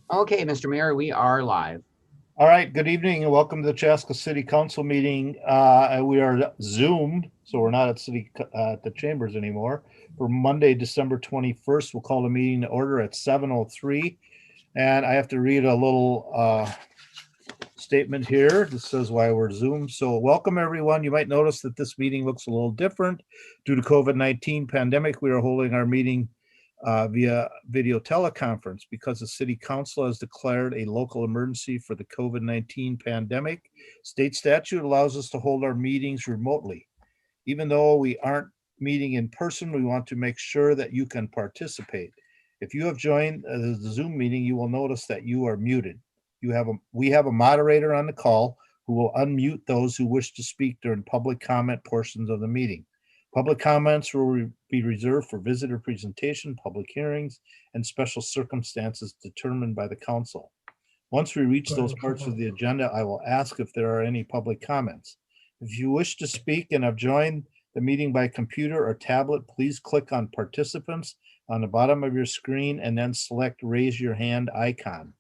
Okay, Mr. Mayor, we are live. All right, good evening and welcome to the Chaska City Council meeting. We are Zoomed, so we're not at the chambers anymore. For Monday, December 21st, we'll call the meeting to order at 7:03. And I have to read a little statement here. This says why we're Zoomed. So welcome everyone. You might notice that this meeting looks a little different. Due to COVID-19 pandemic, we are holding our meeting via video teleconference because the City Council has declared a local emergency for the COVID-19 pandemic. State statute allows us to hold our meetings remotely. Even though we aren't meeting in person, we want to make sure that you can participate. If you have joined the Zoom meeting, you will notice that you are muted. We have a moderator on the call who will unmute those who wish to speak during public comment portions of the meeting. Public comments will be reserved for visitor presentation, public hearings, and special circumstances determined by the council. Once we reach those parts of the agenda, I will ask if there are any public comments. If you wish to speak and have joined the meeting by computer or tablet, please click on participants on the bottom of your screen and then select raise your hand icon.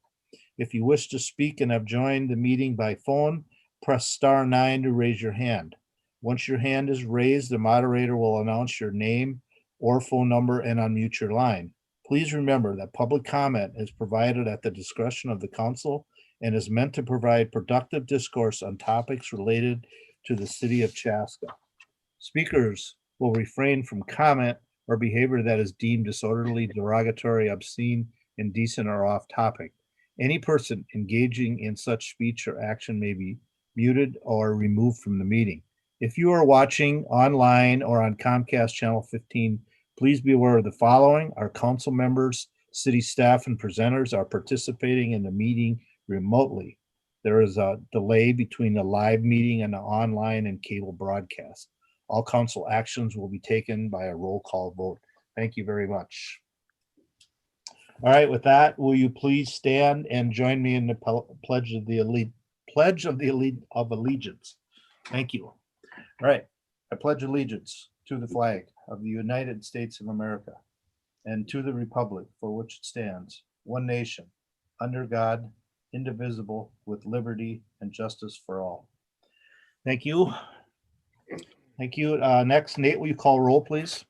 If you wish to speak and have joined the meeting by phone, press *9 to raise your hand. Once your hand is raised, the moderator will announce your name or phone number and unmute your line. Please remember that public comment is provided at the discretion of the council and is meant to provide productive discourse on topics related to the city of Chaska. Speakers will refrain from comment or behavior that is deemed disorderly, derogatory, obscene, indecent, or off topic. Any person engaging in such speech or action may be muted or removed from the meeting. If you are watching online or on Comcast Channel 15, please be aware of the following. Our council members, city staff, and presenters are participating in the meeting remotely. There is a delay between the live meeting and the online and cable broadcast. All council actions will be taken by a roll call vote. Thank you very much. All right, with that, will you please stand and join me in the Pledge of Allegiance. Thank you. All right, I pledge allegiance to the flag of the United States of America and to the republic for which it stands, one nation, under God, indivisible, with liberty and justice for all. Thank you. Thank you. Next, Nate, will you call roll, please?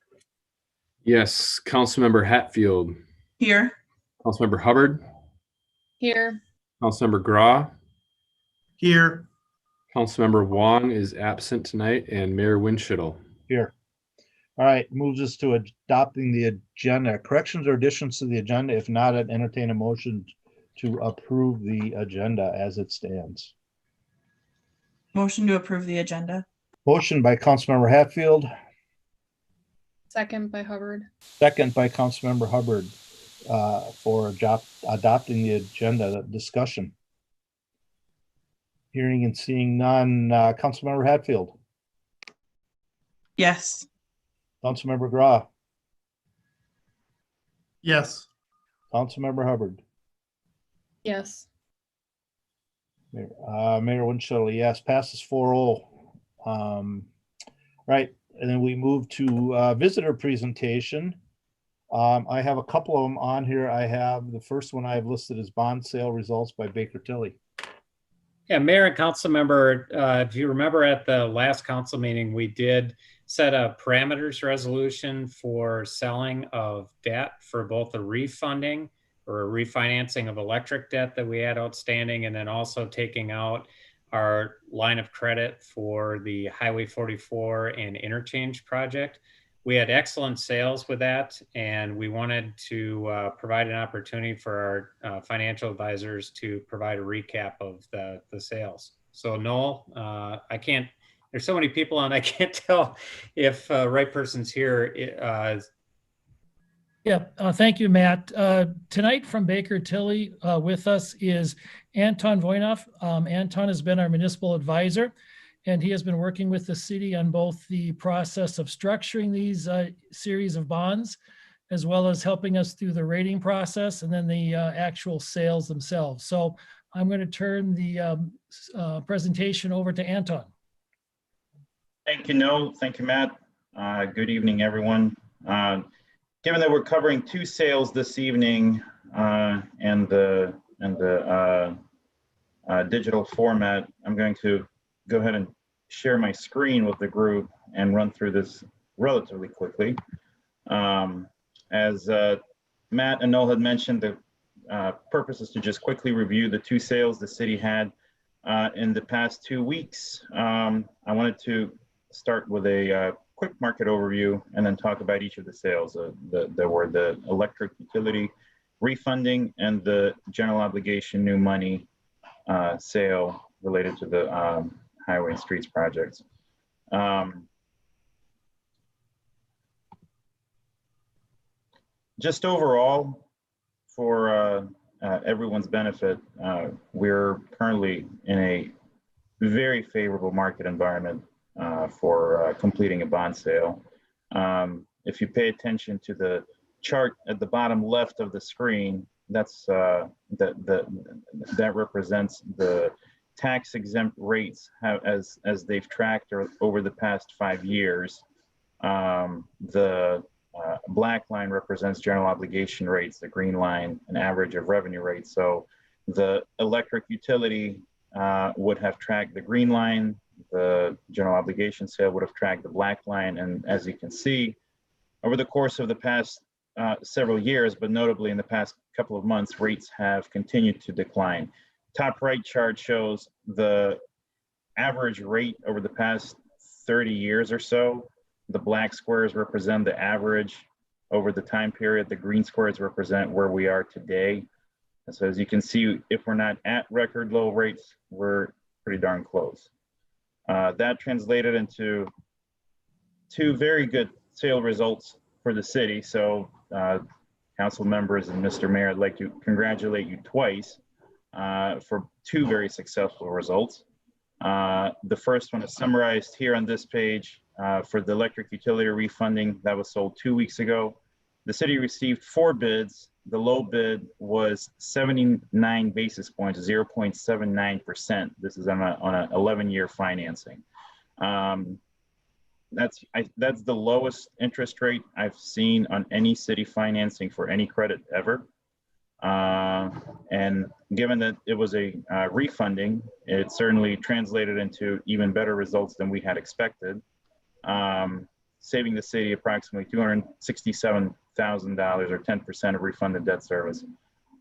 Yes, Councilmember Hatfield. Here. Councilmember Hubbard. Here. Councilmember Graw. Here. Councilmember Wong is absent tonight, and Mayor Winchittle. Here. All right, moves us to adopting the agenda. Corrections or additions to the agenda? If not, I'd entertain a motion to approve the agenda as it stands. Motion to approve the agenda. Motion by Councilmember Hatfield. Second by Hubbard. Second by Councilmember Hubbard for adopting the agenda. Discussion. Hearing and seeing none. Councilmember Hatfield. Yes. Councilmember Graw. Yes. Councilmember Hubbard. Yes. Mayor Winchell, yes, passes 4-0. Right, and then we move to visitor presentation. I have a couple of them on here. I have the first one I have listed as bond sale results by Baker Tilley. Yeah, Mayor and Council Member, if you remember at the last council meeting, we did set a parameters resolution for selling of debt for both the refunding or refinancing of electric debt that we had outstanding, and then also taking out our line of credit for the Highway 44 and interchange project. We had excellent sales with that, and we wanted to provide an opportunity for our financial advisors to provide a recap of the sales. So Noel, I can't, there's so many people on, I can't tell if right person's here. Thank you, Matt. Tonight from Baker Tilley with us is Anton Voinov. Anton has been our municipal advisor, and he has been working with the city on both the process of structuring these series of bonds, as well as helping us through the rating process and then the actual sales themselves. So I'm going to turn the presentation over to Anton. Thank you, Noel. Thank you, Matt. Good evening, everyone. Given that we're covering two sales this evening and the digital format, I'm going to go ahead and share my screen with the group and run through this relatively quickly. As Matt and Noel had mentioned, the purpose is to just quickly review the two sales the city had in the past 2 weeks. I wanted to start with a quick market overview and then talk about each of the sales. There were the electric utility refunding and the general obligation new money sale related to the highway and streets projects. Just overall, for everyone's benefit, we're currently in a very favorable market environment for completing a bond sale. If you pay attention to the chart at the bottom left of the screen, that's that represents the tax exempt rates as they've tracked over the past 5 years. The black line represents general obligation rates, the green line an average of revenue rates. So the electric utility would have tracked the green line, the general obligation sale would have tracked the black line, and as you can see, over the course of the past several years, but notably in the past couple of months, rates have continued to decline. Top right chart shows the average rate over the past 30 years or so. The black squares represent the average over the time period. The green squares represent where we are today. And so as you can see, if we're not at record low rates, we're pretty darn close. That translated into two very good sale results for the city. So council members and Mr. Mayor, I'd like to congratulate you twice for two very successful results. The first one is summarized here on this page for the electric utility refunding that was sold 2 weeks ago. The city received 4 bids. The low bid was 79 basis points, 0.79%. This is on an 11-year financing. That's the lowest interest rate I've seen on any city financing for any credit ever. And given that it was a refunding, it certainly translated into even better results than we had expected, saving the city approximately $267,000 or 10% of refunded debt service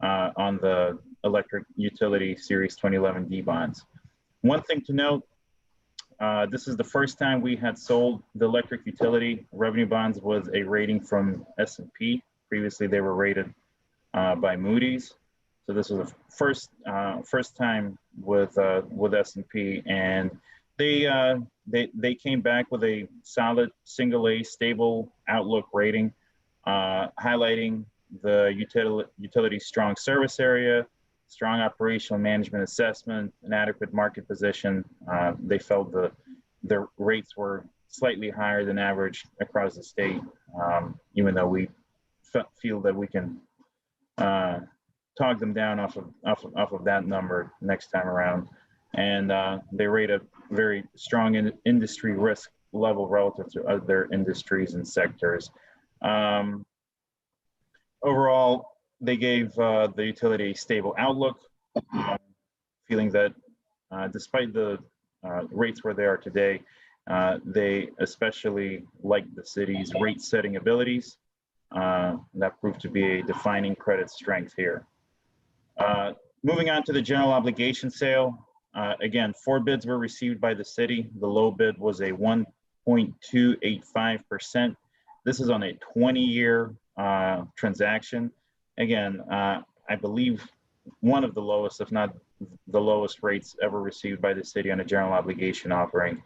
on the electric utility Series 2011 D bonds. One thing to note, this is the first time we had sold the electric utility revenue bonds with a rating from S&P. Previously, they were rated by Moody's. So this was the first time with S&P, and they came back with a solid single A stable outlook rating, highlighting the utility's strong service area, strong operational management assessment, and adequate market position. They felt their rates were slightly higher than average across the state, even though we feel that we can talk them down off of that number next time around. And they rate a very strong industry risk level relative to other industries and sectors. Overall, they gave the utility a stable outlook, feeling that despite the rates where they are today, they especially like the city's rate setting abilities. That proved to be a defining credit strength here. Moving on to the general obligation sale. Again, 4 bids were received by the city. The low bid was a 1.285%. This is on a 20-year transaction. Again, I believe one of the lowest, if not the lowest rates ever received by the city on a general obligation offering.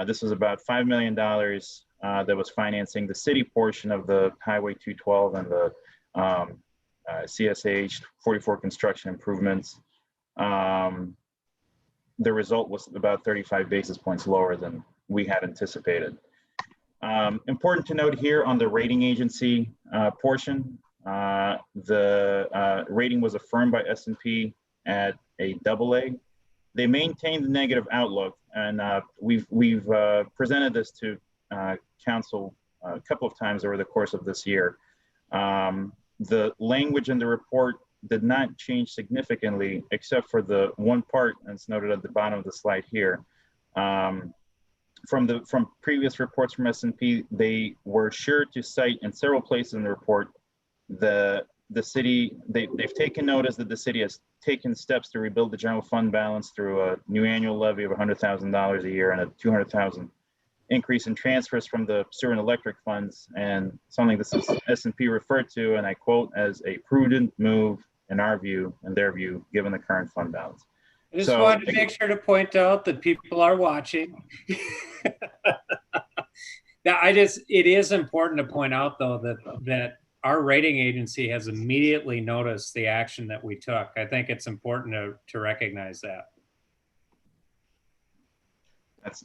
This was about $5 million that was financing the city portion of the Highway 212 and the CSH 44 construction improvements. The result was about 35 basis points lower than we had anticipated. Important to note here on the rating agency portion, the rating was affirmed by S&P at a AA. They maintained the negative outlook, and we've presented this to council a couple of times over the course of this year. The language in the report did not change significantly, except for the one part, and it's noted at the bottom of the slide here. From previous reports from S&P, they were sure to cite in several places in the report the city, they've taken notice that the city has taken steps to rebuild the general fund balance through a new annual levy of $100,000 a year and a $200,000 increase in transfers from the sewer and electric funds, and something this is S&P referred to, and I quote, as a prudent move in our view, in their view, given the current fund balance. I just So- wanted to make sure to point out that people are watching. Now, it is important to point out though that our rating agency has immediately noticed the action that we took. I think it's important to recognize that.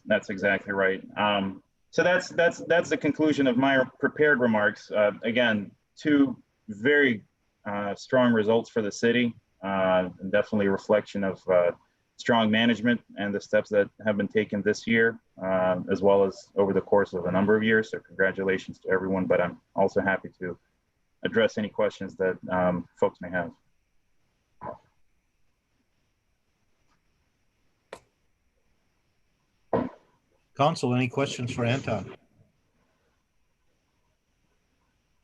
That's exactly right. So that's the conclusion of my prepared remarks. Again, two very strong results for the city, and definitely a reflection of strong management and the steps that have been taken this year, as well as over the course of a number of years. So congratulations to everyone, but I'm also happy to address any questions that folks may have. Council, any questions for Anton?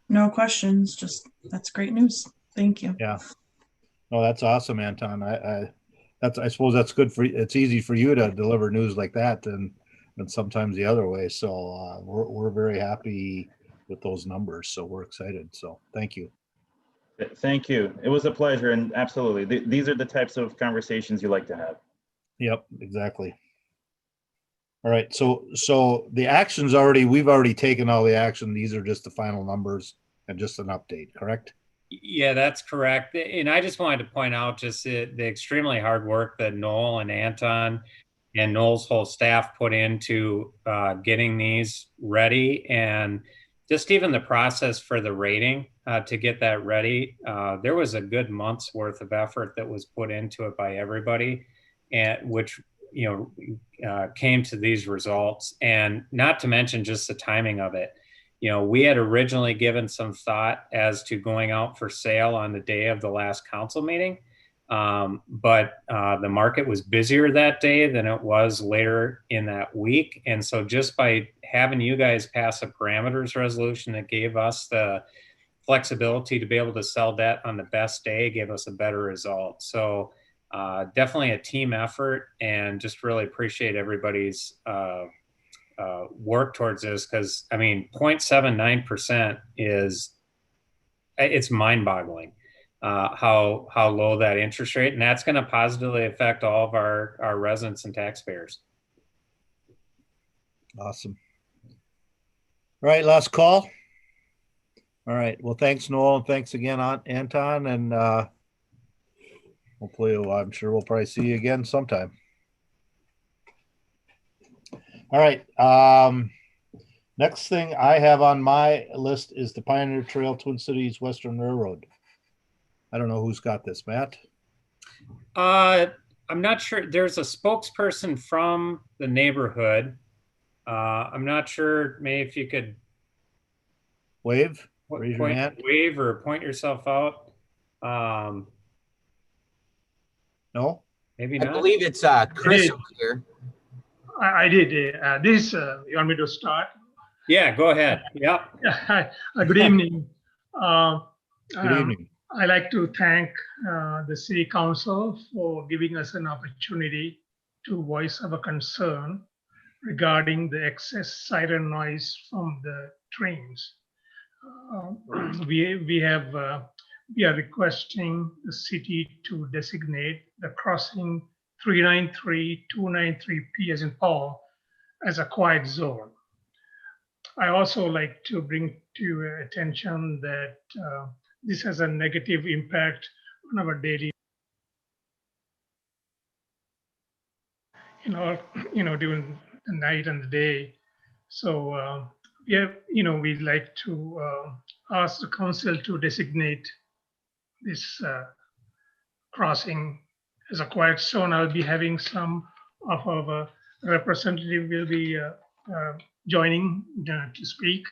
No questions, just that's great news. Thank you. Yeah. Oh, that's awesome, Anton. I suppose that's good for, it's easy for you to deliver news like that than sometimes the other way. So we're very happy with those numbers. So we're excited. So thank you. Thank you. It was a pleasure, and absolutely, these are the types of conversations you like to have. Yep, exactly. All right. So the actions we've already taken all the action. These are just the final numbers and just an update, correct? Yeah, that's correct. And I just wanted to point out just the extremely hard work that Noel and Anton and Noel's whole staff put into getting these ready, and just even the process for the rating to get that ready. There was a good month's worth of effort that was put into it by everybody, and which came to these results. And not to mention just the timing of it. We had originally given some thought as to going out for sale on the day of the last council meeting, but the market was busier that day than it was later in that week. And so just by having you guys pass a parameters resolution that gave us the flexibility to be able to sell debt on the best day gave us a better result. So definitely a team effort, and just really appreciate everybody's work towards this, because I mean 0.79% it's mind-boggling how low that interest rate, and that's going to positively affect all of our residents and taxpayers. Awesome. All right, last call. All right. Well, thanks, Noel, and thanks again, Anton, and hopefully, I'm sure we'll probably see you again sometime. All right. Next thing I have on my list is the Pioneer Trail Twin Cities Western Railroad. I don't know who's got this, Matt. I'm not sure. There's a spokesperson from the neighborhood. I'm not sure. Maybe if you could Wave. Raise your hand. wave or point yourself out. No. Maybe I not. believe it's Chris over here. I did. You want me to start? Yeah, go ahead. Yep. Hi. Good evening. Good evening. I'd like to thank the City Council for giving us an opportunity to voice our concern regarding the excess siren noise from the trains. We are requesting the city to designate the crossing 393-293P as in Paul as a quiet zone. I also like to bring to your attention that this has a negative impact on our daily, during the night and the day. So we'd like to ask the council to designate this crossing as a quiet zone. I'll be having some of our representative will be joining to speak,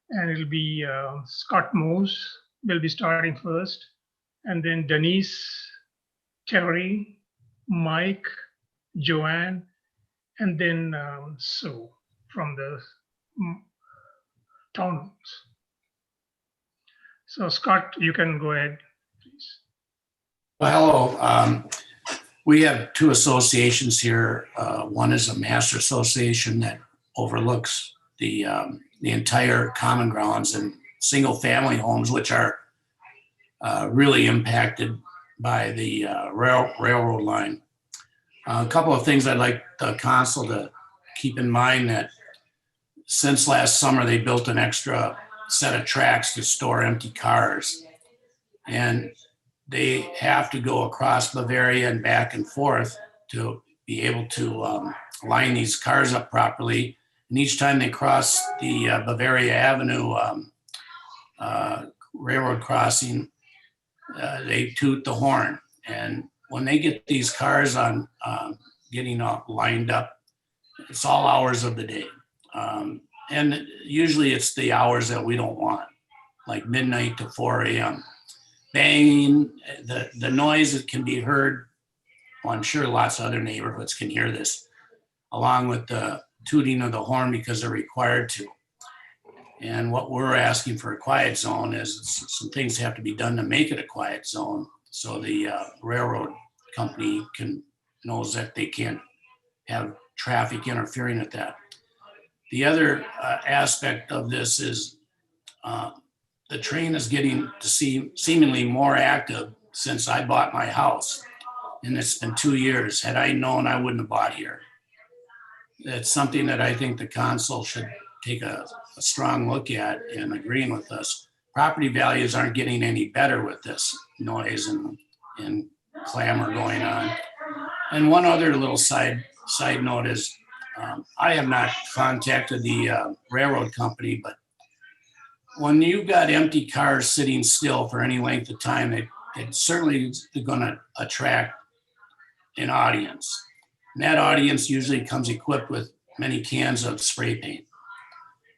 and it'll be Scott Moose will be starting first, and then Denise, Terry, Mike, Joanne, and then Sue from the townhomes. So Scott, you can go ahead, please. Well, hello. We have two associations here. One is a master association that overlooks the entire common grounds and single family homes, which are really impacted by the railroad line. A couple of things I'd like the council to keep in mind: that since last summer, they built an extra set of tracks to store empty cars. And they have to go across Bavaria and back and forth to be able to line these cars up properly. And each time they cross the Bavaria Avenue railroad crossing, they toot the horn. And when they get these cars on getting lined up, it's all hours of the day. And usually it's the hours that we don't want, like midnight to 4 a.m. Banging, the noise that can be heard. Well, I'm sure lots of other neighborhoods can hear this, along with the tooting of the horn because they're required to. And what we're asking for a quiet zone is some things have to be done to make it a quiet zone, so the railroad company knows that they can't have traffic interfering with that. The other aspect of this is the train is getting to seemingly more active since I bought my house, and it's been 2 years. Had I known, I wouldn't have bought here. It's something that I think the council should take a strong look at and agreeing with us. Property values aren't getting any better with this noise and clamor going on. And one other little side note is I have not contacted the railroad company, but when you've got empty cars sitting still for any length of time, it certainly is going to attract an audience. And that audience usually comes equipped with many cans of spray paint.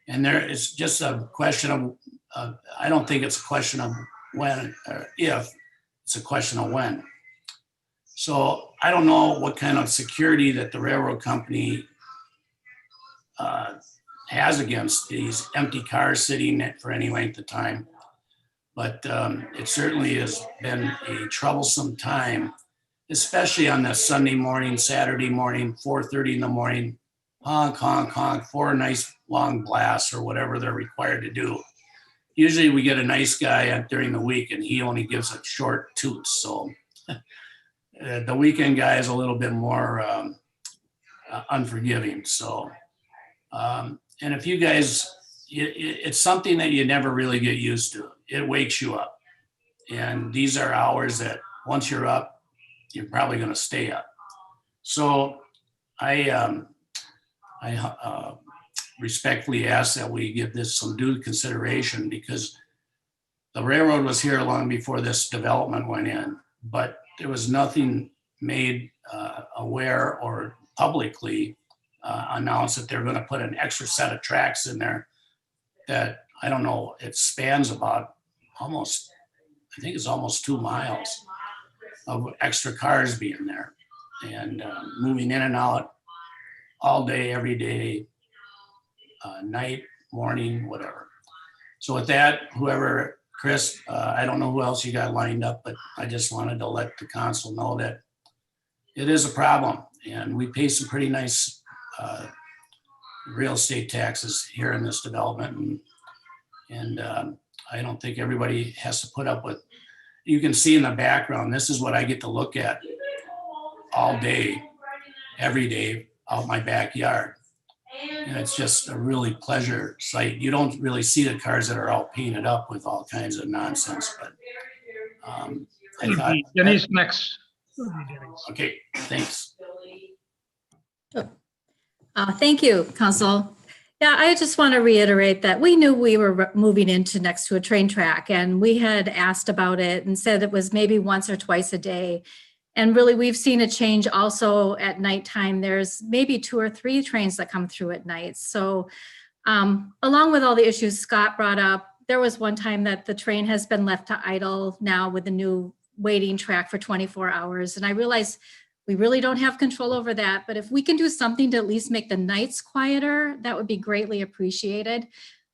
And there is just a question of, I don't think it's a question of when or if, it's a question of when. So I don't know what kind of security that the railroad company has against these empty cars sitting for any length of time. But it certainly has been a troublesome time, especially on the Sunday morning, Saturday morning, 4:30 in the morning, honk, honk, honk, for a nice long blast or whatever they're required to do. Usually we get a nice guy during the week and he only gives a short toot. So the weekend guy is a little bit more unforgiving. So, and if you guys, it's something that you never really get used to. It wakes you up. And these are hours that once you're up, you're probably going to stay up. So I respectfully ask that we give this some due consideration, because the railroad was here long before this development went in, but there was nothing made aware or publicly announced that they're going to put an extra set of tracks in there that, I don't know, it spans about almost, I think it's almost 2 miles of extra cars being there and moving in and out all day, every day, night, morning, whatever. So with that, whoever, Chris, I don't know who else you got lined up, but I just wanted to let the council know that it is a problem, and we pay some pretty nice real estate taxes here in this development. And I don't think everybody has to put up with, you can see in the background, this is what I get to look at all day, every day out my backyard. And it's just a really pleasure sight. You don't really see the cars that are all painted up with all kinds of nonsense, but I thought. Denise next. Okay, thanks. Thank you, Council. Yeah, I just want to reiterate that we knew we were moving into next to a train track, and we had asked about it and said it was maybe once or twice a day. And really, we've seen a change also at nighttime. There's maybe 2 or 3 trains that come through at night. So along with all the issues Scott brought up, there was one time that the train has been left to idle now with the new waiting track for 24 hours. And I realize we really don't have control over that, but if we can do something to at least make the nights quieter, that would be greatly appreciated.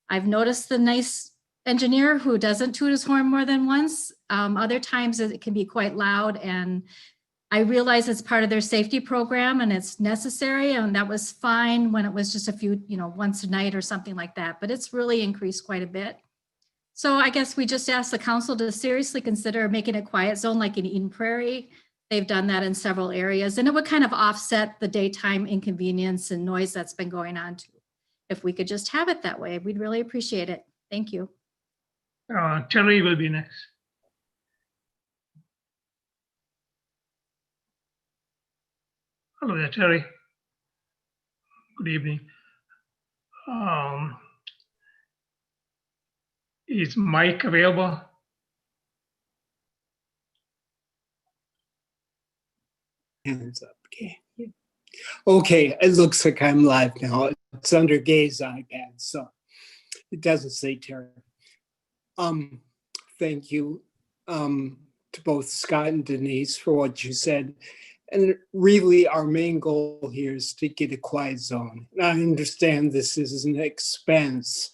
I've noticed the nice engineer who doesn't toot his horn more than once. Other times it can be quite loud, and I realize it's part of their safety program and it's necessary, and that was fine when it was just a few, once a night or something like that, but it's really increased quite a bit. So I guess we just ask the council to seriously consider making a quiet zone like in Eden Prairie. They've done that in several areas, and it would kind of offset the daytime inconvenience and noise that's been going on too. If we could just have it that way, we'd really appreciate it. Thank you. Tilley will be next. Hello there, Terry. Good evening. Is Mike available? Hands up. Okay. Okay, it looks like I'm live now. It's under Gay's iPad, so it doesn't say Terry. Thank you to both Scott and Denise for what you said. And really, our main goal here is to get a quiet zone. And I understand this is an expense,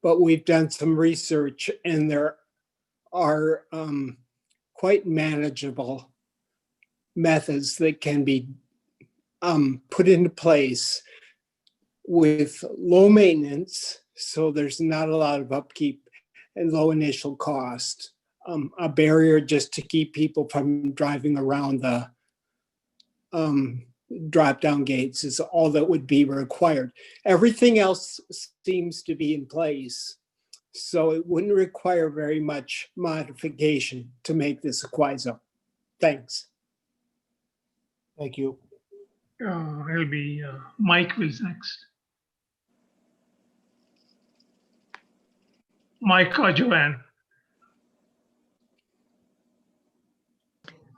but we've done some research, and there are quite manageable methods that can be put into place with low maintenance, so there's not a lot of upkeep and low initial cost. A barrier just to keep people from driving around the drop-down gates is all that would be required. Everything else seems to be in place, so it wouldn't require very much modification to make this a quiet zone. Thanks. Thank you. It'll be Mike who's next. Mike or Joanne?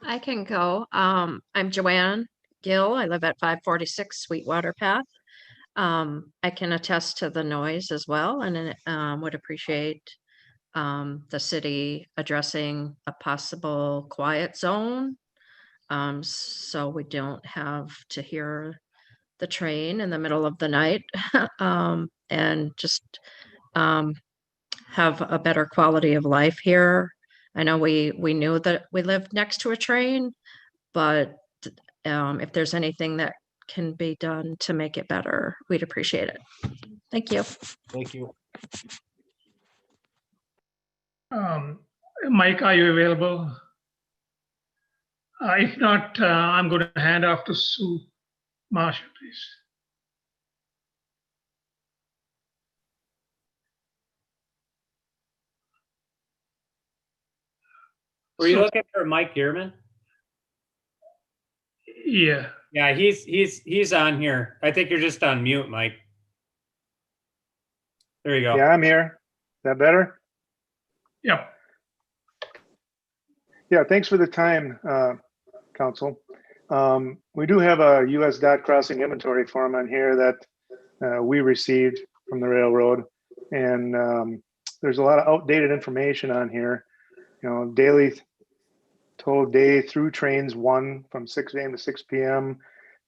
I can go. I'm Joanne Gill. I live at 546 Sweetwater Path. I can attest to the noise as well, and would appreciate the city addressing a possible quiet zone, so we don't have to hear the train in the middle of the night, and just have a better quality of life here. I know we knew that we lived next to a train, but if there's anything that can be done to make it better, we'd appreciate it. Thank you. Thank you. Mike, are you available? If not, I'm going to hand off to Sue Marshall, please. Were you looking for Mike Gearman? Yeah. Yeah, he's on here. I think you're just on mute, Mike. There you go. Yeah, I'm here. Is that better? Yep. Yeah, thanks for the time, Council. We do have a US dot crossing inventory form on here that we received from the railroad, and there's a lot of outdated information on here. Daily total day through trains 1 from 6 a.m. to 6 p.m.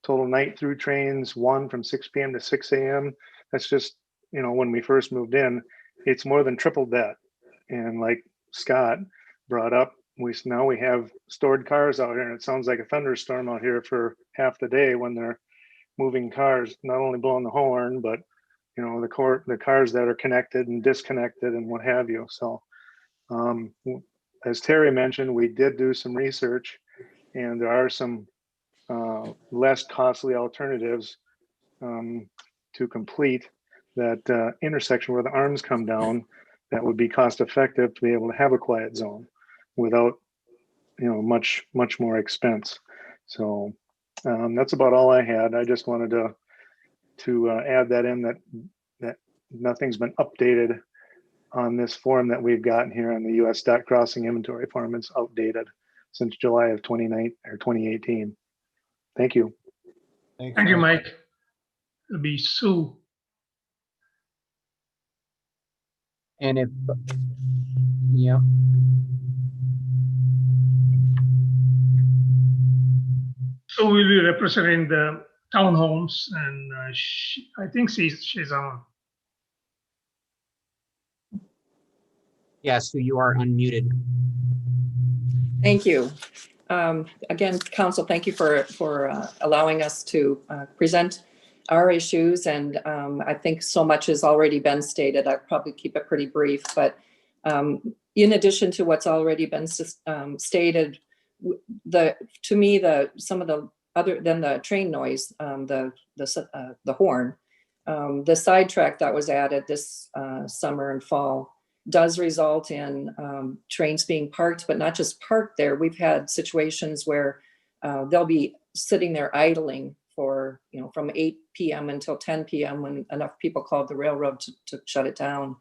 Total night through trains 1 from 6 p.m. to 6 a.m. That's just, when we first moved in, it's more than tripled that. And like Scott brought up, now we have stored cars out here, and it sounds like a thunderstorm out here for half the day when they're moving cars, not only blowing the horn, but the cars that are connected and disconnected and what have you. So as Terry mentioned, we did do some research, and there are some less costly alternatives to complete that intersection where the arms come down that would be cost effective to be able to have a quiet zone without much more expense. So that's about all I had. I just wanted to add that in, that nothing's been updated on this form that we've gotten here on the US dot crossing inventory form. It's outdated since July of 2018. Thank you. Thank you, Mike. It'll be Sue. And if, yeah, So we'll be representing the townhomes, and I think she's on. yes, so you are unmuted. Thank you. Again, council, thank you for allowing us to present our issues. And I think so much has already been stated. I'll probably keep it pretty brief, but in addition to what's already been stated, to me, some of the other than the train noise, the horn, the sidetrack that was added this summer and fall does result in trains being parked, but not just parked there. We've had situations where they'll be sitting there idling for, from 8 p.m. until 10 p.m. when enough people called the railroad to shut it down.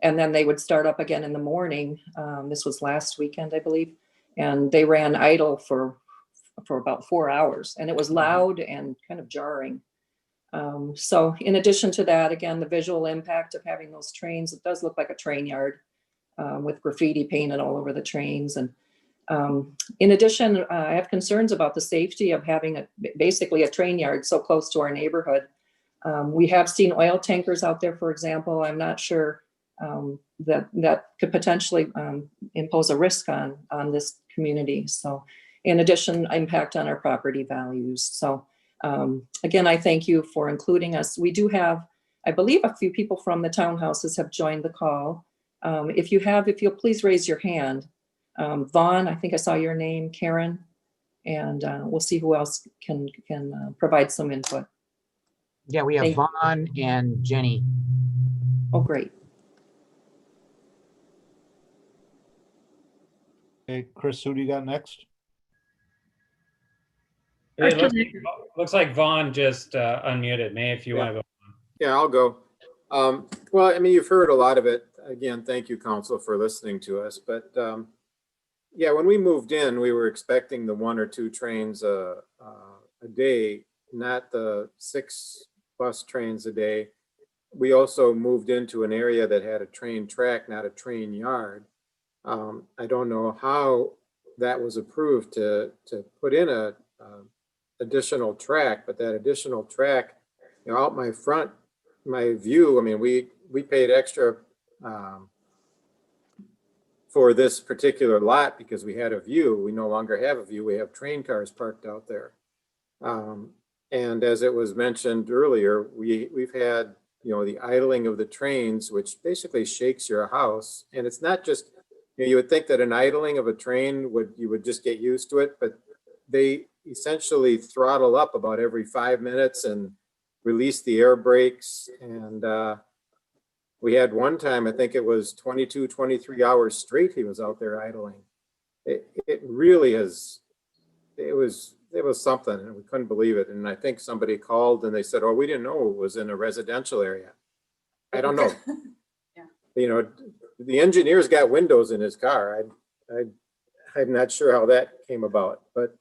And then they would start up again in the morning. This was last weekend, I believe. And they ran idle for about 4 hours. And it was loud and kind of jarring. So in addition to that, again, the visual impact of having those trains, it does look like a train yard with graffiti painted all over the trains. And in addition, I have concerns about the safety of having basically a train yard so close to our neighborhood. We have seen oil tankers out there, for example. I'm not sure that could potentially impose a risk on this community. So in addition, impact on our property values. So again, I thank you for including us. We do have, I believe, a few people from the townhouses have joined the call. If you'll please raise your hand. Vaughn, I think I saw your name, Karen, and we'll see who else can provide some input. Yeah, we have Vaughn and Jenny. Oh, great. Okay, Chris, who do you got next? It looks like Vaughn just unmuted. May, if you want to go. Yeah, I'll go. Well, I mean, you've heard a lot of it. Again, thank you, council, for listening to us. But yeah, when we moved in, we were expecting the 1 or 2 trains a day, not the 6 bus trains a day. We also moved into an area that had a train track, not a train yard. I don't know how that was approved to put in a additional track, but that additional track, out my front, my view, I mean, we paid extra for this particular lot because we had a view. We no longer have a view. We have train cars parked out there. And as it was mentioned earlier, we've had, the idling of the trains, which basically shakes your house. And it's not just, you would think that an idling of a train you would just get used to it, but they essentially throttle up about every 5 minutes and release the air brakes. And we had one time, I think it was 22, 23 hours straight he was out there idling. It really is, it was something, and we couldn't believe it. And I think somebody called and they said, oh, we didn't know it was in a residential area. I don't know. Yeah. The engineer's got windows in his car. I'm not sure how that came about, but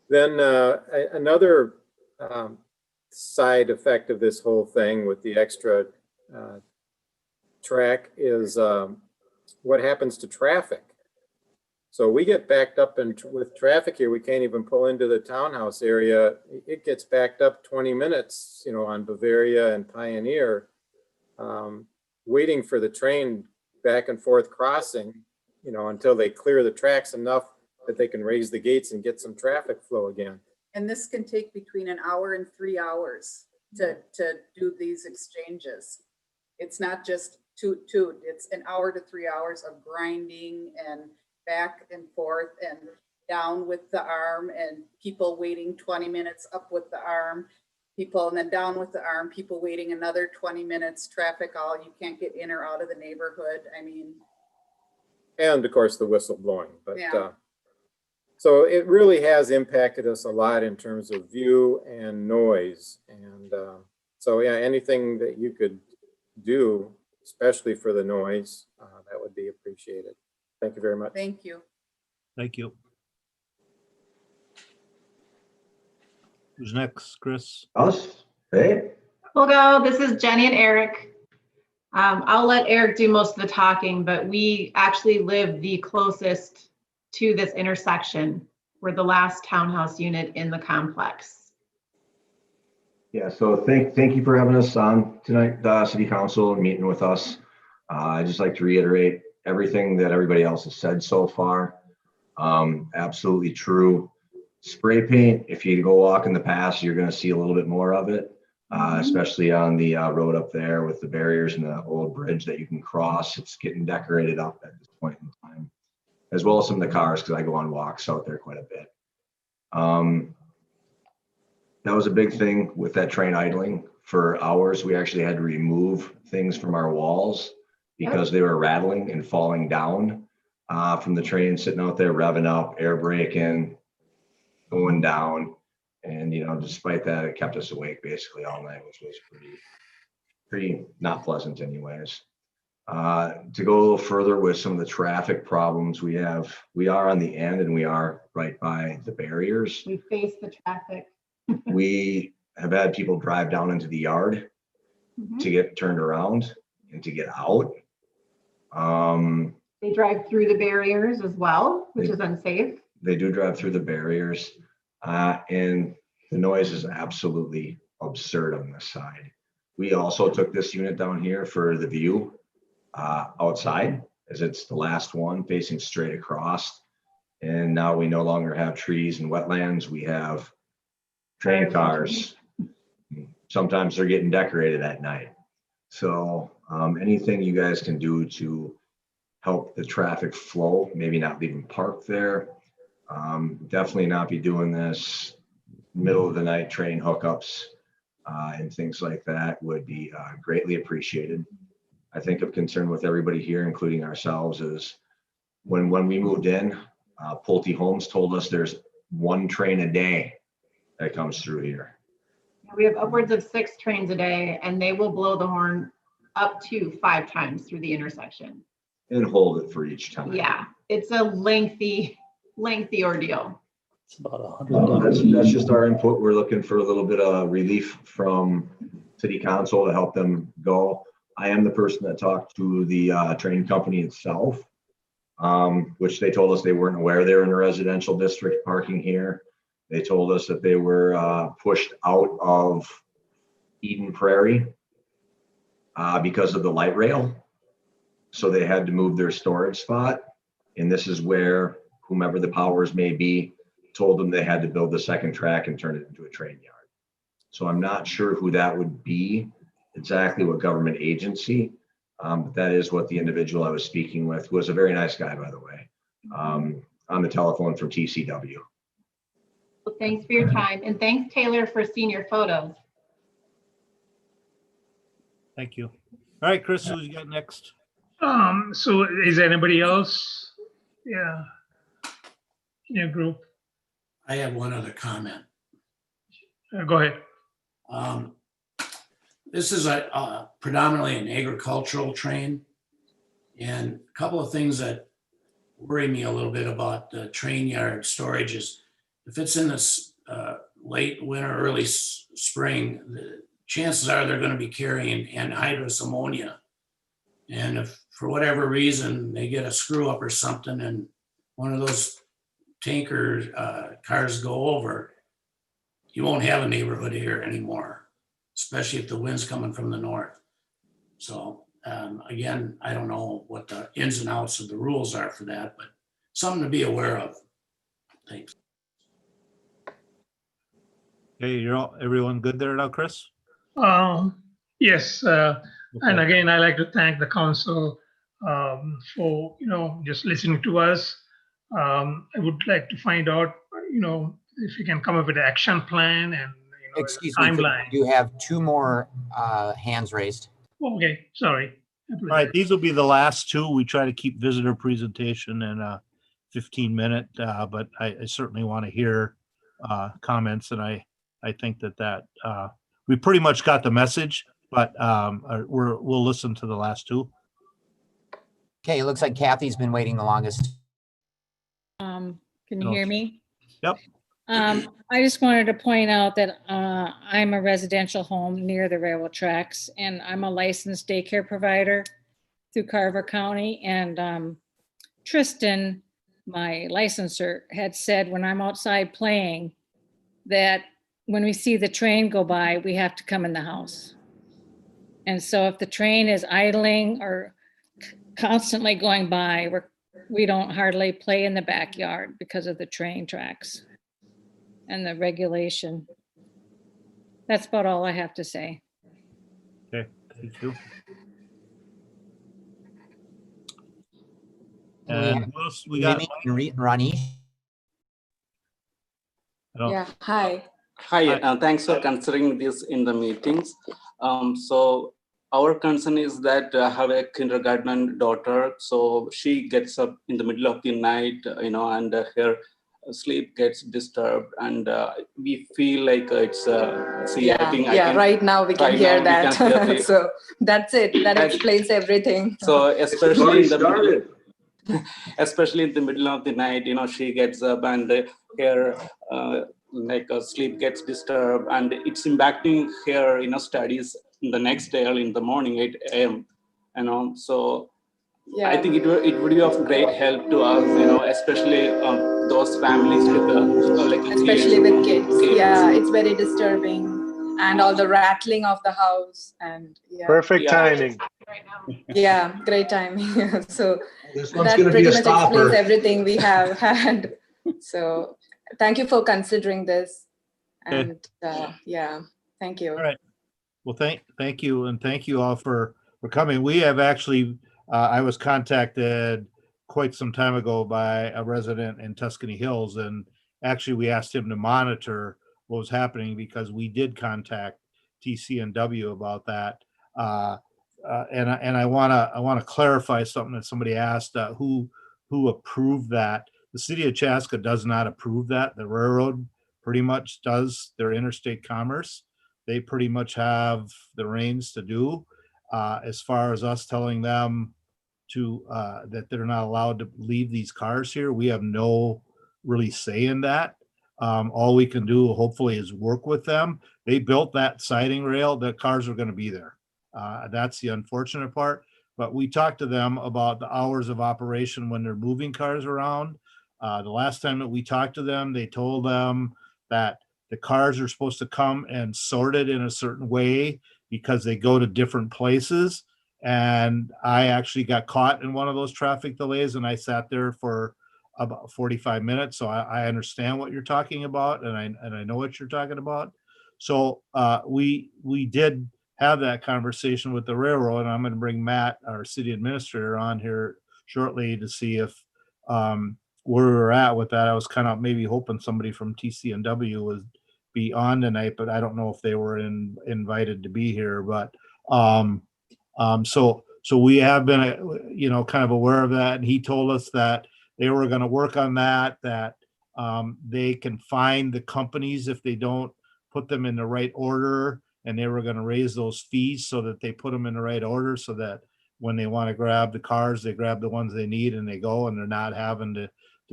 then another side effect of this whole thing with the extra track is what happens to traffic. So we get backed up with traffic here. We can't even pull into the townhouse area. It gets backed up 20 minutes, on Bavaria and Pioneer, waiting for the train back and forth crossing, until they clear the tracks enough that they can raise the gates and get some traffic flow again. And this can take between an hour and 3 hours to do these exchanges. It's not just toot, it's an hour to 3 hours of grinding and back and forth and down with the arm and people waiting 20 minutes up with the arm, people, and then down with the arm, people waiting another 20 minutes, traffic all, you can't get in or out of the neighborhood. I mean. And of course the whistle blowing, but yeah. So it really has impacted us a lot in terms of view and noise. And so yeah, anything that you could do, especially for the noise, that would be appreciated. Thank you very much. Thank you. Thank you. Who's next, Chris? Us? Hey. We'll go. This is Jenny and Eric. I'll let Eric do most of the talking, but we actually live the closest to this intersection. We're the last townhouse unit in the complex. Yeah, so thank you for having us on tonight, City Council, and meeting with us. I'd just like to reiterate everything that everybody else has said so far. Absolutely true. Spray paint, if you go walk in the pass, you're going to see a little bit more of it, especially on the road up there with the barriers and the old bridge that you can cross. It's getting decorated up at this point in time, as well as some of the cars, because I go on walks out there quite a bit. That was a big thing with that train idling for hours. We actually had to remove things from our walls because they were rattling and falling down from the train sitting out there, revving up, air braking, going down. And, despite that, it kept us awake basically all night, which was pretty not pleasant anyways. To go a little further with some of the traffic problems we are on the end and we are right by the barriers. We face the traffic. We have had people drive down into the yard to get turned around and to get out. They drive through the barriers as well, which is unsafe. They do drive through the barriers, and the noise is absolutely absurd on this side. We also took this unit down here for the view outside, as it's the last one facing straight across. And now we no longer have trees and wetlands. We have train cars. Sometimes they're getting decorated at night. So anything you guys can do to help the traffic flow, maybe not leaving park there. Definitely not be doing this middle of the night train hookups and things like that would be greatly appreciated. I think of concern with everybody here, including ourselves, is when we moved in, Pulte Homes told us there's one train a day that comes through here. We have upwards of 6 trains a day, and they will blow the horn up to 5 times through the intersection. And hold it for each time. Yeah, it's a lengthy ordeal. It's about 100. That's just our input. We're looking for a little bit of relief from City Council to help them go. I am the person that talked to the train company itself, which they told us they weren't aware they were in a residential district parking here. They told us that they were pushed out of Eden Prairie because of the light rail. So they had to move their storage spot. And this is where whomever the powers may be told them they had to build the second track and turn it into a train yard. So I'm not sure who that would be, exactly what government agency, but that is what the individual I was speaking with, who was a very nice guy, by the way, on the telephone from TCW. Well, thanks for your time, and thanks, Taylor, for seeing your photos. Thank you. All right, Chris, who you got next? So is anybody else? Yeah. In your group? I have one other comment. Go ahead. This is a predominantly an agricultural train. And a couple of things that worry me a little bit about the train yard storage is if it's in this late winter, early spring, the chances are they're going to be carrying anhydrous ammonia. And if for whatever reason they get a screw up or something and one of those tanker cars go over, you won't have a neighborhood here anymore, especially if the wind's coming from the north. So again, I don't know what the ins and outs of the rules are for that, but something to be aware of. Thanks. Okay, everyone good there now, Chris? Yes. And again, I like to thank the council for, just listening to us. I would like to find out, if you can come up with an action plan and Excuse me, timeline. you have 2 more hands raised. Okay, sorry. All right, these will be the last 2. We try to keep visitor presentation in a 15-minute, but I certainly want to hear comments, and I think that we pretty much got the message, but we'll listen to the last 2. Okay, it looks like Kathy's been waiting the longest. Can you hear me? Yep. I just wanted to point out that I'm a residential home near the railroad tracks, and I'm a licensed daycare provider through Carver County. And Tristan, my licensor, had said when I'm outside playing that when we see the train go by, we have to come in the house. And so if the train is idling or constantly going by, we don't hardly play in the backyard because of the train tracks and the regulation. That's about all I have to say. Okay, thank you. And who else we got? Ronnie. Yeah, hi. Hi, thanks for considering this in the meetings. So our concern is that I have a kindergarten daughter, so she gets up in the middle of the night, and her sleep gets disturbed, and we feel like it's see, I think right now we can right hear now we that. can hear the- So that's it. That explains everything. So especially in the especially in the middle of the night, she gets up and her sleep gets disturbed, and it's impacting her studies in the next day early in the morning 8 a.m. So I think it would be of great help to us, especially those families with Especially with kids. Yeah, it's very disturbing. And all the rattling of the house and Perfect timing. Yeah, great timing. So This one's that gonna pretty be a much stopper. explains everything we have had. So thank you for considering this. Okay. And thank you. All right. Well, thank you, and thank you all for coming. We have actually, I was contacted quite some time ago by a resident in Tuscany Hills, and actually we asked him to monitor what was happening because we did contact TCNW about that. And I want to clarify something that somebody asked, who approved that. The city of Chaska does not approve that. The railroad pretty much does their interstate commerce. They pretty much have the reins to do. As far as us telling them to that they're not allowed to leave these cars here, we have no really say in that. All we can do hopefully is work with them. They built that siding rail, the cars are going to be there. That's the unfortunate part. But we talked to them about the hours of operation when they're moving cars around. The last time that we talked to them, they told them that the cars are supposed to come and sorted in a certain way because they go to different places. And I actually got caught in one of those traffic delays, and I sat there for about 45 minutes. So I understand what you're talking about, and I know what you're talking about. So we did have that conversation with the railroad, and I'm going to bring Matt, our city administrator, on here shortly to see if where we're at with that. I was kind of maybe hoping somebody from TCNW would be on tonight, but I don't know if they were invited to be here. But so we have been, kind of aware of that. And he told us that they were going to work on that, that they can fine the companies if they don't put them in the right order. And they were going to raise those fees so that they put them in the right order so that when they want to grab the cars, they grab the ones they need and they go, and they're not having to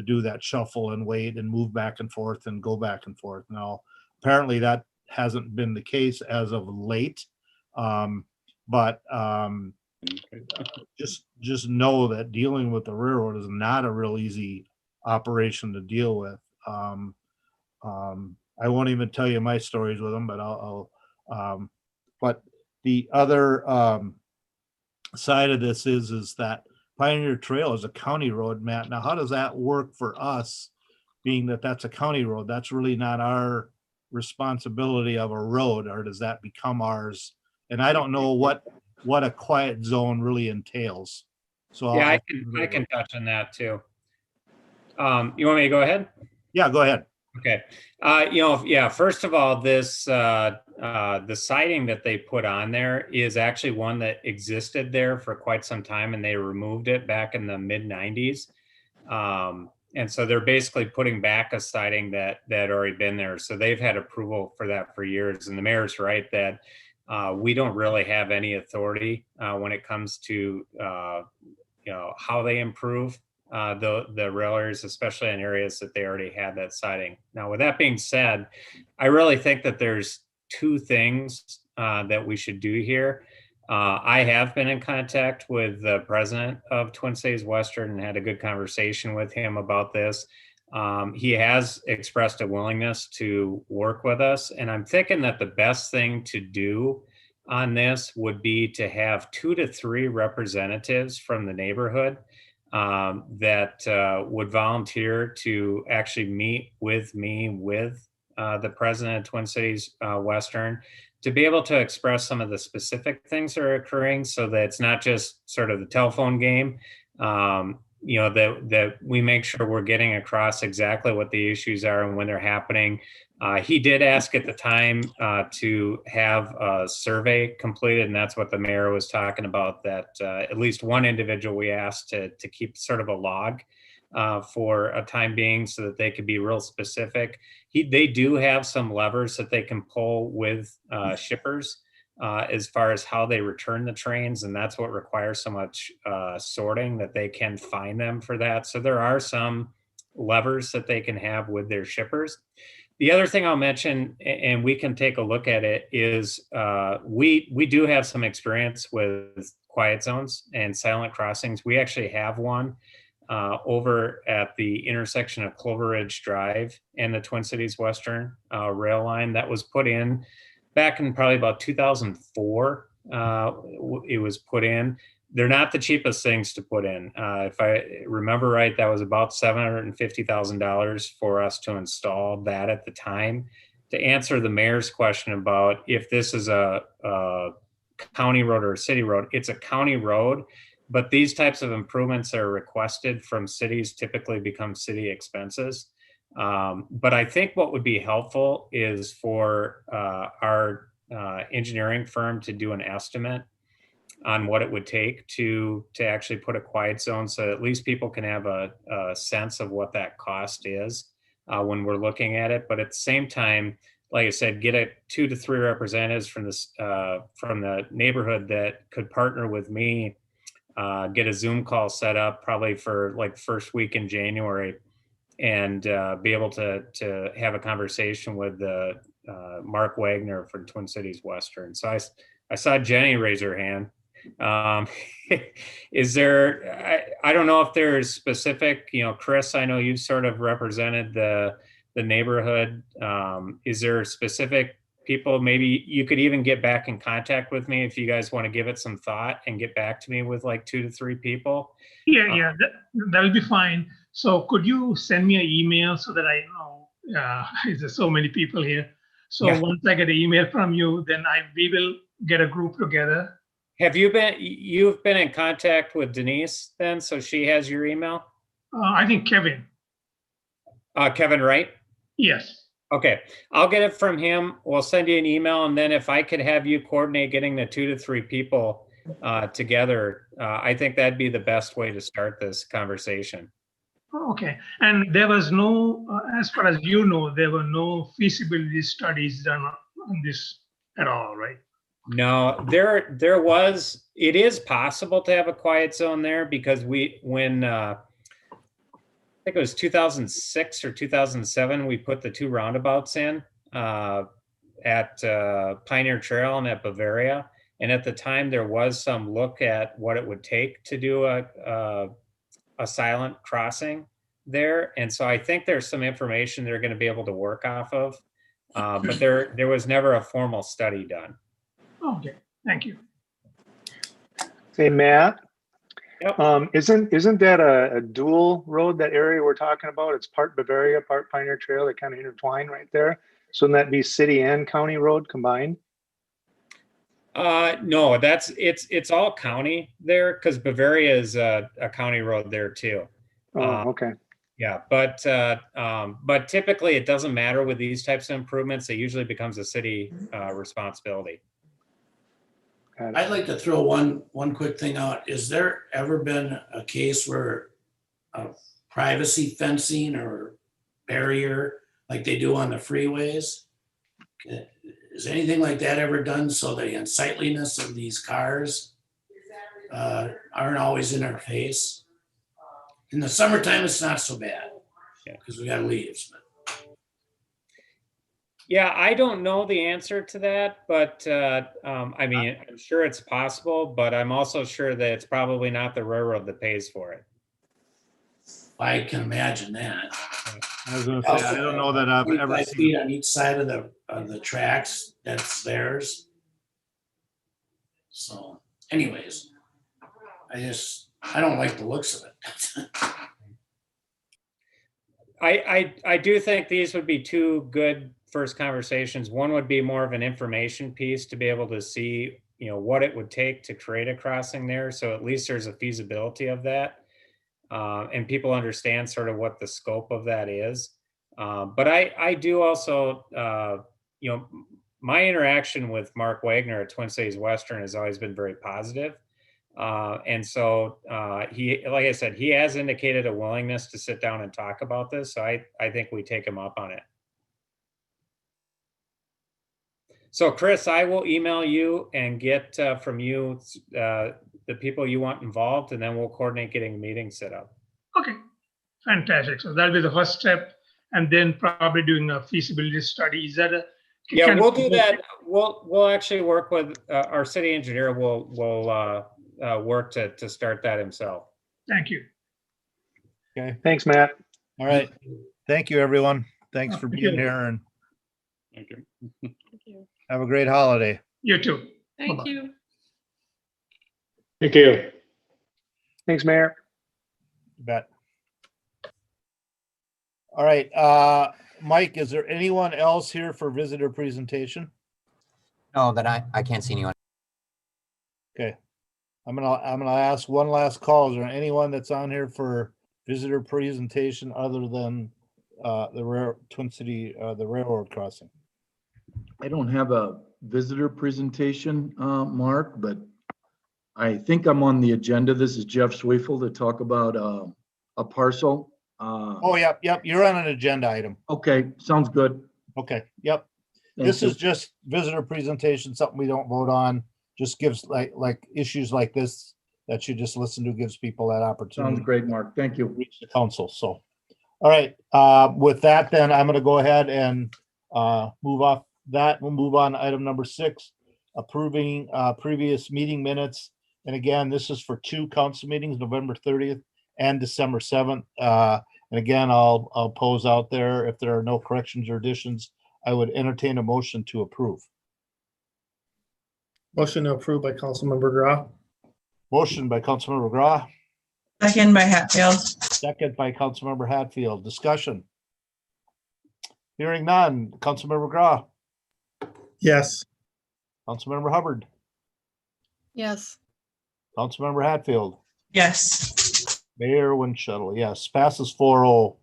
do that shuffle and wait and move back and forth and go back and forth. Now, apparently that hasn't been the case as of late. But just know that dealing with the railroad is not a real easy operation to deal with. I won't even tell you my stories with them, but but the other side of this is that Pioneer Trail is a county road, Matt. Now, how does that work for us, being that that's a county road? That's really not our responsibility of a road, or does that become ours? And I don't know what a quiet zone really entails. So yeah, I can touch on that too. You want me to go ahead? Yeah, go ahead. Okay. First of all, this the siding that they put on there is actually one that existed there for quite some time, and they removed it back in the mid 90s. And so they're basically putting back a siding that already been there. So they've had approval for that for years. And the mayor's right that we don't really have any authority when it comes to how they improve the railers, especially in areas that they already had that siding. Now, with that being said, I really think that there's two things that we should do here. I have been in contact with the president of Twin Cities Western and had a good conversation with him about this. He has expressed a willingness to work with us, and I'm thinking that the best thing to do on this would be to have 2 to 3 representatives from the neighborhood that would volunteer to actually meet with me with the president of Twin Cities Western to be able to express some of the specific things that are occurring, so that it's not just sort of the telephone game. That we make sure we're getting across exactly what the issues are and when they're happening. He did ask at the time to have a survey completed, and that's what the mayor was talking about, that at least one individual we asked to keep sort of a log for a time being so that they could be real specific. They do have some levers that they can pull with shippers as far as how they return the trains, and that's what requires so much sorting, that they can find them for that. So there are some levers that they can have with their shippers. The other thing I'll mention, and we can take a look at it, is we do have some experience with quiet zones and silent crossings. We actually have one over at the intersection of Clover Ridge Drive and the Twin Cities Western rail line that was put in back in probably about 2004. It was put in. They're not the cheapest things to put in. If I remember right, that was about $750,000 for us to install that at the time. To answer the mayor's question about if this is a county road or a city road, it's a county road, but these types of improvements that are requested from cities typically become city expenses. But I think what would be helpful is for our engineering firm to do an estimate on what it would take to actually put a quiet zone, so at least people can have a sense of what that cost is when we're looking at it. But at the same time, like I said, get 2 to 3 representatives from the neighborhood that could partner with me, get a Zoom call set up probably for like first week in January, and be able to have a conversation with Mark Wagner from Twin Cities Western. So I saw Jenny raise her hand. Is there, I don't know if there's specific, Chris, I know you've sort of represented the neighborhood. Is there specific people, maybe you could even get back in contact with me if you guys want to give it some thought and get back to me with like 2 to 3 people? Yeah, that'll be fine. So could you send me an email so that I know, there's so many people here. So Yeah. Once I get an email from you, then we will get a group together. You've been in contact with Denise then, so she has your email? I think Kevin. Kevin Wright? Yes. Okay, I'll get it from him. We'll send you an email, and then if I could have you coordinate getting the 2 to 3 people together, I think that'd be the best way to start this conversation. Okay. And there was no, as far as you know, there were no feasibility studies done on this at all, right? No, there was. It is possible to have a quiet zone there because when I think it was 2006 or 2007, we put the 2 roundabouts in at Pioneer Trail and at Bavaria. And at the time, there was some look at what it would take to do a silent crossing there. And so I think there's some information they're going to be able to work off of. But there was never a formal study done. Okay, thank you. Hey, Matt. Yep. Isn't that a dual road, that area we're talking about? It's part Bavaria, part Pioneer Trail. They kind of intertwine right there. So wouldn't that be city and county road combined? No, it's all county there because Bavaria is a county road there too. Okay. Yeah, but typically it doesn't matter with these types of improvements. It usually becomes a city responsibility. I'd like to throw one quick thing out. Is there ever been a case where privacy fencing or barrier like they do on the freeways? Is anything like that ever done so the unsightliness of these cars aren't always in our face? In the summertime, it's not so bad because we got leaves. Yeah, I don't know the answer to that, but I mean, I'm sure it's possible, but I'm also sure that it's probably not the railroad that pays for it. I can imagine that. I was gonna say, I don't know that I've ever 25 seen. feet on each side of the tracks, that's theirs. So anyways, I don't like the looks of it. I do think these would be two good first conversations. One would be more of an information piece to be able to see, what it would take to create a crossing there. So at least there's a feasibility of that. And people understand sort of what the scope of that is. But I do also, my interaction with Mark Wagner at Twin Cities Western has always been very positive. And so he, like I said, he has indicated a willingness to sit down and talk about this. So I think we take him up on it. So Chris, I will email you and get from you the people you want involved, and then we'll coordinate getting a meeting set up. Okay, fantastic. So that'll be the first step, and then probably doing a feasibility study. Is that a? Yeah, we'll do that. We'll actually work with our city engineer. Will work to start that himself. Thank you. Okay. Thanks, Matt. All right. Thank you, everyone. Thanks for being here, and Thank you. have a great holiday. You too. Thank Bye-bye. you. Thank you. Thanks, Mayor. You bet. All right, Mike, is there anyone else here for visitor presentation? No, that I can't see anyone. Okay, I'm gonna ask one last call. Is there anyone that's on here for visitor presentation other than the Twin City, the railroad crossing? I don't have a visitor presentation, Mark, but I think I'm on the agenda. This is Jeff Sweefel to talk about a parcel. Oh, yep, you're on an agenda item. Okay, sounds good. Okay, yep. Thank This you. is just visitor presentation, something we don't vote on. Just gives like issues like this that you just listen to, gives people that opportunity. Sounds great, Mark. Thank you. Reach the council. So, all right. With that, then I'm going to go ahead and move off that. We'll move on to item number 6, approving previous meeting minutes. And again, this is for 2 council meetings, November 30th and December 7th. And again, I'll pose out there. If there are no corrections or additions, I would entertain a motion to approve. Motion to approve by Councilmember Grau. Motion by Councilmember Grau, Second by Hatfield. second by Councilmember Hatfield. Discussion. Hearing none. Councilmember Grau, Yes. Councilmember Hubbard, Yes. Councilmember Hatfield, Yes. Mayor Winchell, yes, passes 4-0.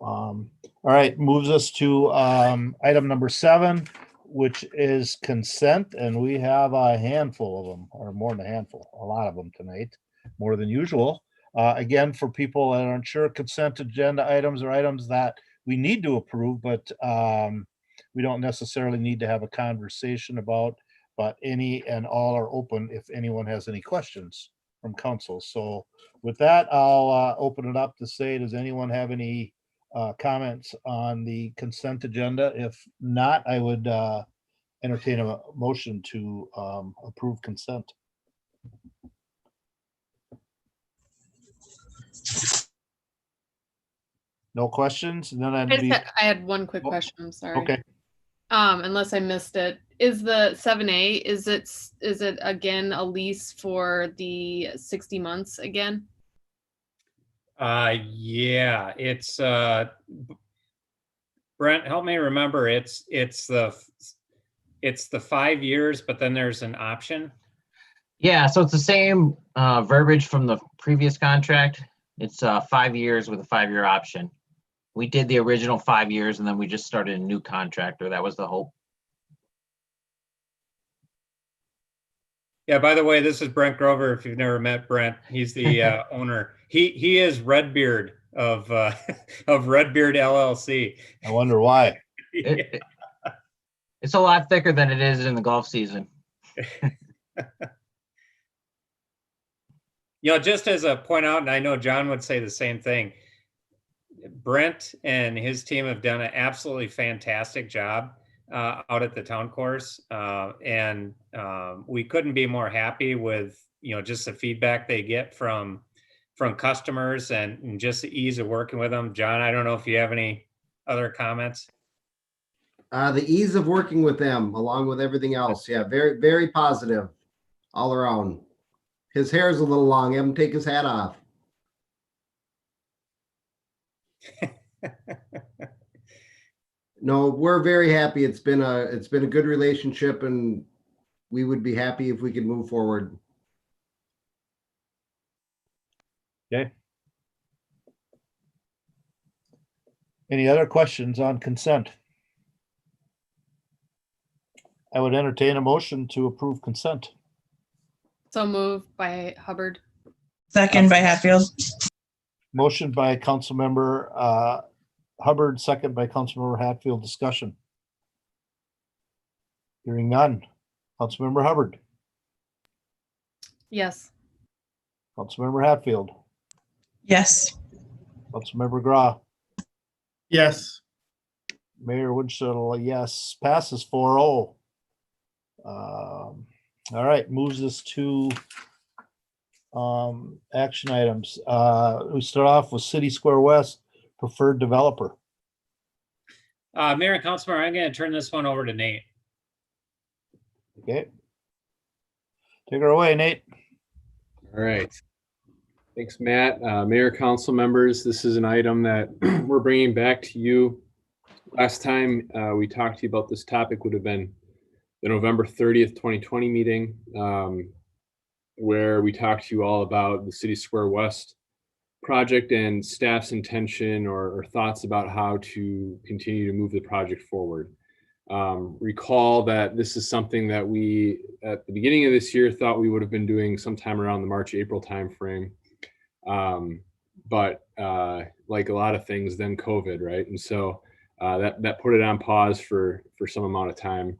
All right, moves us to item number 7, which is consent, and we have a handful of them, or more than a handful, a lot of them tonight, more than usual. Again, for people that aren't sure, consent agenda items are items that we need to approve, but we don't necessarily need to have a conversation about, but any and all are open if anyone has any questions from council. So with that, I'll open it up to say, does anyone have any comments on the consent agenda? If not, I would entertain a motion to approve consent. No questions? And then I'd be, I had one quick question. I'm sorry. okay. Unless I missed it. Is the 7A, is it again a lease for the 60 months again? Yeah, it's Brent, help me remember. It's the 5 years, but then there's an option. Yeah, so it's the same verbiage from the previous contract. It's 5 years with a 5-year option. We did the original 5 years and then we just started a new contractor. That was the hope. Yeah, by the way, this is Brent Grover. If you've never met Brent, he's the owner. He is Redbeard of Redbeard LLC. I wonder why. It's a lot thicker than it is in the golf season. Just as a point out, and I know John would say the same thing, Brent and his team have done an absolutely fantastic job out at the town course. And we couldn't be more happy with, just the feedback they get from customers and just the ease of working with them. John, I don't know if you have any other comments. The ease of working with them along with everything else. Yeah, very, very positive all around. His hair is a little long. Have him take his hat off. No, we're very happy. It's been a good relationship, and we would be happy if we could move forward. Okay. Any other questions on consent? I would entertain a motion to approve consent. So moved by Hubbard. Second by Hatfield. Motion by Councilmember Hubbard, second by Councilmember Hatfield. Discussion. Hearing none. Councilmember Hubbard. Yes. Councilmember Hatfield. Yes. Councilmember Grah. Yes. Mayor Winchell, yes. Passes 4-0. All right, moves us to action items. We start off with City Square West preferred developer. Mayor and Councilmember, I'm going to turn this one over to Nate. Okay. Take her away, Nate. All right. Thanks, Matt. Mayor, council members, this is an item that we're bringing back to you. Last time we talked to you about this topic would have been the November 30th, 2020 meeting, where we talked to you all about the City Square West project and staff's intention or thoughts about how to continue to move the project forward. Recall that this is something that we, at the beginning of this year, thought we would have been doing sometime around the March-April timeframe. But like a lot of things, then COVID, right? And so that put it on pause for some amount of time.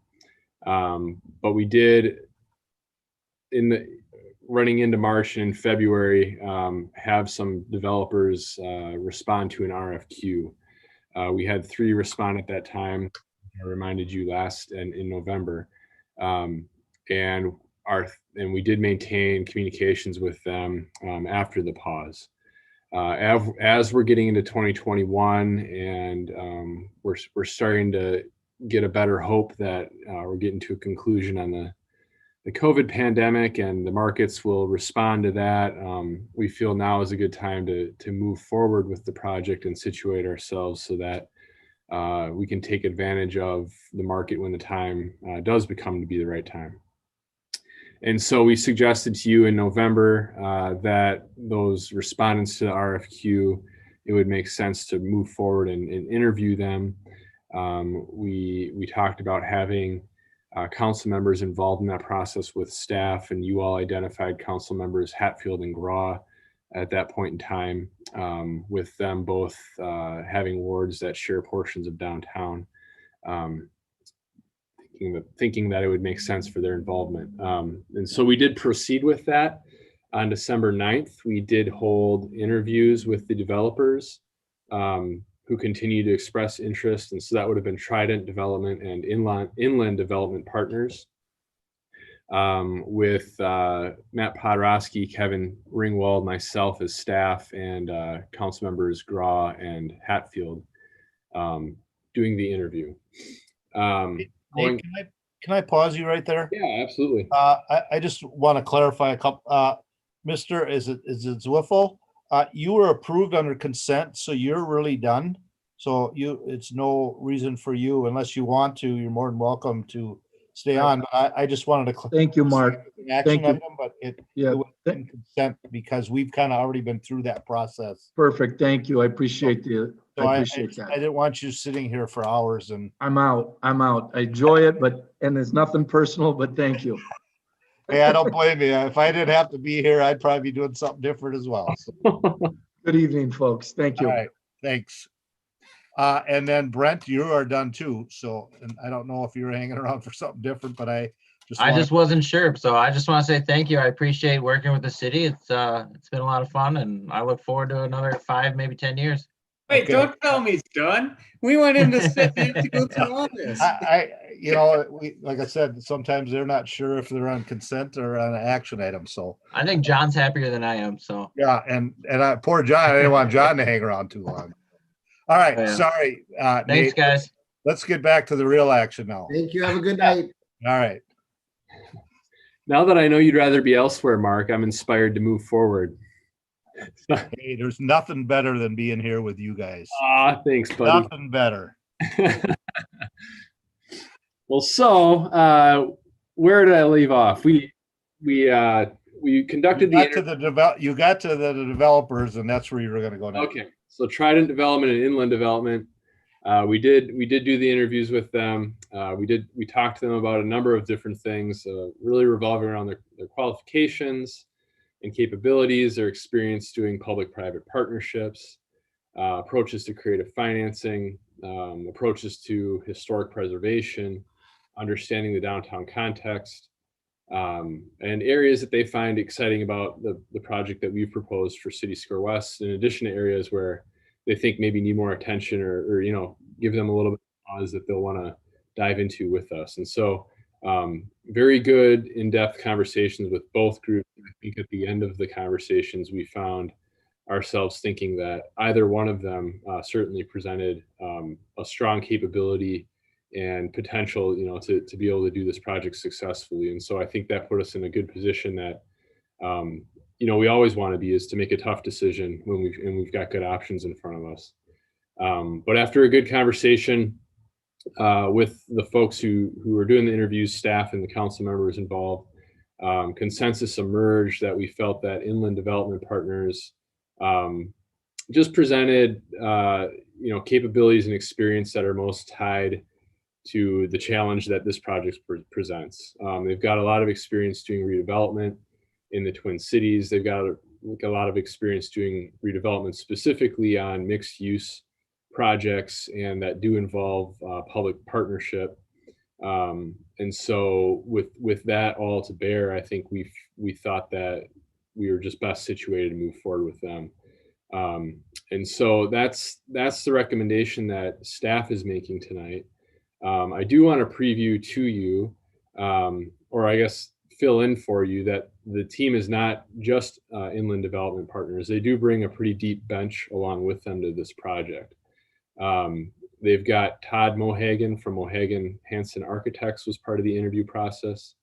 But we did, running into March and February, have some developers respond to an RFQ. We had 3 respond at that time. I reminded you last in November, and we did maintain communications with them after the pause. As we're getting into 2021, and we're starting to get a better hope that we're getting to a conclusion on the COVID pandemic, and the markets will respond to that. We feel now is a good time to move forward with the project and situate ourselves so that we can take advantage of the market when the time does become to be the right time. And so we suggested to you in November that those respondents to the RFQ, it would make sense to move forward and interview them. We talked about having council members involved in that process with staff, and you all identified council members Hatfield and Grah at that point in time, with them both having wards that share portions of downtown, thinking that it would make sense for their involvement. And so we did proceed with that. On December 9th, we did hold interviews with the developers who continue to express interest. And so that would have been Trident Development and Inland Development Partners, with Matt Podorowski, Kevin Ringwald, myself as staff, and council members Grah and Hatfield doing the interview. Nate, can I pause you right there? Yeah, absolutely. I just want to clarify a couple. Mr. Is it Zwiffel? You were approved under consent, so you're really done. So it's no reason for you, unless you want to. You're more than welcome to stay on. But I just wanted to. Thank you, Mark. Thank you. Item, but it was in consent because we've kind of already been through that process. Perfect. Thank you. I appreciate So I appreciate that. I didn't want you sitting here for hours and. I'm out. I enjoy it, and it's nothing personal, but thank you. Hey, I don't blame you. If I didn't have to be here, I'd probably be doing something different as well. So. Good evening, folks. Thank you. All right. Thanks. And then Brent, you are done too. So, and I don't know if you're hanging around for something different, but I I just wasn't sure. So I just want to say thank you. I appreciate working with the city. It's been a lot of fun, and I look forward to another 5, maybe 10 years. Wait, don't tell me it's done. We want him to sit there to go through all this. Like I said, sometimes they're not sure if they're on consent or on an action item. So I think John's happier than I am. So yeah, and poor John. I didn't want John to hang around too long. All right, Yeah. sorry, Thanks, Nate. guys. Let's get back to the real action now. Thank you. Have a good night. All right. Now that I know you'd rather be elsewhere, Mark, I'm inspired to move forward. Hey, there's nothing better than being here with you guys. Thanks, buddy. Nothing better. Well, so where did I leave off? We conducted you got to the developers, and that's where you were going to go next. Okay, so Trident Development and Inland Development. We did do the interviews with them. We talked to them about a number of different things, really revolving around their qualifications and capabilities, their experience doing public-private partnerships, approaches to creative financing, approaches to historic preservation, understanding the downtown context, and areas that they find exciting about the project that we've proposed for City Square West, in addition to areas where they think maybe need more attention or give them a little bit of pause that they'll want to dive into with us. And so very good in-depth conversations with both groups. I think at the end of the conversations, we found ourselves thinking that either one of them certainly presented a strong capability and potential, to be able to do this project successfully. And so I think that put us in a good position that, we always want to be, is to make a tough decision when we've got good options in front of us. But after a good conversation with the folks who are doing the interviews, staff and the council members involved, consensus emerged that we felt that Inland Development Partners just presented, capabilities and experience that are most tied to the challenge that this project presents. They've got a lot of experience doing redevelopment in the Twin Cities. They've got a lot of experience doing redevelopment specifically on mixed use projects, and that do involve public partnership. And so with that all to bear, I think we thought that we were just best situated to move forward with them. And so that's the recommendation that staff is making tonight. I do want to preview to you, or I guess fill in for you, that the team is not just Inland Development Partners. They do bring a pretty deep bench along with them to this project. They've got Todd Mohagan from Mohagan Hanson Architects was part of the interview process.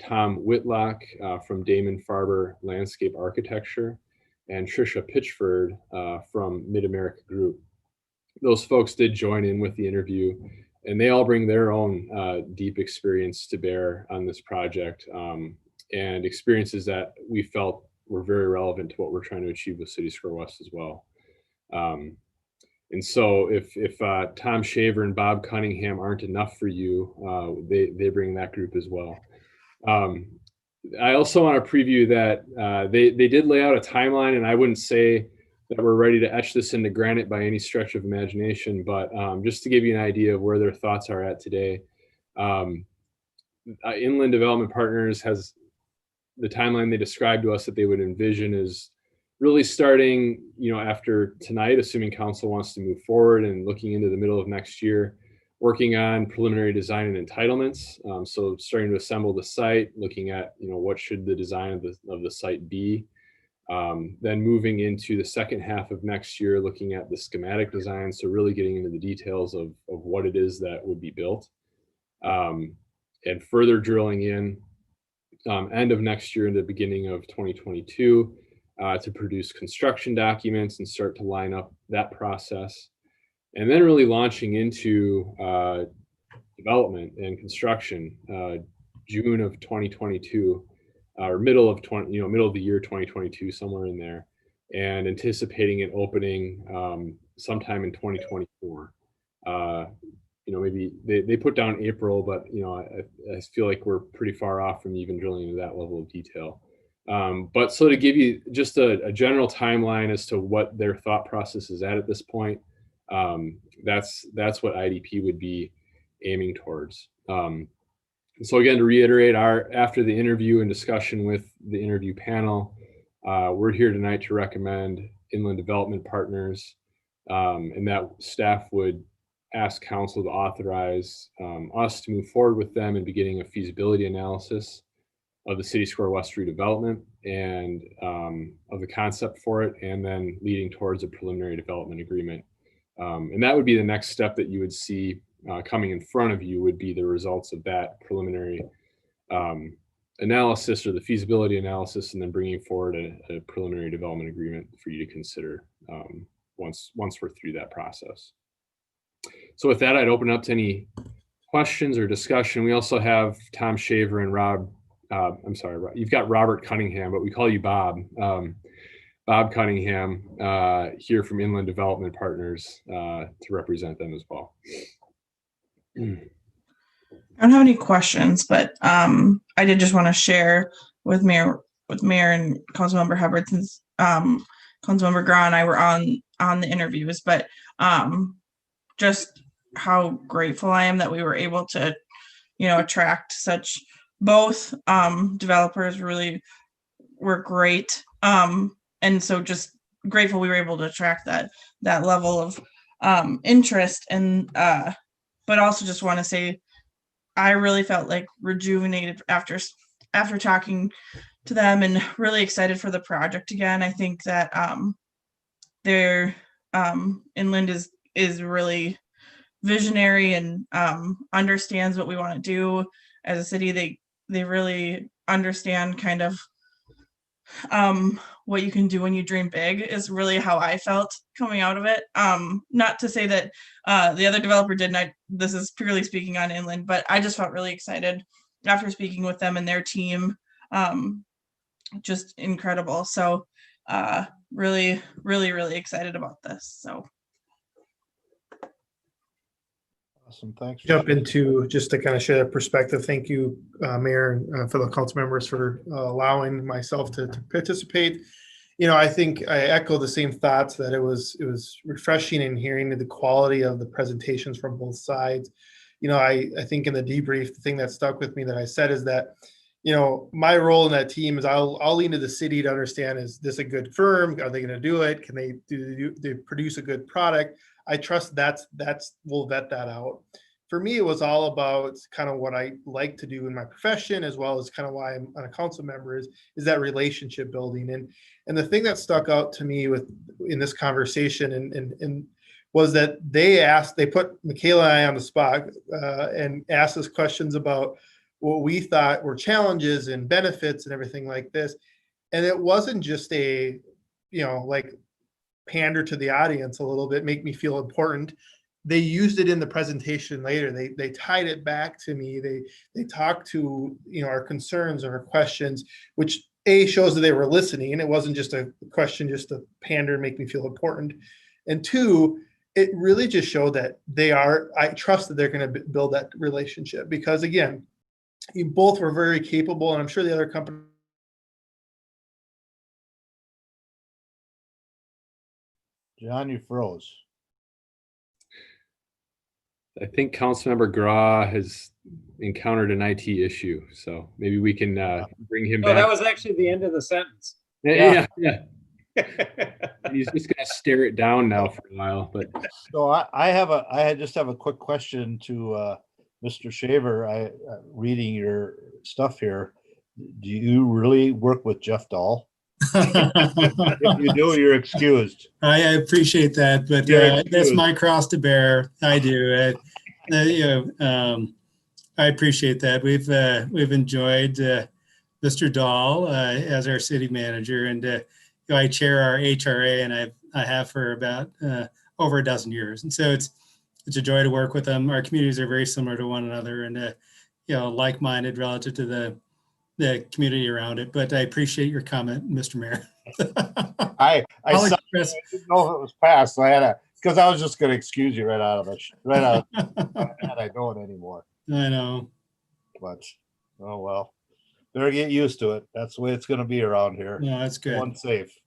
Tom Whitlock from Damon Farber Landscape Architecture, and Trisha Pitchford from Mid-America Group. Those folks did join in with the interview, and they all bring their own deep experience to bear on this project, and experiences that we felt were very relevant to what we're trying to achieve with City Square West as well. And so if Tom Shaver and Bob Cunningham aren't enough for you, they bring that group as well. I also want to preview that they did lay out a timeline, and I wouldn't say that we're ready to etch this into granite by any stretch of imagination, but just to give you an idea of where their thoughts are at today. Inland Development Partners has the timeline they described to us that they would envision is really starting, after tonight, assuming council wants to move forward, and looking into the middle of next year, working on preliminary design and entitlements. So starting to assemble the site, looking at, what should the design of the site be. Then moving into the second half of next year, looking at the schematic design. So really getting into the details of what it is that would be built. And further drilling in end of next year into the beginning of 2022 to produce construction documents and start to line up that process. And then really launching into development and construction June of 2022, or middle of the year 2022, somewhere in there, and anticipating it opening sometime in 2024. Maybe they put down April, but I feel like we're pretty far off from even drilling into that level of detail. But so to give you just a general timeline as to what their thought process is at this point, that's what IDP would be aiming towards. So again, to reiterate, after the interview and discussion with the interview panel, we're here tonight to recommend Inland Development Partners, and that staff would ask council to authorize us to move forward with them in beginning a feasibility analysis of the City Square West redevelopment and of the concept for it, and then leading towards a preliminary development agreement. And that would be the next step that you would see coming in front of you, would be the results of that preliminary analysis or the feasibility analysis, and then bringing forward a preliminary development agreement for you to consider once we're through that process. So with that, I'd open up to any questions or discussion. We also have Tom Shaver and Rob. I'm sorry, you've got Robert Cunningham, but we call you Bob. Bob Cunningham here from Inland Development Partners to represent them as well. I don't have any questions, but I did just want to share with Mayor and Councilmember Hubert, since Councilmember Grau and I were on the interviews, but just how grateful I am that we were able to, attract such, both developers really were great. And so just grateful we were able to attract that level of interest, and but also just want to say I really felt like rejuvenated after talking to them, and really excited for the project again. I think that their Inland is really visionary and understands what we want to do as a city. They really understand kind of what you can do when you dream big, is really how I felt coming out of it. Not to say that the other developer didn't. This is purely speaking on Inland, but I just felt really excited after speaking with them and their team. Just incredible. So really, really, really excited about this. So Awesome, thanks. Jump into just to kind of share that perspective. Thank you, Mayor, and fellow council members for allowing myself to participate. I think I echo the same thoughts, that it was refreshing in hearing the quality of the presentations from both sides. I think in the debrief, the thing that stuck with me that I said is that, my role in that team is I'll lean to the city to understand, is this a good firm? Are they going to do it? Can they produce a good product? I trust we'll vet that out. For me, it was all about kind of what I like to do in my profession, as well as kind of why I'm a council member, is that relationship building. And the thing that stuck out to me in this conversation and was that they put Michaela and I on the spot and asked us questions about what we thought were challenges and benefits and everything like this. And it wasn't just a, like, pander to the audience a little bit, make me feel important. They used it in the presentation later. They tied it back to me. They talked to our concerns or our questions, which shows that they were listening, and it wasn't just a question just to pander and make me feel important. And two, it really just showed that I trust that they're going to build that relationship, because again, you both were very capable, and I'm sure the other company. John, you froze. I think Councilmember Grau has encountered an IT issue, so maybe we can bring him back. Oh, that was actually the end of the sentence. Yeah. He's just gonna stare it down now for a while. But so I just have a quick question to Mr. Shaver. Reading your stuff here, do you really work with Jeff Dahl? If you do, you're excused. I appreciate that, but that's my cross to bear. I do. I appreciate that. We've enjoyed Mr. Dahl as our city manager, and I chair our HRA, and I have for about over a dozen years, and so it's a joy to work with them. Our communities are very similar to one another, and like-minded relative to the community around it. But I appreciate your comment, Mr. Mayor. I didn't know if it was passed, so I had because I was just going to excuse you right out of it. I don't anymore. I know. But, oh well. Better get used to it. That's the way it's going to be around here. No, that's good. No one's safe.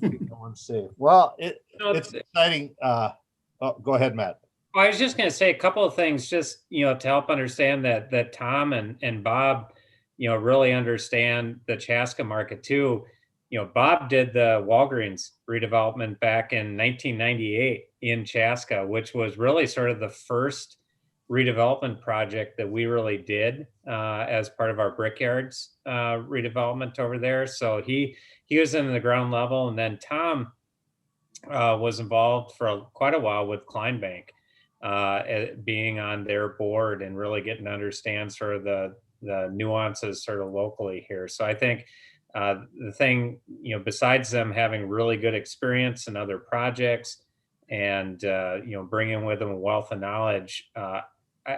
No one's safe. Well, it's exciting. Go ahead, Matt. I was just going to say a couple of things, just, to help understand that Tom and Bob, really understand the Chaska market too. Bob did the Walgreens redevelopment back in 1998 in Chaska, which was really sort of the first redevelopment project that we really did as part of our Brickyards redevelopment over there. So he was in the ground level, and then Tom was involved for quite a while with Kleinbank, being on their board and really getting to understand sort of the nuances sort of locally here. So I think the thing, besides them having really good experience in other projects and, bringing with them a wealth of knowledge,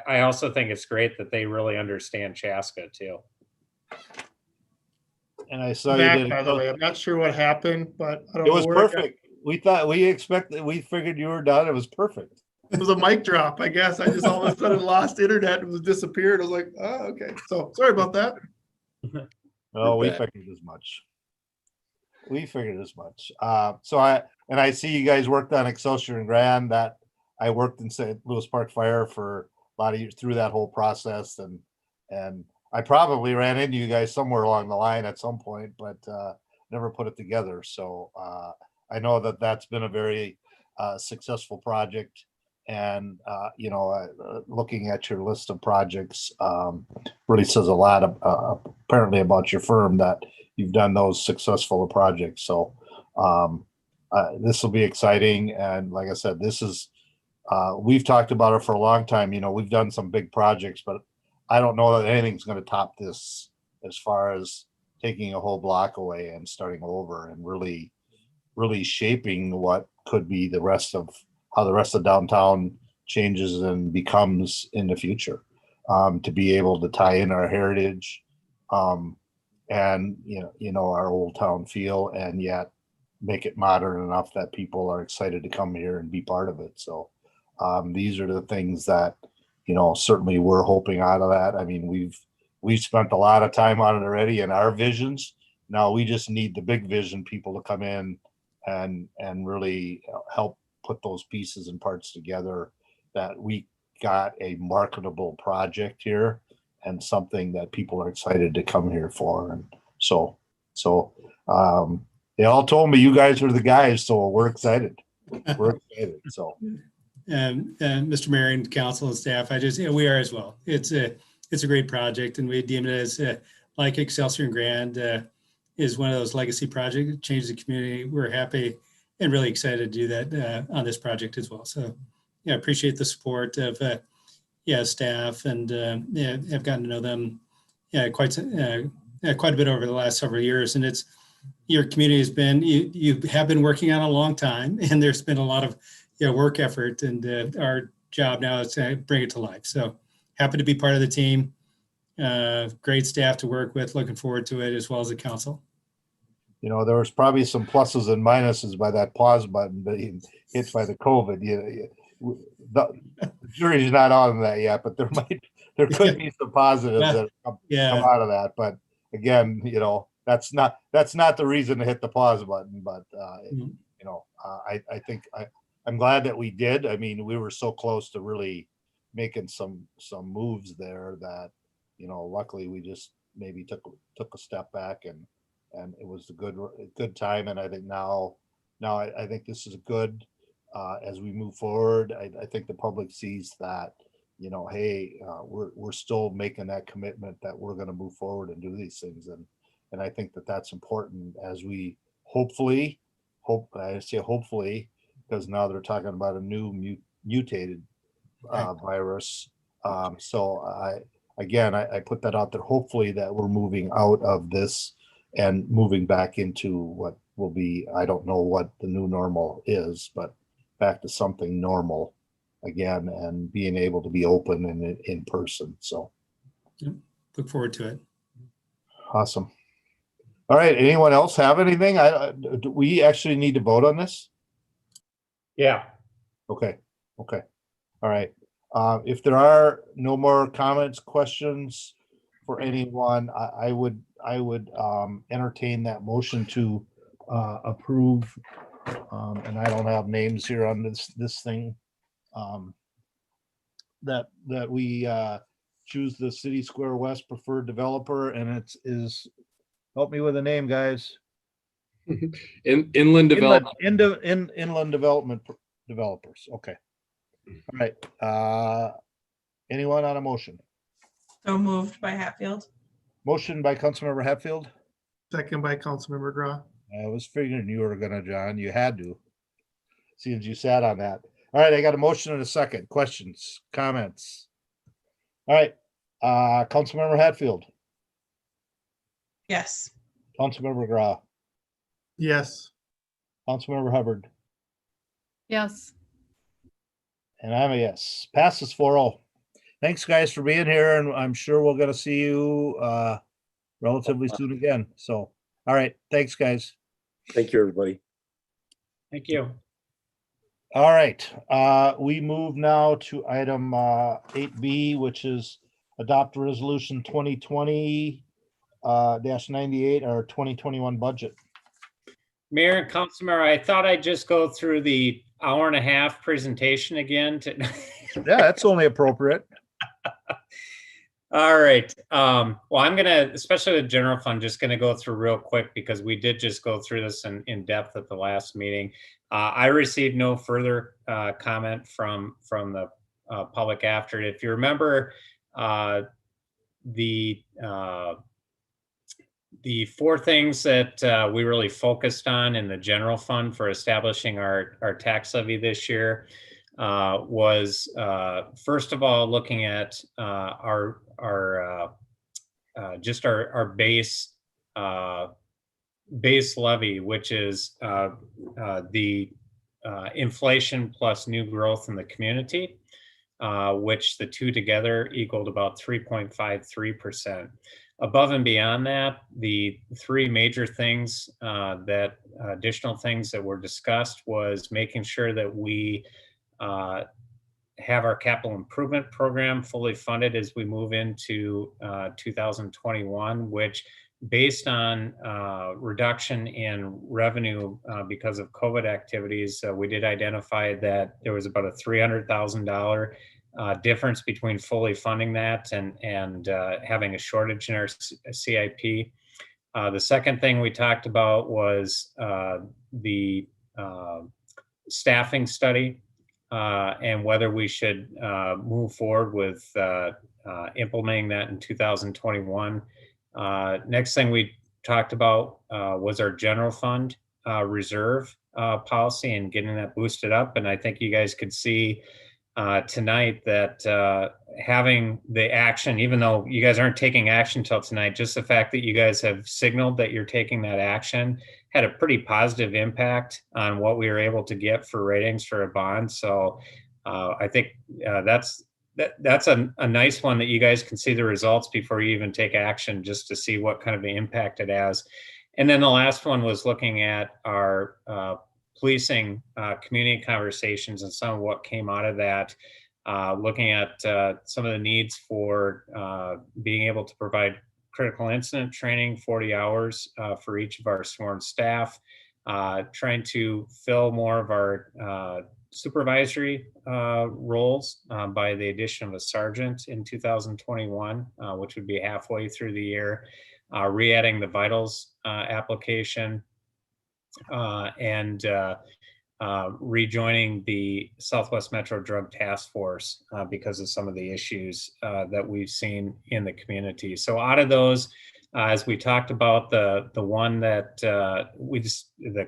I also think it's great that they really understand Chaska too. And I saw Back, you did. by the way, I'm not sure what happened, but I don't It know was where it got- perfect. We figured you were done. It was perfect. It was a mic drop, I guess. I just all of a sudden lost internet and was disappeared. I was like, oh, okay. So sorry about that. Oh, we figured as much. So I see you guys worked on Excelsior and Grand. That I worked in St. Louis Park Fire for a lot of years through that whole process, and I probably ran into you guys somewhere along the line at some point, but never put it together. So I know that that's been a very successful project. And, looking at your list of projects really says a lot apparently about your firm, that you've done those successful projects. So this will be exciting. And like I said, this is, we've talked about it for a long time. We've done some big projects, but I don't know that anything's going to top this as far as taking a whole block away and starting over and really, really shaping what could be how the rest of downtown changes and becomes in the future, to be able to tie in our heritage and our old town feel, and yet make it modern enough that people are excited to come here and be part of it. So these are the things that certainly we're hoping out of that. I mean, we've spent a lot of time on it already in our visions. Now we just need the big vision people to come in and really help put those pieces and parts together, that we got a marketable project here and something that people are excited to come here for. And so they all told me you guys are the guys, so we're excited. So and Mr. Mayor and council and staff, we are as well. It's a great project, and we deem it as like Excelsior and Grand is one of those legacy projects. It changes the community. We're happy and really excited to do that on this project as well. So, appreciate the support of staff, and have gotten to know them quite a bit over the last several years. And it's your community has been you have been working on a long time, and there's been a lot of work effort, and our job now is to bring it to life. So happy to be part of the team. Great staff to work with. Looking forward to it, as well as the council. There was probably some pluses and minuses by that pause button being hit by the COVID. The jury's not on that yet, but there could be some positives that come out of that. But again, that's not the reason to hit the pause button. But I think I'm glad that we did. I mean, we were so close to really making some moves there that luckily we just maybe took a step back, and it was a good time. And I think now I think this is good as we move forward. I think the public sees that, hey, we're still making that commitment that we're going to move forward and do these things. And I think that that's important as we hopefully, because now they're talking about a new mutated virus. So I put that out there, hopefully that we're moving out of this and moving back into what will be, I don't know what the new normal is, but back to something normal again, and being able to be open and in person. So look forward to it. Awesome. All right. Anyone else have anything? Do we actually need to vote on this? Yeah. Okay. All right. If there are no more comments, questions for anyone, I would entertain that motion to approve. And I don't have names here on this thing. that we choose the City Square West preferred developer, and it is, help me with the name, guys. Inland Development. Inland Development Developers. Okay. All right. Anyone on a motion? So moved by Hatfield. Motion by Councilmember Hatfield. Second by Councilmember Grau. I was figuring you were gonna, John. You had to. Seems you sat on that. All right, I got a motion and a second. Questions, comments? All right, Councilmember Hatfield, Yes. Councilmember Grau, Yes. Councilmember Hubbard, Yes. and I'm a yes. Passes 4-0. Thanks, guys, for being here, and I'm sure we're gonna see you relatively soon again. So, all right, thanks, guys. Thank you, everybody. Thank you. All right, we move now to item 8B, which is adopt resolution 2020 -98, our 2021 budget. Mayor and Councilmember, I thought I'd just go through the hour-and-a-half presentation again. Yeah, that's only appropriate. All right. Well, I'm gonna, especially the general fund, just gonna go through real quick because we did just go through this in depth at the last meeting. I received no further comment from the public after it. If you remember, the four things that we really focused on in the general fund for establishing our tax levy this year was first of all looking at our base levy, which is the inflation plus new growth in the community, which the two together equaled about 3.53%. Above and beyond that, the three major things additional things that were discussed was making sure that we have our capital improvement program fully funded as we move into 2021, which based on reduction in revenue because of COVID activities, we did identify that there was about a $300,000 difference between fully funding that and having a shortage in our CIP. The second thing we talked about was the staffing study and whether we should move forward with implementing that in 2021. Next thing we talked about was our general fund reserve policy and getting that boosted up. And I think you guys could see tonight that having the action, even though you guys aren't taking action till tonight, just the fact that you guys have signaled that you're taking that action had a pretty positive impact on what we were able to get for ratings for a bond. So I think that's a nice one that you guys can see the results before you even take action, just to see what kind of an impact it has. And then the last one was looking at our policing community conversations and some of what came out of that, looking at some of the needs for being able to provide critical incident training, 40 hours for each of our sworn staff, trying to fill more of our supervisory roles by the addition of a sergeant in 2021, which would be halfway through the year, re-adding the vitals application, and rejoining the Southwest Metro Drug Task Force because of some of the issues that we've seen in the community. So out of those, as we talked about, the one that the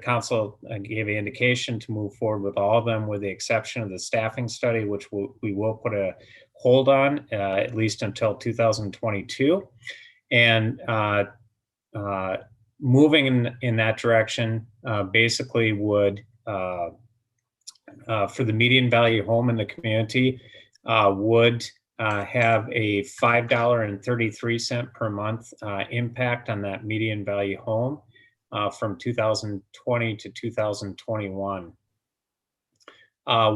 council gave an indication to move forward with all of them, with the exception of the staffing study, which we will put a hold on at least until 2022. And moving in that direction basically would, for the median value home in the community, would have a $5.33 per month impact on that median value home from 2020 to 2021.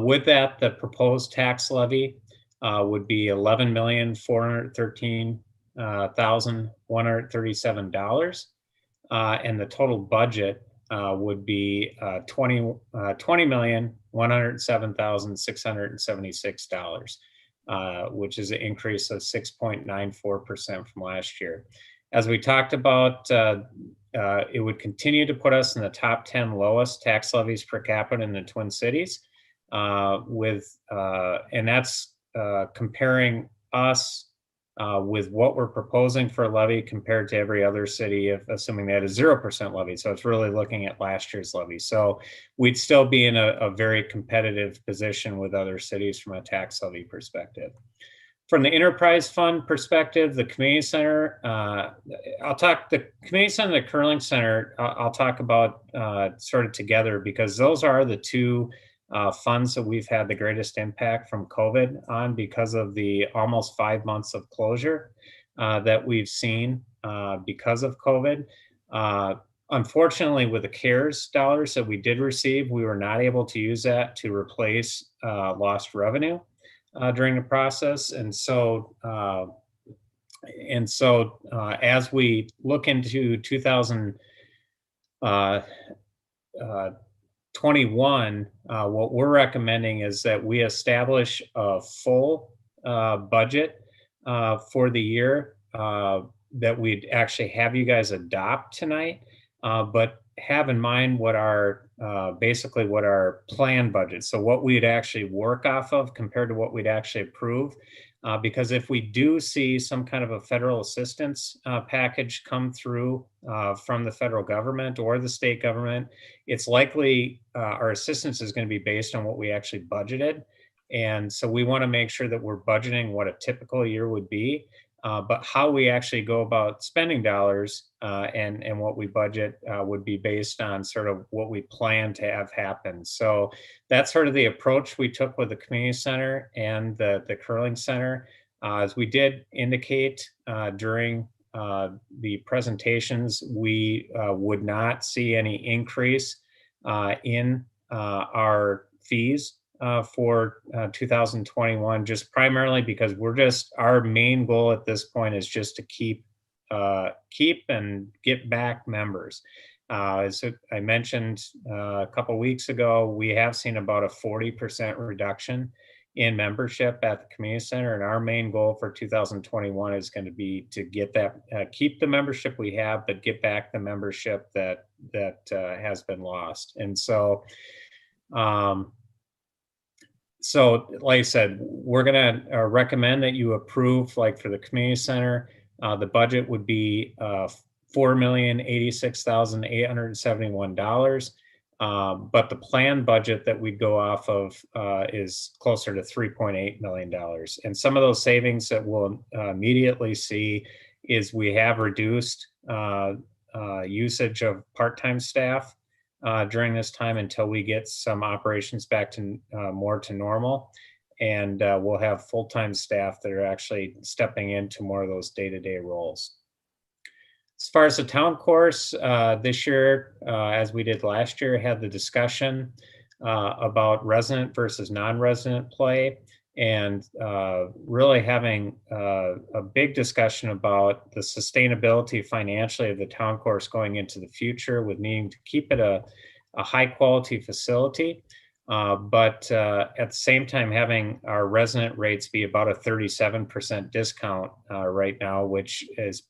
With that, the proposed tax levy would be $11,413,137, and the total budget would be $20,107,676. which is an increase of 6.94% from last year. As we talked about, it would continue to put us in the top 10 lowest tax levies per capita in the Twin Cities, and that's comparing us with what we're proposing for a levy compared to every other city, assuming they had a 0% levy. So it's really looking at last year's levy. So we'd still be in a very competitive position with other cities from a tax levy perspective. From the enterprise fund perspective, the community center, the community center and the curling center, I'll talk about sort of together, because those are the two funds that we've had the greatest impact from COVID on, because of the almost 5 months of closure that we've seen because of COVID. Unfortunately, with the CARES dollars that we did receive, we were not able to use that to replace lost revenue during the process. And so as we look into 2021, what we're recommending is that we establish a full budget for the year that we'd actually have you guys adopt tonight, but have in mind what our basically what our plan budget, so what we'd actually work off of compared to what we'd actually approve. Because if we do see some kind of a federal assistance package come through from the federal government or the state government, it's likely our assistance is going to be based on what we actually budgeted. And so we want to make sure that we're budgeting what a typical year would be, but how we actually go about spending dollars and what we budget would be based on sort of what we plan to have happen. So that's sort of the approach we took with the community center and the curling center. As we did indicate during the presentations, we would not see any increase in our fees for 2021, just primarily because our main goal at this point is just to keep and get back members. As I mentioned a couple weeks ago, we have seen about a 40% reduction in membership at the community center, and our main goal for 2021 is going to be to get that, keep the membership we have, but get back the membership that has been lost. And so like I said, we're going to recommend that you approve, like for the community center, the budget would be $4,086,871. But the planned budget that we go off of is closer to $3.8 million. And some of those savings that we'll immediately see is we have reduced usage of part-time staff during this time until we get some operations back to more to normal. And we'll have full-time staff that are actually stepping into more of those day-to-day roles. As far as the town course, this year, as we did last year, had the discussion about resident versus non-resident play, and really having a big discussion about the sustainability financially of the town course going into the future, with needing to keep it a high-quality facility, but at the same time having our resident rates be about a 37% discount right now, which is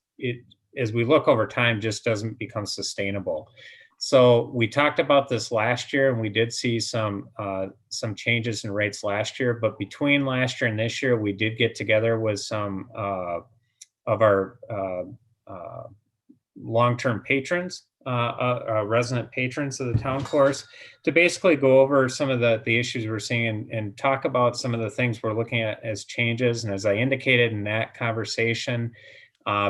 as we look over time, just doesn't become sustainable. So we talked about this last year, and we did see some changes in rates last year. But between last year and this year, we did get together with some of our long-term patrons, resident patrons of the town course, to basically go over some of the issues we're seeing and talk about some of the things we're looking at as changes. And as I indicated in that conversation,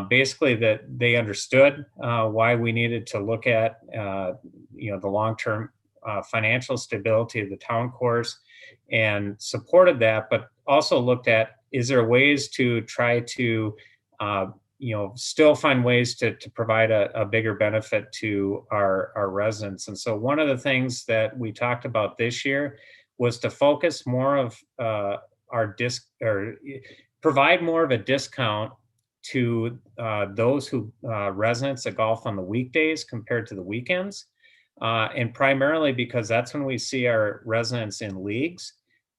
basically that they understood why we needed to look at the long-term financial stability of the town course, and supported that, but also looked at, is there ways to try to still find ways to provide a bigger benefit to our residents. And so one of the things that we talked about this year was to focus more of provide more of a discount to those residents that golf on the weekdays compared to the weekends. And primarily because that's when we see our residents in leagues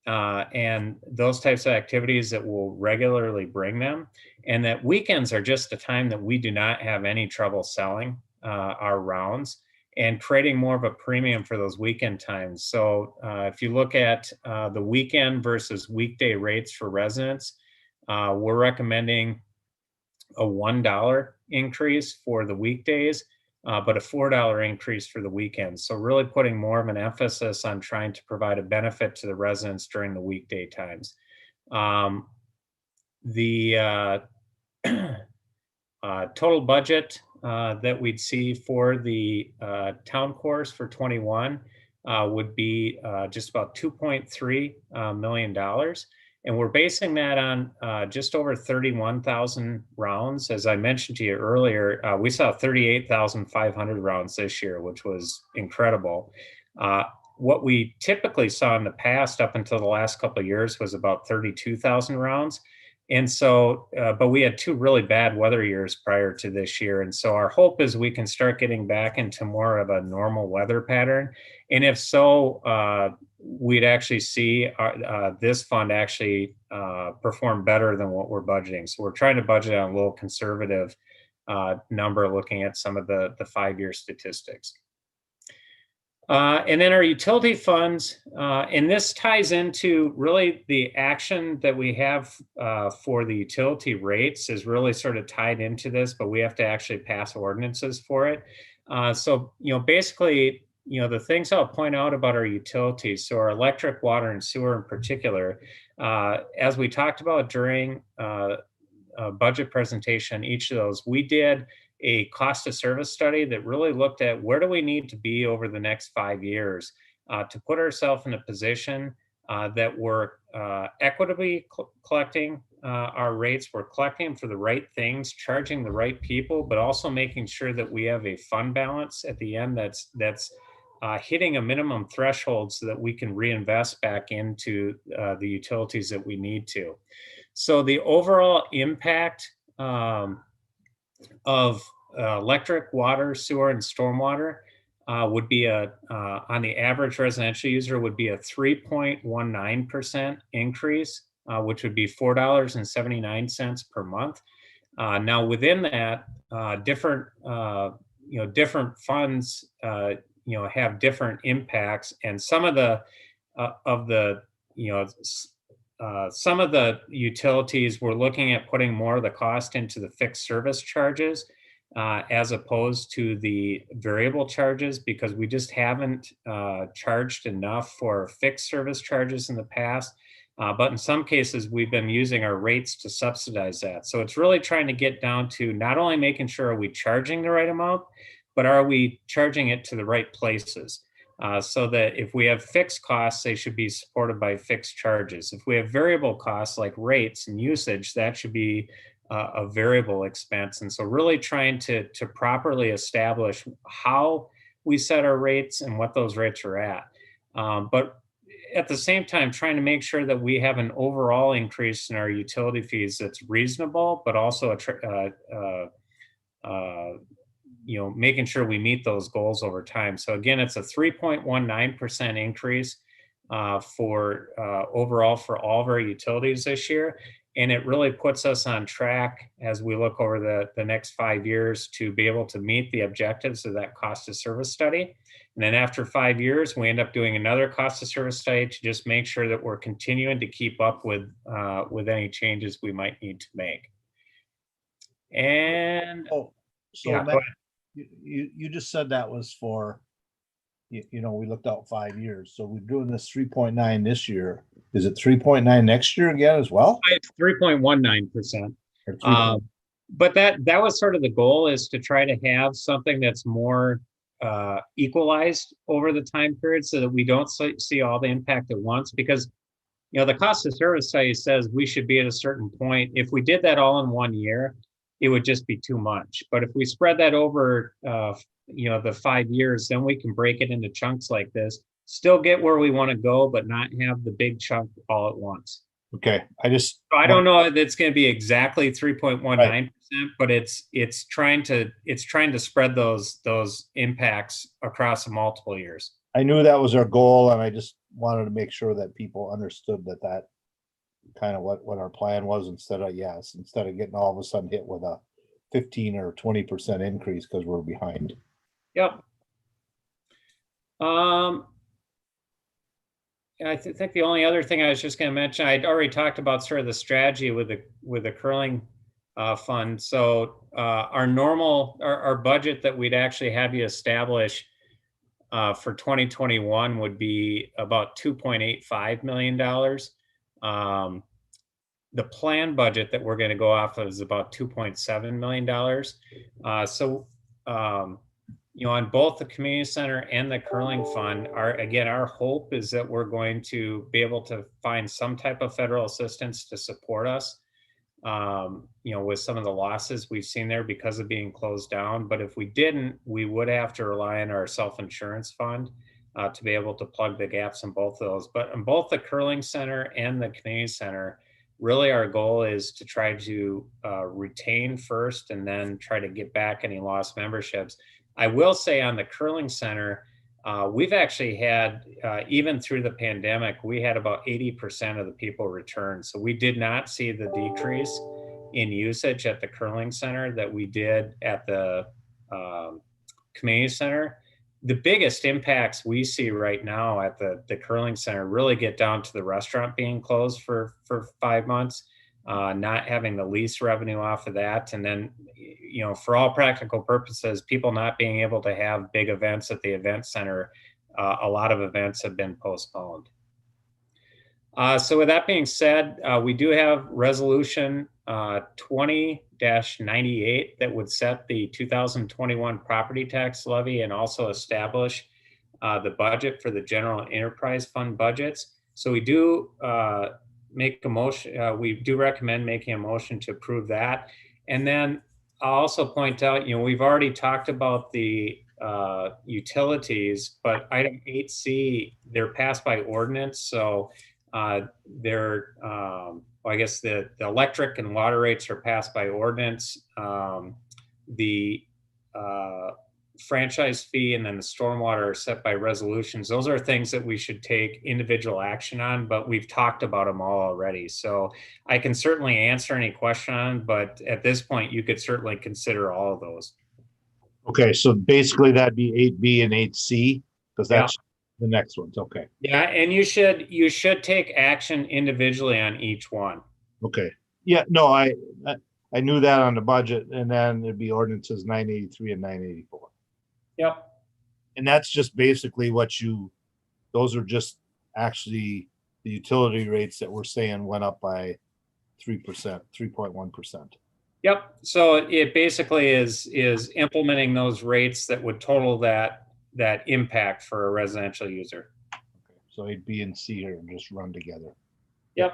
and those types of activities that will regularly bring them, and that weekends are just a time that we do not have any trouble selling our rounds and creating more of a premium for those weekend times. So if you look at the weekend versus weekday rates for residents, we're recommending a $1 increase for the weekdays, but a $4 increase for the weekends. So really putting more of an emphasis on trying to provide a benefit to the residents during the weekday times. The total budget that we'd see for the town course for 21 would be just about $2.3 million. And we're basing that on just over 31,000 rounds. As I mentioned to you earlier, we saw 38,500 rounds this year, which was incredible. What we typically saw in the past up until the last couple of years was about 32,000 rounds. And so, but we had two really bad weather years prior to this year. And so our hope is we can start getting back into more of a normal weather pattern. And if so, we'd actually see this fund actually perform better than what we're budgeting. So we're trying to budget on a little conservative number, looking at some of the 5-year statistics. And then our utility funds, and this ties into really the action that we have for the utility rates is really sort of tied into this, but we have to actually pass ordinances for it. So, basically, the things I'll point out about our utilities, so our electric, water, and sewer in particular, as we talked about during a budget presentation, each of those, we did a cost of service study that really looked at where do we need to be over the next 5 years to put ourselves in a position that we're equitably collecting our rates, we're collecting for the right things, charging the right people, but also making sure that we have a fund balance at the end that's hitting a minimum threshold so that we can reinvest back into the utilities that we need to. So the overall impact of electric, water, sewer, and stormwater would be on the average residential user would be a 3.19% increase, which would be $4.79 per month. Now within that, different funds have different impacts, and some of the some of the utilities, we're looking at putting more of the cost into the fixed service charges as opposed to the variable charges, because we just haven't charged enough for fixed service charges in the past. But in some cases, we've been using our rates to subsidize that. So it's really trying to get down to not only making sure are we charging the right amount, but are we charging it to the right places? So that if we have fixed costs, they should be supported by fixed charges. If we have variable costs like rates and usage, that should be a variable expense. And so really trying to properly establish how we set our rates and what those rates are at. But at the same time, trying to make sure that we have an overall increase in our utility fees that's reasonable, but also making sure we meet those goals over time. So again, it's a 3.19% increase for overall for all of our utilities this year. And it really puts us on track as we look over the next 5 years to be able to meet the objectives of that cost of service study. And then after 5 years, we end up doing another cost of service study to just make sure that we're continuing to keep up with any changes we might need to make. And So Matt, you just said that was for, we looked out 5 years. So we're doing this 3.9 this year. Is it 3.9 next year again as well? It's 3.19%. But that was sort of the goal, is to try to have something that's more equalized over the time period so that we don't see all the impact at once. Because, the cost of service study says we should be at a certain point. If we did that all in 1 year, it would just be too much. But if we spread that over, the 5 years, then we can break it into chunks like this, still get where we want to go, but not have the big chunk all at once. Okay. I don't know if it's going to be exactly 3.19%, but it's trying to spread those impacts across multiple years. I knew that was our goal, and I just wanted to make sure that people understood that kind of what our plan was, instead of getting all of a sudden hit with a 15 or 20% increase because we're behind. Yep. I think the only other thing I was just going to mention, I'd already talked about sort of the strategy with the curling fund. So our budget that we'd actually have you establish for 2021 would be about $2.85 million. The planned budget that we're going to go off of is about $2.7 million. On both the community center and the curling fund, our hope is that we're going to be able to find some type of federal assistance to support us, with some of the losses we've seen there because of being closed down. But if we didn't, we would have to rely on our self-insurance fund to be able to plug the gaps in both of those. But in both the curling center and the community center, really our goal is to try to retain first and then try to get back any lost memberships. I will say on the curling center, we've actually had, even through the pandemic, we had about 80% of the people return. So we did not see the decrease in usage at the curling center that we did at the community center. The biggest impacts we see right now at the curling center really get down to the restaurant being closed for 5 months, not having the lease revenue off of that. And then, for all practical purposes, people not being able to have big events at the event center. A lot of events have been postponed. So with that being said, we do have resolution 20-98 that would set the 2021 property tax levy and also establish the budget for the general enterprise fund budgets. So we do make a motion. We do recommend making a motion to approve that. And then I'll also point out, we've already talked about the utilities, but item 8C, they're passed by ordinance. So they're, I guess the electric and water rates are passed by ordinance. The franchise fee and then the stormwater are set by resolutions. Those are things that we should take individual action on, but we've talked about them all already. So I can certainly answer any question on, but at this point, you could certainly consider all of those. Okay, so basically that'd be 8B and 8C, because that's the next ones. Okay. Yeah, and you should take action individually on each one. Okay. Yeah, no, I knew that on the budget, and then it'd be ordinances 983 and 984. Yep. And that's just basically those are just actually the utility rates that we're saying went up by 3%, 3.1%. Yep. So it basically is implementing those rates that would total that impact for a residential user. Okay. So 8B and C here just run together. Yep.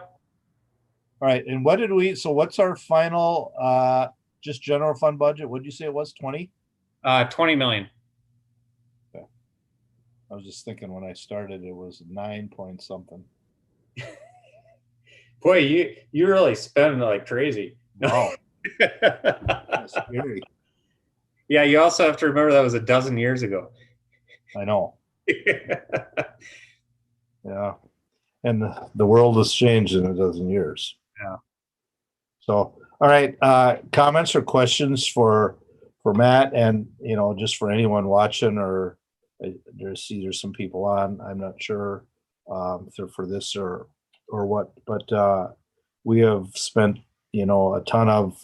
All right. And what's our final just general fund budget? What did you say it was? 20? 20 million. Okay. I was just thinking when I started it was 9 point something. Boy, you really spend like crazy. No. That's scary. Yeah, you also have to remember that was a dozen years ago. I know. Yeah. And the world has changed in a dozen years. Yeah. So, all right. Comments or questions for Matt, and just for anyone watching, or there's some people on. I'm not sure if they're for this or what, but we have spent a ton of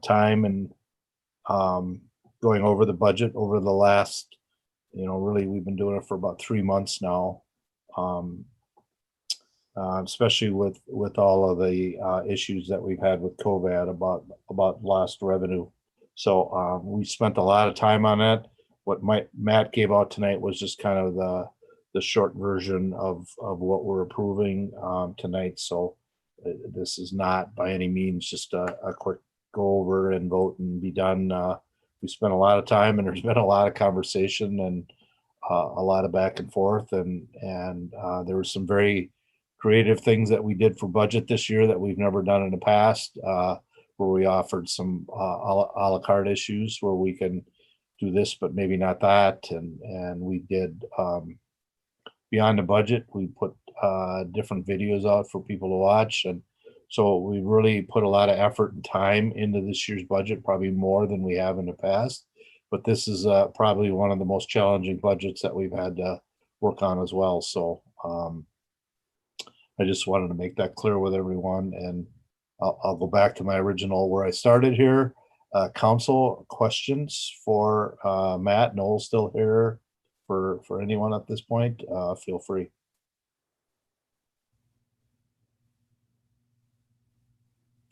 time and going over the budget over the last, really we've been doing it for about 3 months now. Especially with all of the issues that we've had with COVID about lost revenue. So we spent a lot of time on it. What Matt gave out tonight was just kind of the short version of what we're approving tonight. So this is not by any means just a quick go over and vote and be done. We spent a lot of time, and there's been a lot of conversation and a lot of back and forth, and there were some very creative things that we did for budget this year that we've never done in the past, where we offered some a la carte issues where we can do this but maybe not that, and we did beyond the budget. We put different videos out for people to watch, and so we really put a lot of effort and time into this year's budget, probably more than we have in the past. But this is probably one of the most challenging budgets that we've had to work on as well. So I just wanted to make that clear with everyone, and I'll go back to my original where I started here. Council questions for Matt. Noel's still here. For anyone at this point, feel free.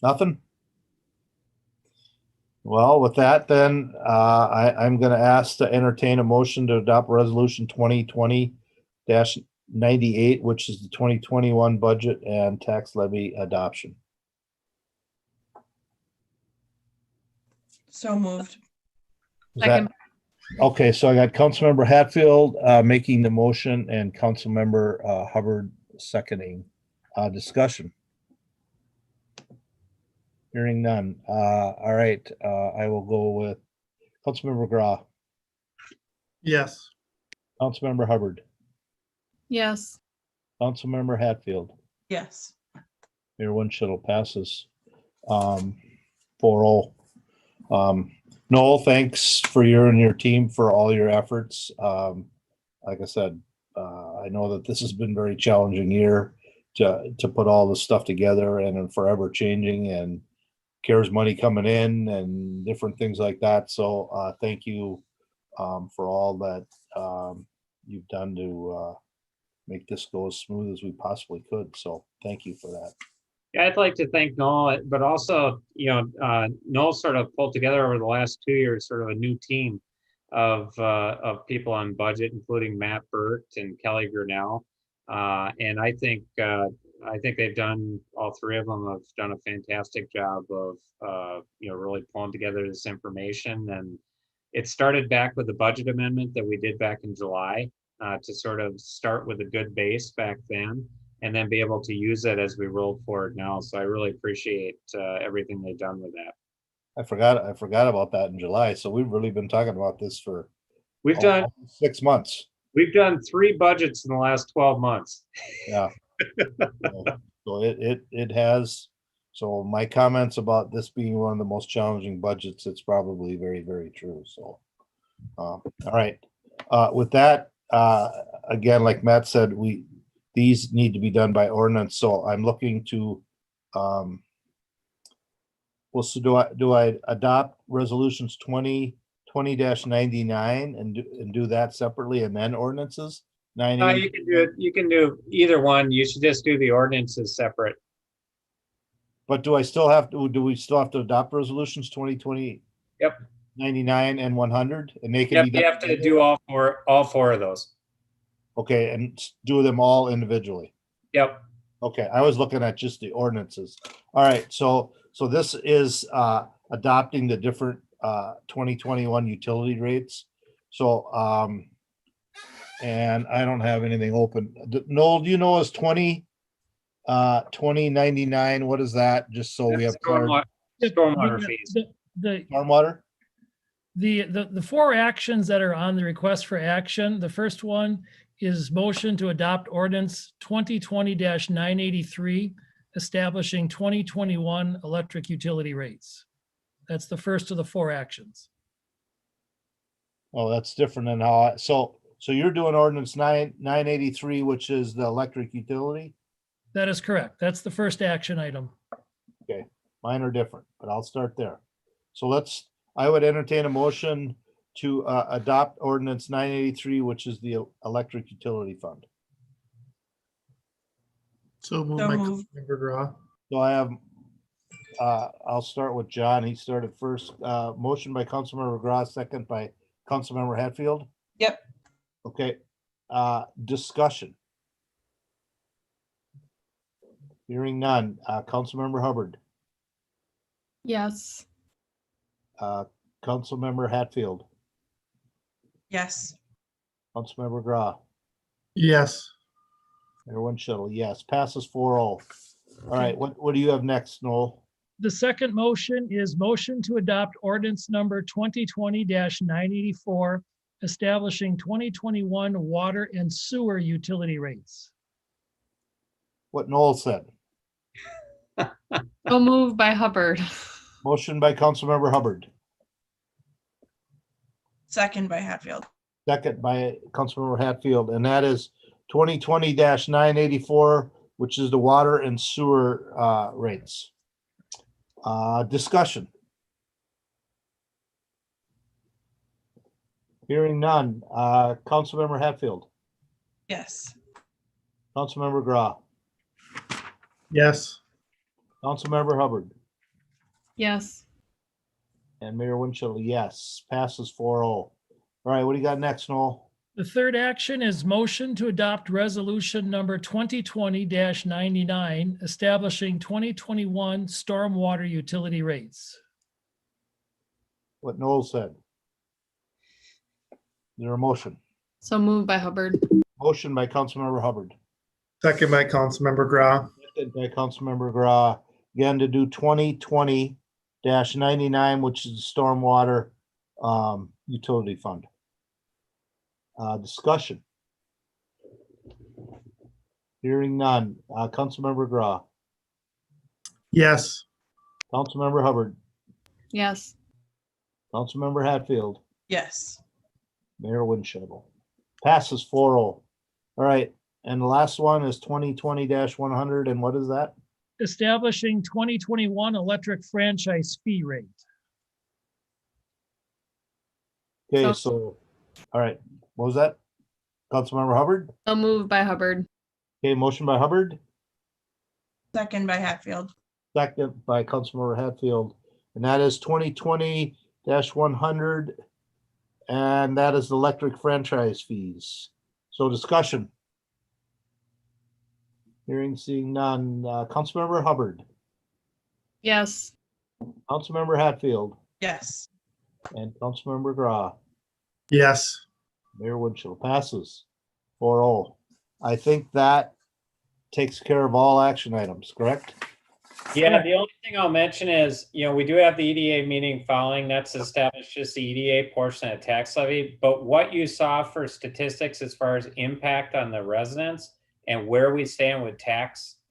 Nothing? Well, with that, then I'm going to ask to entertain a motion to adopt resolution 2020-98, which is the 2021 budget and tax levy adoption. So moved. Is that- okay, so I got Councilmember Hatfield making the motion and Councilmember Hubbard seconding. Discussion. Hearing none. All right, I will go with Councilmember Grah, Yes. Councilmember Hubbard, Yes. Councilmember Hatfield. Yes. Mayor Winchell passes 4-0. Noel, thanks for you and your team for all your efforts. Like I said, I know that this has been a very challenging year to put all this stuff together, and forever changing, and CARES money coming in and different things like that. So thank you for all that you've done to make this go as smooth as we possibly could. So thank you for that. Yeah, I'd like to thank Noel, but also, Noel sort of pulled together over the last 2 years, sort of a new team of people on budget, including Matt Burt and Kelly Grinnell. And I think they've done, all three of them have done a fantastic job of, really pulling together this information. And it started back with the budget amendment that we did back in July to sort of start with a good base back then, and then be able to use it as we roll forward now. So I really appreciate everything they've done with that. I forgot about that in July. So we've really been talking about this for We've done 6 months. We've done 3 budgets in the last 12 months. Yeah. So it has. So my comments about this being one of the most challenging budgets, it's probably very, very true. So, all right. With that, again, like Matt said, these need to be done by ordinance. So I'm looking to, well, so do I adopt resolutions 2020-99 and do that separately, and then ordinances? You can do it. You can do either one. You should just do the ordinances separate. But do we still have to adopt resolutions 2020? Yep. 99 and 100, and they can Yep, be done you have to do all four of those. Okay, and do them all individually. Yep. Okay, I was looking at just the ordinances. All right, so this is adopting the different 2021 utility rates. So and I don't have anything open. Noel, do you know is 2099? What is that? Just so we have stormwater fees. Stormwater. The 4 actions that are on the request for action, the first one is motion to adopt ordinance 2020-983, establishing 2021 electric utility rates. That's the first of the 4 actions. Oh, that's different than how so you're doing ordinance 983, which is the electric utility? That is correct. That's the first action item. Okay, mine are different, but I'll start there. So I would entertain a motion to adopt ordinance 983, which is the electric utility fund. So moved by Councilmember Grah. So I have, I'll start with John. He started first. Motion by Councilmember Grah, second by Councilmember Hatfield. Yep. Okay, discussion. Hearing none. Councilmember Hubbard, Yes. Councilmember Hatfield, Yes. Councilmember Grah, Yes. Mayor Winchell, yes. Passes 4-0. All right, what do you have next, Noel? The second motion is motion to adopt ordinance number 2020-984, establishing 2021 water and sewer utility rates. What Noel said. So moved by Hubbard. Motion by Councilmember Hubbard, Second by Hatfield. second by Councilmember Hatfield, and that is 2020-984, which is the water and sewer rates. Discussion. Hearing none. Councilmember Hatfield, Yes. Councilmember Grau, Yes. Councilmember Hubbard, Yes. and Mayor Winchell, yes. Passes 4-0. All right, what do you got next, Noel? The third action is motion to adopt resolution number 2020-99, establishing 2021 stormwater utility rates. What Noel said. Is there a motion? So moved by Hubbard. Motion by Councilmember Hubbard, Second by Councilmember Grau. second by Councilmember Grau. Again, to do 2020-99, which is the stormwater utility fund. Discussion. Hearing none. Councilmember Grau, Yes. Councilmember Hubbard, Yes. Councilmember Hatfield, Yes. Mayor Winchell. Passes 4-0. All right, and the last one is 2020-100, and what is that? Establishing 2021 electric franchise fee rate. Okay, so, all right, what was that? Councilmember Hubbard? So moved by Hubbard. Okay, motion by Hubbard, Second by Hatfield. second by Councilmember Hatfield, and that is 2020-100, and that is the electric franchise fees. So discussion. Hearing, seeing none. Councilmember Hubbard, Yes. Councilmember Hatfield, Yes. and Councilmember Grau. Yes. Mayor Winchell. Passes 4-0. I think that takes care of all action items, correct? Yeah, the only thing I'll mention is, we do have the EDA meeting following. That's established just the EDA portion of tax levy. But what you saw for statistics as far as impact on the residents and where we stand with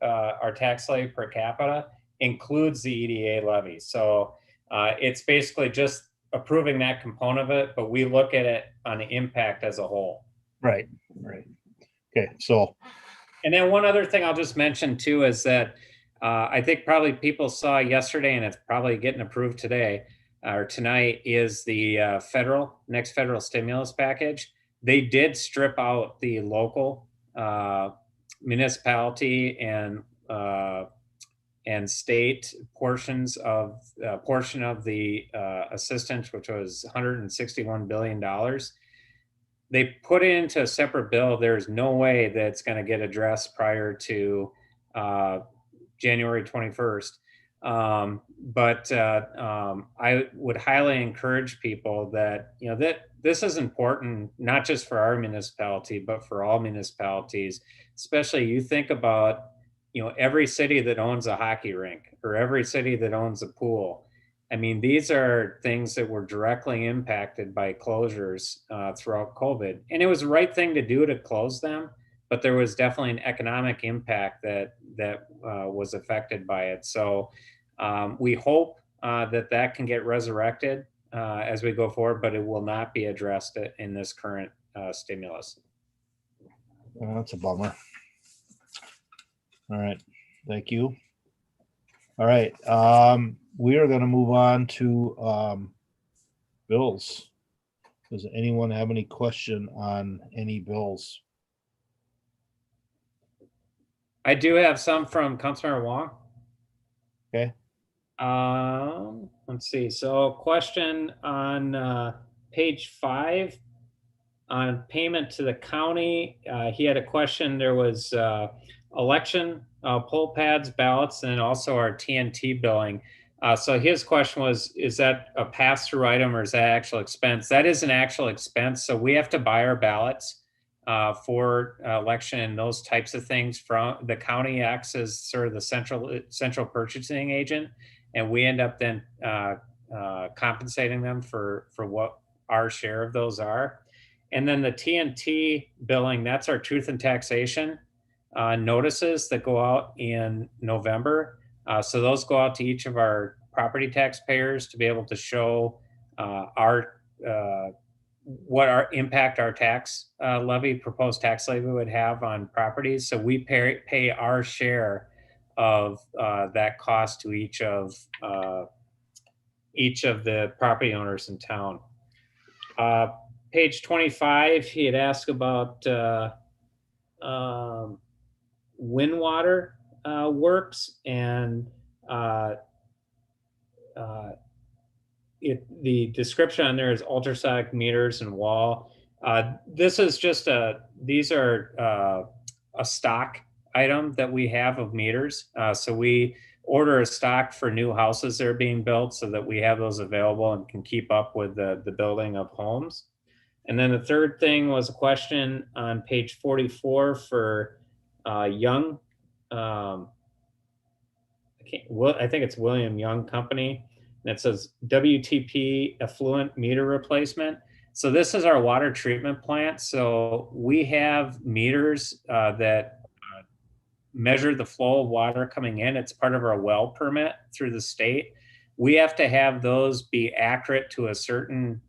our tax levy per capita includes the EDA levy. So it's basically just approving that component of it, but we look at it on the impact as a whole. Right, right. Okay, so. And then one other thing I'll just mention too is that I think probably people saw yesterday, and it's probably getting approved today or tonight, is the next federal stimulus package. They did strip out the local municipality and state portion of the assistance, which was $161 billion. They put it into a separate bill. There's no way that it's going to get addressed prior to January 21st. I would highly encourage people that, that this is important, not just for our municipality, but for all municipalities. Especially you think about, every city that owns a hockey rink or every city that owns a pool. I mean, these are things that were directly impacted by closures throughout COVID. And it was the right thing to do to close them, but there was definitely an economic impact that was affected by it. So we hope that can get resurrected as we go forward, but it will not be addressed in this current stimulus. That's a bummer. All right, thank you. All right, we are going to move on to bills. Does anyone have any question on any bills? I do have some from Councilmember Wong. Okay. Let's see. So question on page 5 on payment to the county. He had a question. There was election poll pads, ballots, and also our TNT billing. So his question was, is that a pass-through item or is that actual expense? That is an actual expense. So we have to buy our ballots for election and those types of things. From the county acts as sort of the central purchasing agent, and we end up then compensating them for what our share of those are. And then the TNT billing, that's our truth and taxation notices that go out in November. So those go out to each of our property taxpayers to be able to show what our impact our tax levy, proposed tax levy would have on properties. So we pay our share of that cost to each of the property owners in town. Page 25, he had asked about wind water works, and the description on there is ultrasonic meters and wall. This is just these are a stock item that we have of meters. So we order a stock for new houses that are being built so that we have those available and can keep up with the building of homes. And then the third thing was a question on page 44 for Young. I think it's William Young Company. And it says WTP effluent meter replacement. So this is our water treatment plant. So we have meters that measure the flow of water coming in. It's part of our well permit through the state. We have to have those be accurate to a certain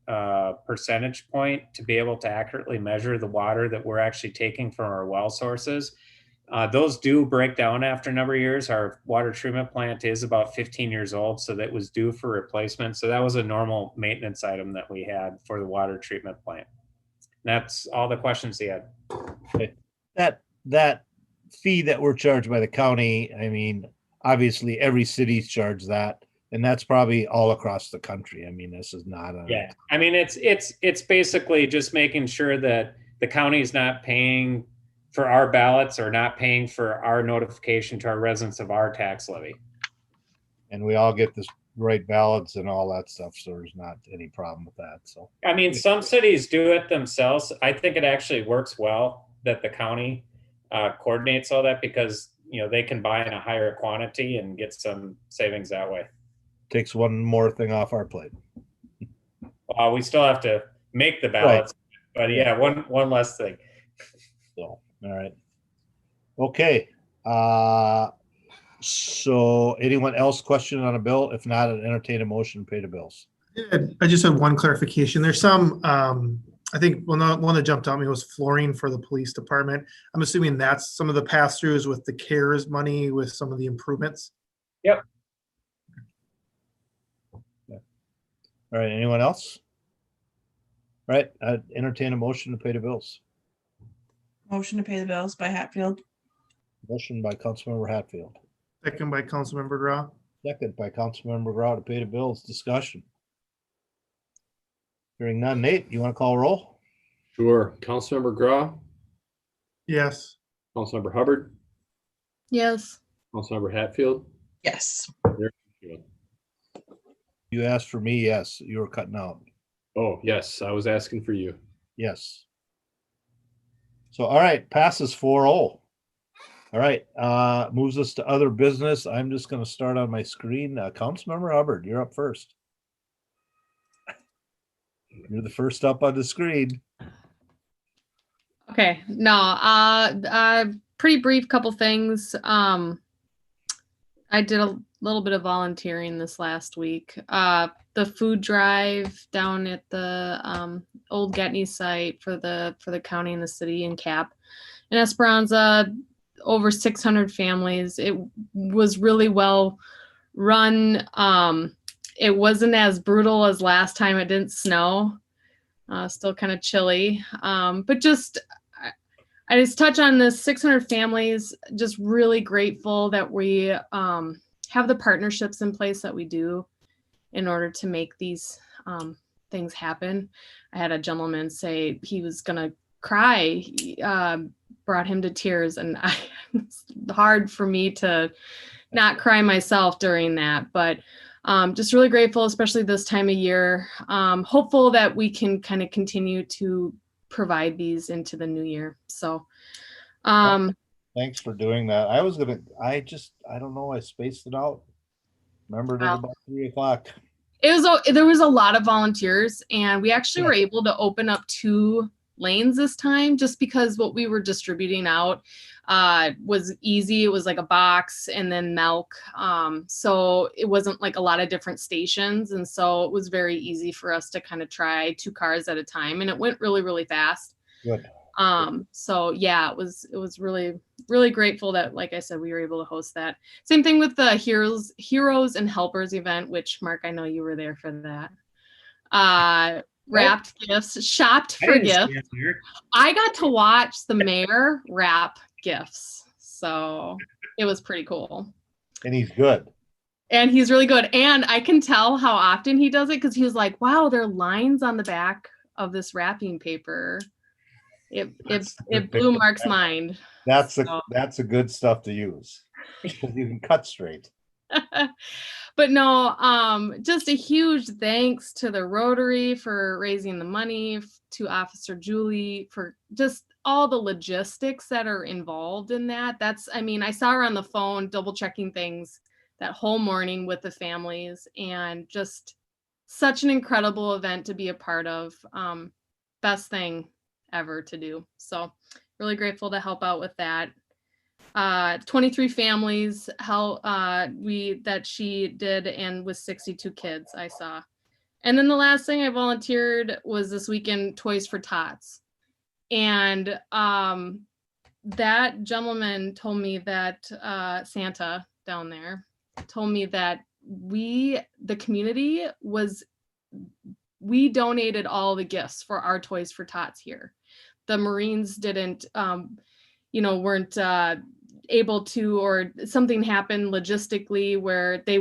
percentage point to be able to accurately measure the water that we're actually taking from our well sources. Those do break down after a number of years. Our water treatment plant is about 15 years old, so that was due for replacement. So that was a normal maintenance item that we had for the water treatment plant. And that's all the questions he had. Okay. That fee that we're charged by the county, I mean, obviously every city's charged that. And that's probably all across the country. I mean, this is not a... Yeah, I mean, it's basically just making sure that the county is not paying for our ballots or not paying for our notification to our residents of our tax levy. And we all get this right ballots and all that stuff, so there's not any problem with that. So I mean, some cities do it themselves. I think it actually works well that the county coordinates all that, because they can buy in a higher quantity and get some savings that way. Takes one more thing off our plate. We still have to make the ballots, right. But yeah, one less thing. So, all right. Okay. So anyone else question on a bill? If not, I'd entertain a motion to pay the bills. Yeah, I just have one clarification. There's some, I think one that jumped out at me was flooring for the police department. I'm assuming that's some of the pass-throughs with the CARES money with some of the improvements. Yep. All right, anyone else? All right, I'd entertain a motion to pay the bills. Motion to pay the bills by Hatfield. Motion by Councilmember Hatfield. Second by Councilmember Grau. Second by Councilmember Grau to pay the bills. Discussion. Hearing none. Nate, you want to call roll? Sure. Councilmember Grau, Yes. Councilmember Hubbard, Yes. Councilmember Hatfield. Yes. You asked for me, yes. You were cutting out. Oh, yes, I was asking for you. Yes. So, all right, passes 4-0. All right, moves us to other business. I'm just going to start on my screen. Councilmember Hubbard, you're up first. You're the first up on the screen. Okay. No, pretty brief couple things. I did a little bit of volunteering this last week. The food drive down at the old Getney site for the county and the city in Cap in Esperanza, over 600 families. It was really well run. It wasn't as brutal as last time. It didn't snow. Still kind of chilly. But just I just touch on this 600 families, just really grateful that we have the partnerships in place that we do in order to make these things happen. I had a gentleman say he was gonna cry, brought him to tears, and it's hard for me to not cry myself during that, but just really grateful, especially this time of year. Hopeful that we can kind of continue to provide these into the new year. So thanks for doing that. I don't know, I spaced it out. Remembered it about 3 o'clock. There was a lot of volunteers, and we actually were able to open up 2 lanes this time, just because what we were distributing out was easy. It was like a box and then milk. So it wasn't like a lot of different stations. And so it was very easy for us to kind of try 2 cars at a time, and it went really, really fast. Good. So yeah, it was really, really grateful that, like I said, we were able to host that. Same thing with the Heroes and Helpers event, which Mark, I know you were there for that. Wrapped gifts, shopped for gifts. I got to watch the mayor wrap gifts, so it was pretty cool. And he's good. And he's really good. And I can tell how often he does it, because he was like, wow, there are lines on the back of this wrapping paper. It blew Mark's mind. That's a good stuff to use, because you can cut straight. But no, just a huge thanks to the Rotary for raising the money, to Officer Julie for just all the logistics that are involved in that. I mean, I saw her on the phone double checking things that whole morning with the families, and just such an incredible event to be a part of. Best thing ever to do. So really grateful to help out with that. 23 families that she did, and with 62 kids I saw. And then the last thing I volunteered was this weekend, Toys for Tots. And that gentleman told me that Santa down there told me that we donated all the gifts for our Toys for Tots here. The Marines didn't, weren't able to, or something happened logistically where they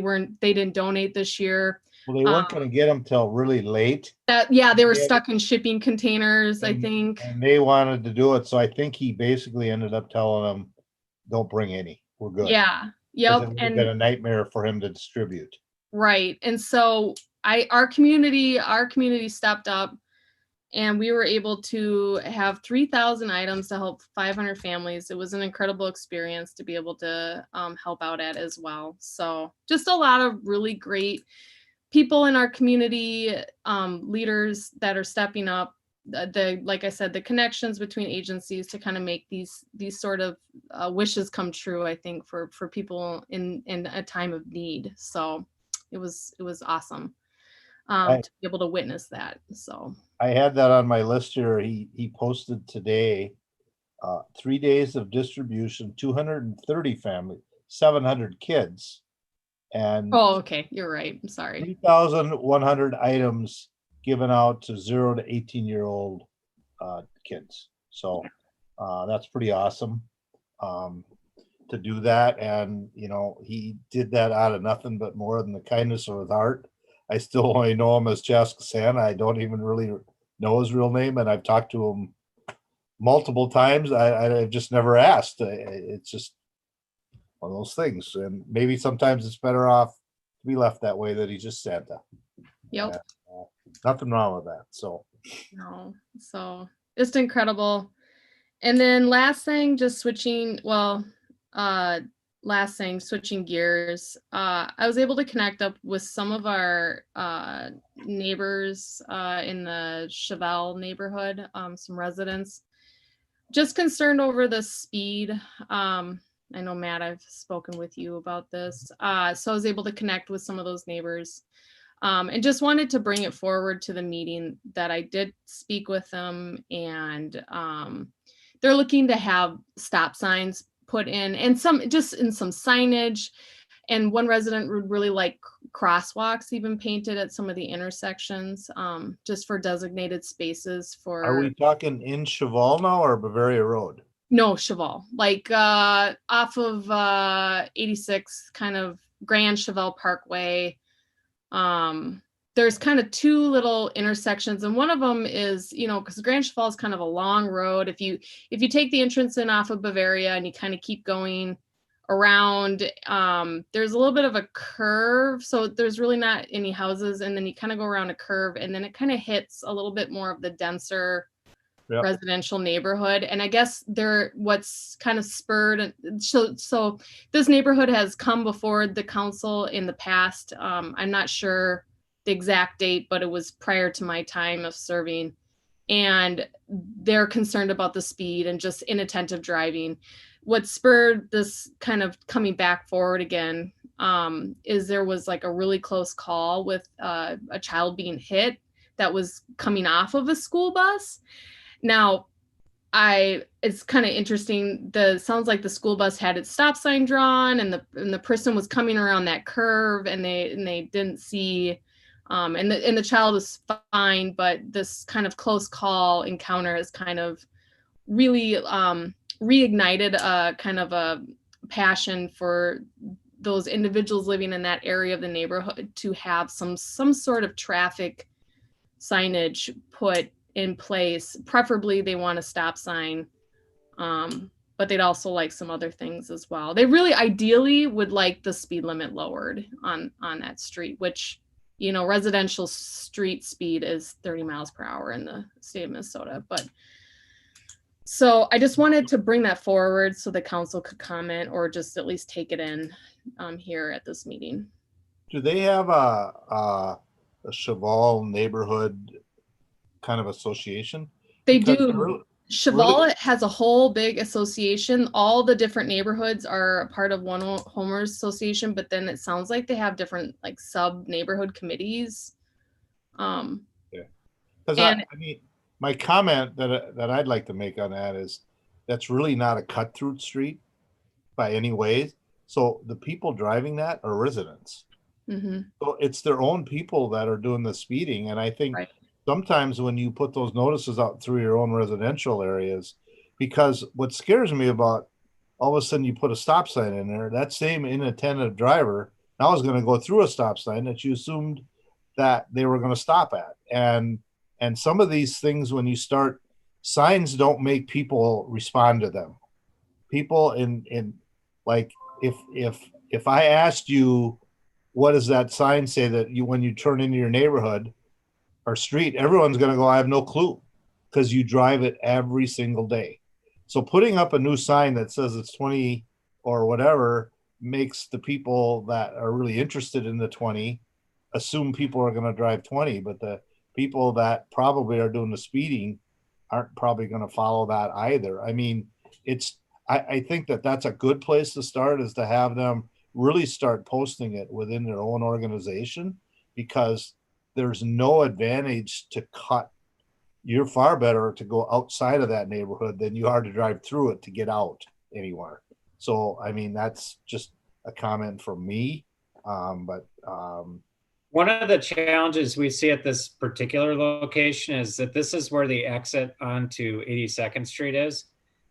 didn't donate this year. Well, they weren't going to get them till really late. They were stuck in shipping containers, I think. And they wanted to do it, so I think he basically ended up telling them, "Don't bring any. We're good." Yeah. Yep. It would have been a nightmare for him to distribute. Right. And so our community stepped up, and we were able to have 3,000 items to help 500 families. It was an incredible experience to be able to help out at as well. So just a lot of really great people in our community, leaders that are stepping up. Like I said, the connections between agencies to kind of make these sort of wishes come true, I think, for people in a time of need. So it was awesome to be able to witness that. So I had that on my list here. He posted today, 3 days of distribution, 230 families, 700 kids, and okay, you're right. I'm sorry. 3,100 items given out to 0 to 18-year-old kids. So that's pretty awesome to do that. And he did that out of nothing but more than the kindness of his heart. I still only know him as Chaska Santa. I don't even really know his real name, and I've talked to him multiple times. I've just never asked. It's just one of those things, and maybe sometimes it's better off to be left that way, that he's just Santa. Yep. Nothing wrong with that. So no, so just incredible. And then last thing, switching gears, I was able to connect up with some of our neighbors in the Chevelle neighborhood, some residents, just concerned over the speed. I know, Matt, I've spoken with you about this. So I was able to connect with some of those neighbors, and just wanted to bring it forward to the meeting that I did speak with them, and they're looking to have stop signs put in, and some signage, and one resident would really like crosswalks even painted at some of the intersections, just for designated spaces for. Are we talking in Chevelle now or Bavaria Road? No, Chevelle, like off of 86, kind of Grand Chevelle Parkway. There's kind of 2 little intersections, and one of them is, because Grand Chevelle is kind of a long road. If you take the entrance in off of Bavaria and you kind of keep going around, there's a little bit of a curve, so there's really not any houses, and then you kind of go around a curve, and then it kind of hits a little bit more of the denser residential neighborhood. And I guess what's kind of spurred, so this neighborhood has come before the council in the past. I'm not sure the exact date, but it was prior to my time of serving. and they're concerned about the speed and just inattentive driving. What spurred this kind of coming back forward again is there was like a really close call with a child being hit that was coming off of a school bus. Now, it's kind of interesting. Sounds like the school bus had its stop sign drawn, and the person was coming around that curve, and they didn't see, and the child was fine, but this kind of close call encounter has kind of really reignited a kind of a passion for those individuals living in that area of the neighborhood to have some sort of traffic signage put in place. Preferably they want a stop sign, but they'd also like some other things as well. They really ideally would like the speed limit lowered on that street, which, you know, residential street speed is 30 miles per hour in the state of Minnesota. But so I just wanted to bring that forward so the council could comment or just at least take it in here at this meeting. Do they have a Cheval neighborhood kind of association? They Because do. Cheval has a whole big association. All the different neighborhoods are a part of one homeowners association, but then it sounds like they have different like sub neighborhood committees. Because I mean, my comment that I'd like to make on that is that's really not a cut through street by any way. So the people driving that are residents. Mm-hmm. So it's their own people that are doing the speeding. And I think sometimes when you put those notices out through your own residential areas, because what scares me about all of a sudden you put a stop sign in there, that same inattentive driver now is going to go through a stop sign that you assumed that they were going to stop at. And some of these things, when you start, signs don't make people respond to them. People in like, if I asked you, what does that sign say that you, when you turn into your neighborhood or street, everyone's going to go, I have no clue, because you drive it every single day. So putting up a new sign that says it's 20 or whatever makes the people that are really interested in the 20 assume people are going to drive 20, but the people that probably are doing the speeding aren't probably going to follow that either. I mean, I think that that's a good place to start, is to have them really start posting it within their own organization, because there's no advantage to cut. You're far better to go outside of that neighborhood than you are to drive through it to get out anywhere. So, I mean, that's just a comment from me. One of the challenges we see at this particular location is that this is where the exit onto 82nd Street is.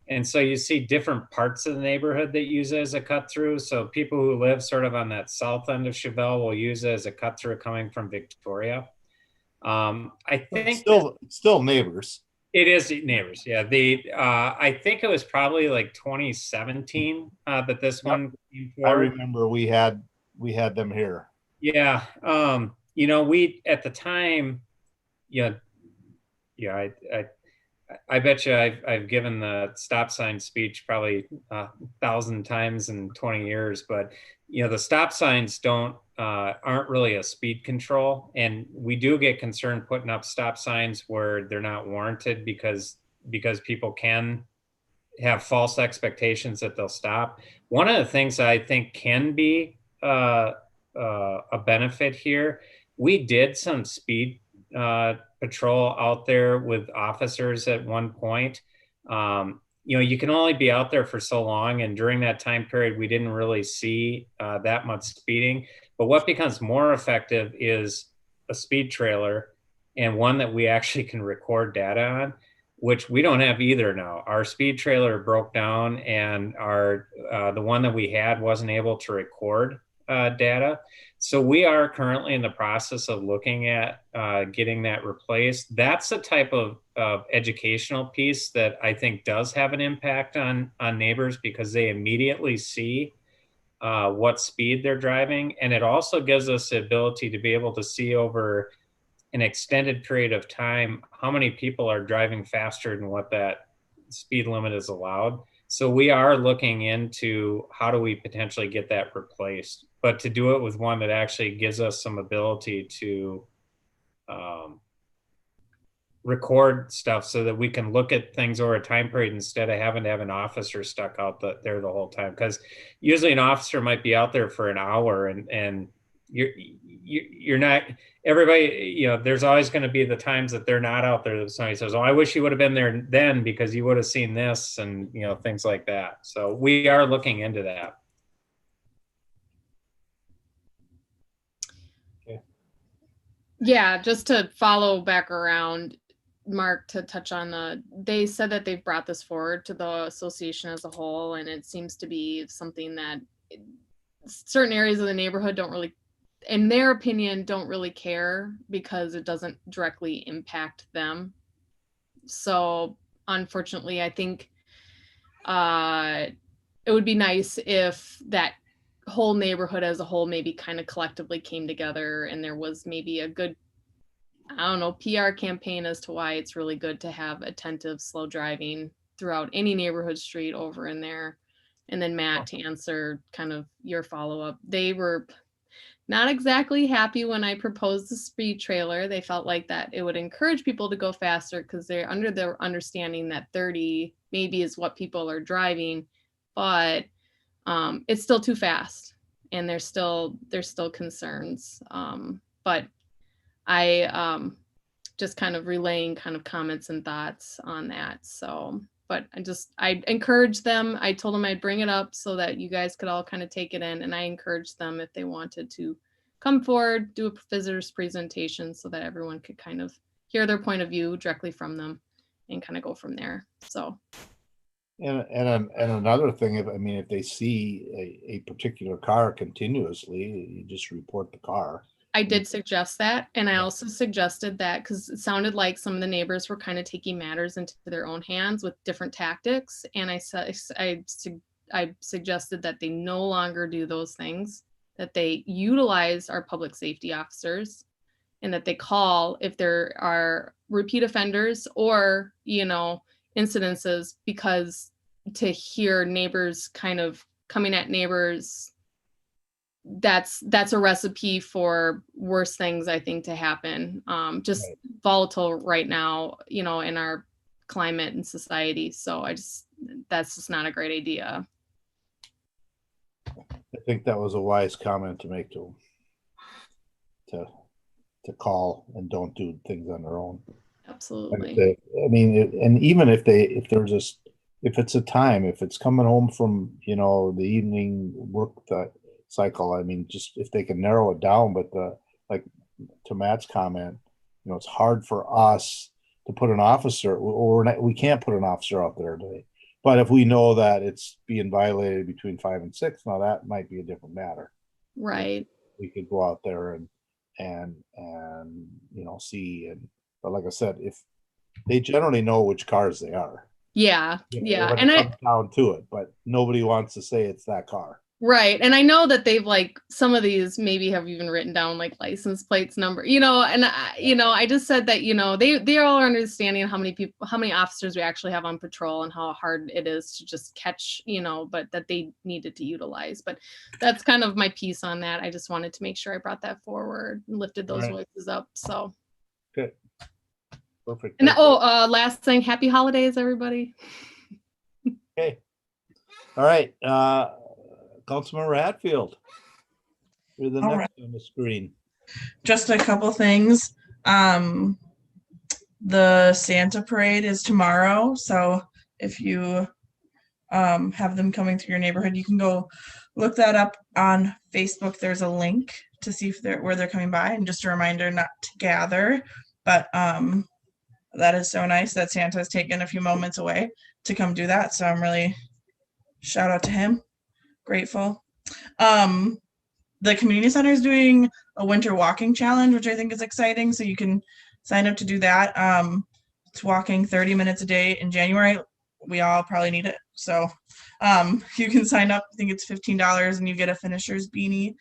And so you see different parts of the neighborhood that use it as a cut through. So people who live sort of on that south end of Cheval will use it as a cut through coming from Victoria. I think still neighbors. It is neighbors. Yeah. I think it was probably like 2017 that this one came forward. I remember we had them here. Yeah. You know, we at the time, I bet you I've given the stop sign speech probably 1,000 times in 20 years, but you know, the stop signs aren't really a speed control, and we do get concerned putting up stop signs where they're not warranted because people can have false expectations that they'll stop. One of the things I think can be a benefit here, we did some speed patrol out there with officers at one point. You know, you can only be out there for so long, and during that time period, we didn't really see that much speeding. But what becomes more effective is a speed trailer, and one that we actually can record data on, which we don't have either now. Our speed trailer broke down, and the one that we had wasn't able to record data. So we are currently in the process of looking at getting that replaced. That's the type of educational piece that I think does have an impact on neighbors, because they immediately see what speed they're driving. And it also gives us the ability to be able to see over an extended period of time how many people are driving faster than what that speed limit is allowed. So we are looking into how do we potentially get that replaced, but to do it with one that actually gives us some ability to record stuff so that we can look at things over a time period instead of having to have an officer stuck out there the whole time. Because usually an officer might be out there for an hour, and you're not, everybody, you know, there's always going to be the times that they're not out there that somebody says, oh, I wish you would have been there then because you would have seen this, and, you know, things like that. So we are looking into that. Yeah, just to follow back around, Mark, to touch on they said that they've brought this forward to the association as a whole, and it seems to be something that certain areas of the neighborhood don't really, in their opinion, don't really care because it doesn't directly impact them. So unfortunately, I think it would be nice if that whole neighborhood as a whole maybe kind of collectively came together and there was maybe a good, I don't know, PR campaign as to why it's really good to have attentive slow driving throughout any neighborhood street over in there. And then Matt, to answer kind of your follow-up, they were not exactly happy when I proposed the speed trailer. They felt like that it would encourage people to go faster because they're under the understanding that 30 maybe is what people are driving, but it's still too fast, and there's still concerns. But I just kind of relaying kind of comments and thoughts on that. So, but I encouraged them. I told them I'd bring it up so that you guys could all kind of take it in, and I encouraged them if they wanted to come forward, do a visitor's presentation so that everyone could kind of hear their point of view directly from them and kind of go from there. So. And another thing, if they see a particular car continuously, you just report the car. I did suggest that, and I also suggested that because it sounded like some of the neighbors were kind of taking matters into their own hands with different tactics, and I suggested that they no longer do those things, that they utilize our public safety officers, and that they call if there are repeat offenders or, you know, incidences, because to hear neighbors kind of coming at neighbors, that's a recipe for worse things, I think, to happen. Just right. Volatile right now, you know, in our climate and society. So that's just not a great idea. I think that was a wise comment to make to them, to call and don't do things on their own. Absolutely. And even if it's a time, if it's coming home from, you know, the evening work cycle, just if they can narrow it down, but like to Matt's comment, you know, it's hard for us to put an officer, or we can't put an officer out there today. But if we know that it's being violated between 5 and 6, now that might be a different matter. Right. We could go out there and you know, see, but like I said, if they generally know which cars they are. Yeah. You know, yeah. And it comes down to it, but nobody wants to say it's that car. Right. And I know that they've some of these maybe have even written down license plates number, you know, and I just said that, you know, they all are understanding how many officers we actually have on patrol and how hard it is to just catch, you know, but that they needed to utilize. But that's kind of my piece on that. I just wanted to make sure I brought that forward and lifted those voices up. So good. Perfect. And last thing, happy holidays, everybody. Okay. All right. Councilmember Hatfield, you're the next on the screen. Just a couple things. The Santa parade is tomorrow, so if you have them coming through your neighborhood, you can go look that up on Facebook. There's a link to see where they're coming by, and just a reminder not to gather. But that is so nice that Santa has taken a few moments away to come do that. So I'm really shout out to him. Grateful. The community center is doing a winter walking challenge, which I think is exciting. So you can sign up to do that. It's walking 30 minutes a day in January. We all probably need it. So you can sign up. I think it's $15 and you get a finisher's beanie.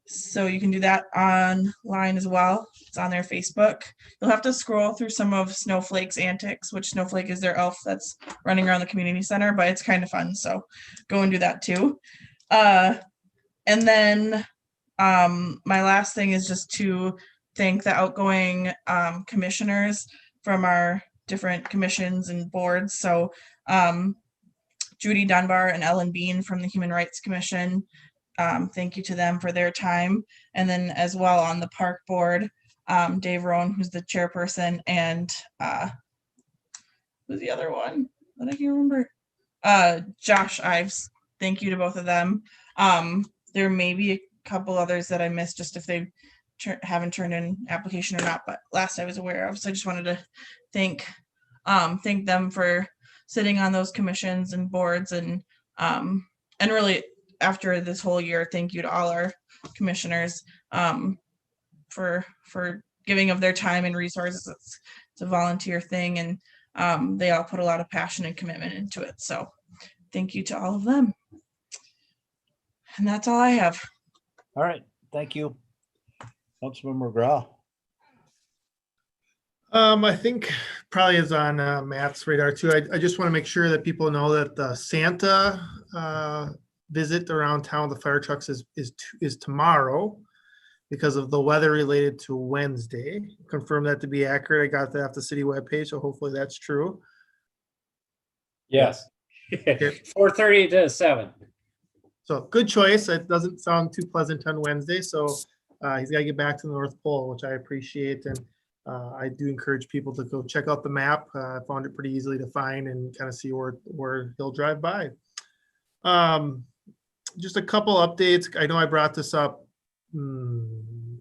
So you can do that online as well. It's on their Facebook. You'll have to scroll through some of Snowflake's antics, which Snowflake is their elf that's running around the community center, but it's kind of fun. So go and do that too. And then my last thing is just to thank the outgoing commissioners. from our different commissions and boards. So Judy Dunbar and Ellen Bean from the Human Rights Commission. Thank you to them for their time. And then as well on the park board, Dave Rohn, who's the chairperson, and who's the other one that I can't remember? Josh Ives. Thank you to both of them. There may be a couple others that I missed, just if they haven't turned in application or not, but last I was aware of. So I just wanted to thank them for sitting on those commissions and boards, and really after this whole year, thank you to all our commissioners for giving of their time and resources. It's a volunteer thing, and they all put a lot of passion and commitment into it. So thank you to all of them. And that's all I have. All right, thank you. Councilmember McGraw. I think probably is on Matt's radar too. I just want to make sure that people know that the Santa visit around town with the fire trucks is tomorrow because of the weather related to Wednesday. Confirm that to be accurate. I got that off the city webpage, so hopefully that's true. Yes. 4:30 to 7. So good choice. It doesn't sound too pleasant on Wednesday. So he's got to get back to the North Pole, which I appreciate. And I do encourage people to go check out the map. I found it pretty easily to find and kind of see where he'll drive by. Just a couple updates. I know I brought this up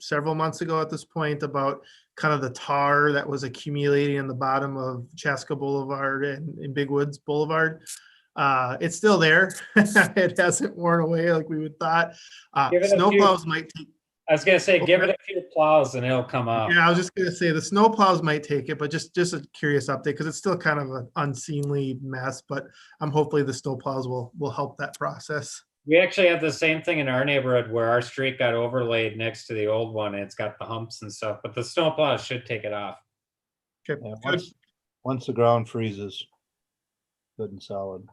several months ago at this point about kind of the tar that was accumulating in the bottom of Chaska Boulevard and Big Woods Boulevard. It's still there. It hasn't worn away like we would thought. Snowplows might take. I was gonna say, give it a few plows and it'll come up. Yeah, I was just gonna say the snowplows might take it, but just a curious update because it's still kind of an unseemly mess. But hopefully the snowplows will help that process. We actually have the same thing in our neighborhood where our street got overlaid next to the old one, and it's got the humps and stuff. But the snowplows should take it off. Okay, yeah, once the ground freezes, good and solid.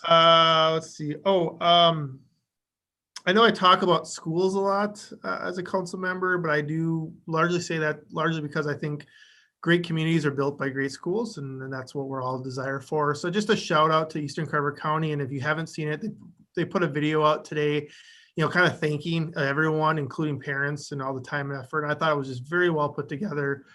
Let's see. I know I talk about schools a lot as a council member, but I do largely say that largely because I think great communities are built by great schools, and that's what we're all desire for. So just a shout out to Eastern Carver County, and if you haven't seen it, they put a video out today, kind of thanking everyone, including parents, and all the time and effort. And I thought it was just very well put together.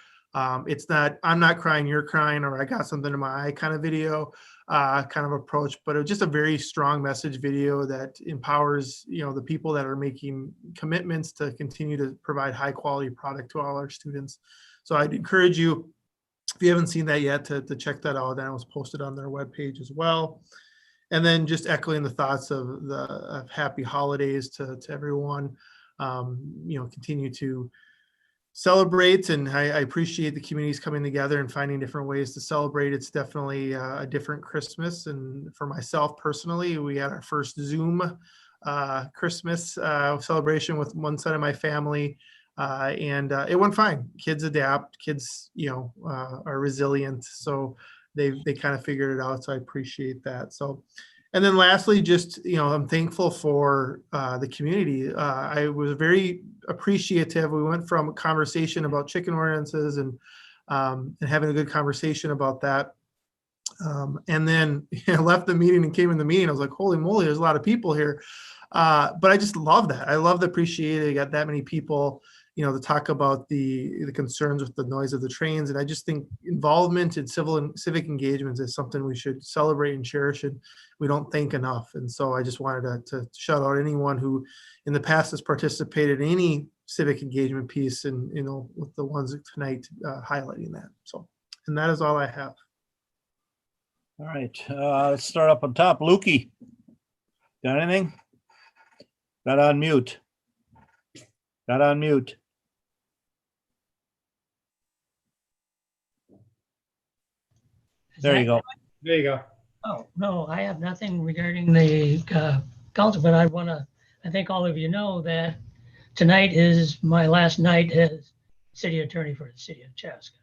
It's not I'm not crying, you're crying, or I got something in my eye kind of video. Kind of approach, but it was just a very strong message video that empowers, the people that are making commitments to continue to provide high quality product to all our students. So I'd encourage you, if you haven't seen that yet, to check that out. That was posted on their webpage as well. And then just echoing the thoughts of happy holidays to everyone. Continue to celebrate, and I appreciate the communities coming together and finding different ways to celebrate. It's definitely a different Christmas, and for myself personally, we had our first Zoom Christmas celebration with one side of my family, and it went fine. Kids adapt, kids are resilient, so they kind of figured it out, so I appreciate that. So, and then lastly, just, I'm thankful for the community. I was very appreciative. We went from a conversation about chicken ordinances and having a good conversation about that. And then left the meeting and came in the meeting. I was like, holy moly, there's a lot of people here. But I just love that. I love the appreciation. You got that many people, to talk about the concerns with the noise of the trains. And I just think involvement in civil and civic engagements is something we should celebrate and cherish, and we don't think enough. And so I just wanted to shout out anyone who in the past has participated in any civic engagement piece, and, with the ones tonight highlighting that. So, and that is all I have. All right, let's start up on top. Lukey, got anything? Got on mute. Got on mute. There you go. There you go. Oh, no, I have nothing regarding the council, but I think all of you know that tonight is my last night as city attorney for the city of Chaska.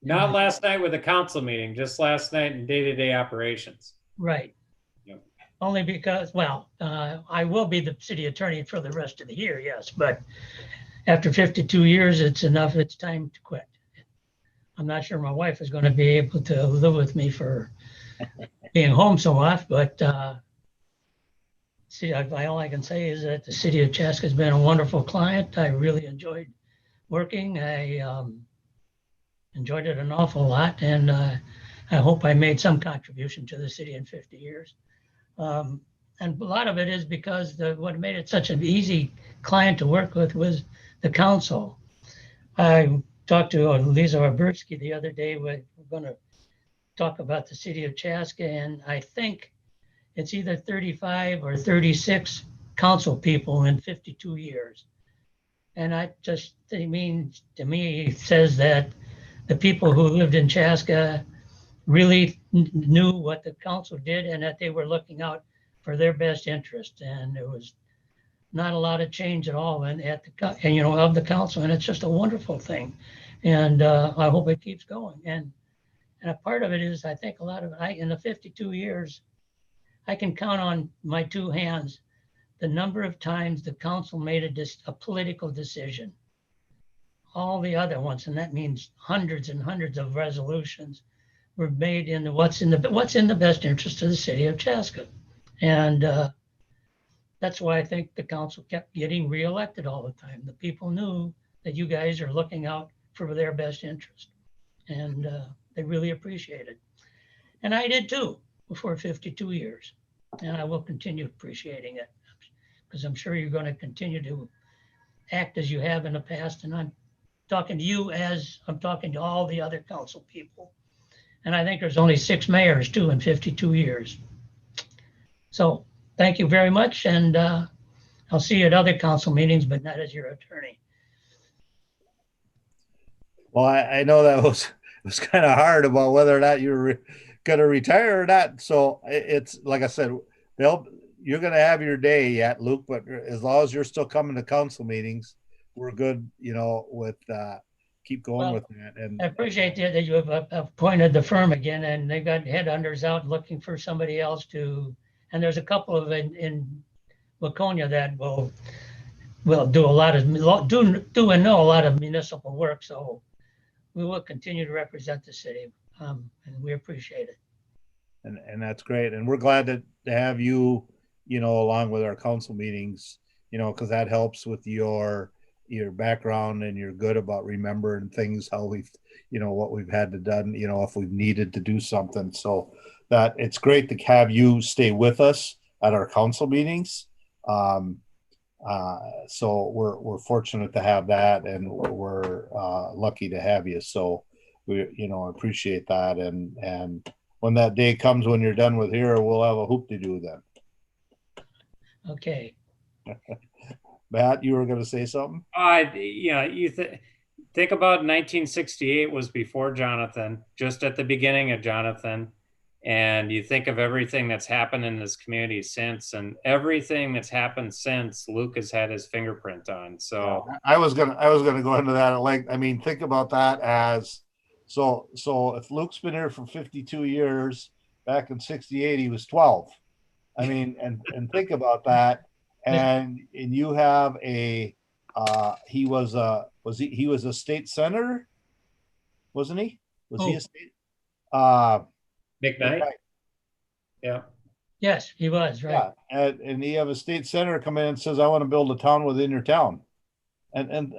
Not last night with the council meeting, just last night in day-to-day operations. Right. Yep. Only because, I will be the city attorney for the rest of the year, yes, but after 52 years, it's enough. It's time to quit. I'm not sure my wife is going to be able to live with me for being home so often, but see, all I can say is that the city of Chaska has been a wonderful client. I really enjoyed working. I enjoyed it an awful lot, and I hope I made some contribution to the city in 50 years. And a lot of it is because what made it such an easy client to work with was the council. I talked to Lisa Oberski the other day. We're going to talk about the city of Chaska, and I think it's either 35 or 36 council people in 52 years. And I mean, to me, it says that the people who lived in Chaska really knew what the council did and that they were looking out for their best interest. And there was not a lot of change at all of the council. And it's just a wonderful thing. And I hope it keeps going. And a part of it is, I think a lot of it, in the 52 years, I can count on my two hands the number of times the council made a political decision. All the other ones, and that means hundreds and hundreds of resolutions, were made in what's in the best interest of the city of Chaska. And that's why I think the council kept getting reelected all the time. The people knew that you guys are looking out for their best interest, and they really appreciate it. And I did too for 52 years, and I will continue appreciating it, because I'm sure you're going to continue to act as you have in the past. And I'm talking to you as I'm talking to all the other council people. And I think there's only 6 mayors too in 52 years. So thank you very much. And I'll see you at other council meetings, but not as your attorney. Well, I know that was kind of hard about whether or not you're going to retire or not. So it's like I said, you're going to have your day yet, Luke, but as long as you're still coming to council meetings, we're good, with keep going with that. And I appreciate that you have appointed the firm again, and they've got headhunters out looking for somebody else and there's a couple of in Waconia that will do a lot of do and know a lot of municipal work. So we will continue to represent the city, and we appreciate it. And that's great. And we're glad to have you, along with our council meetings, because that helps with your background, and you're good about remembering things, how we've, what we've had to done, if we've needed to do something. So that it's great to have you stay with us at our council meetings. So we're fortunate to have that, and we're lucky to have you. So we, appreciate that. And when that day comes, when you're done with here, we'll have a hoop to do then. Okay. Matt, you were going to say something? You think about 1968 was before Jonathan, just at the beginning of Jonathan. And you think of everything that's happened in this community since, and everything that's happened since, Luke has had his fingerprint on. So yeah, I was gonna go into that. Think about that as so if Luke's been here for 52 years, back in 68 he was 12. And think about that. And you have he was a state senator, wasn't he? Was he a state? McKnight? Yeah. Yes, he was, right. Yeah. And you have a state senator come in and says, I want to build a town within your town. And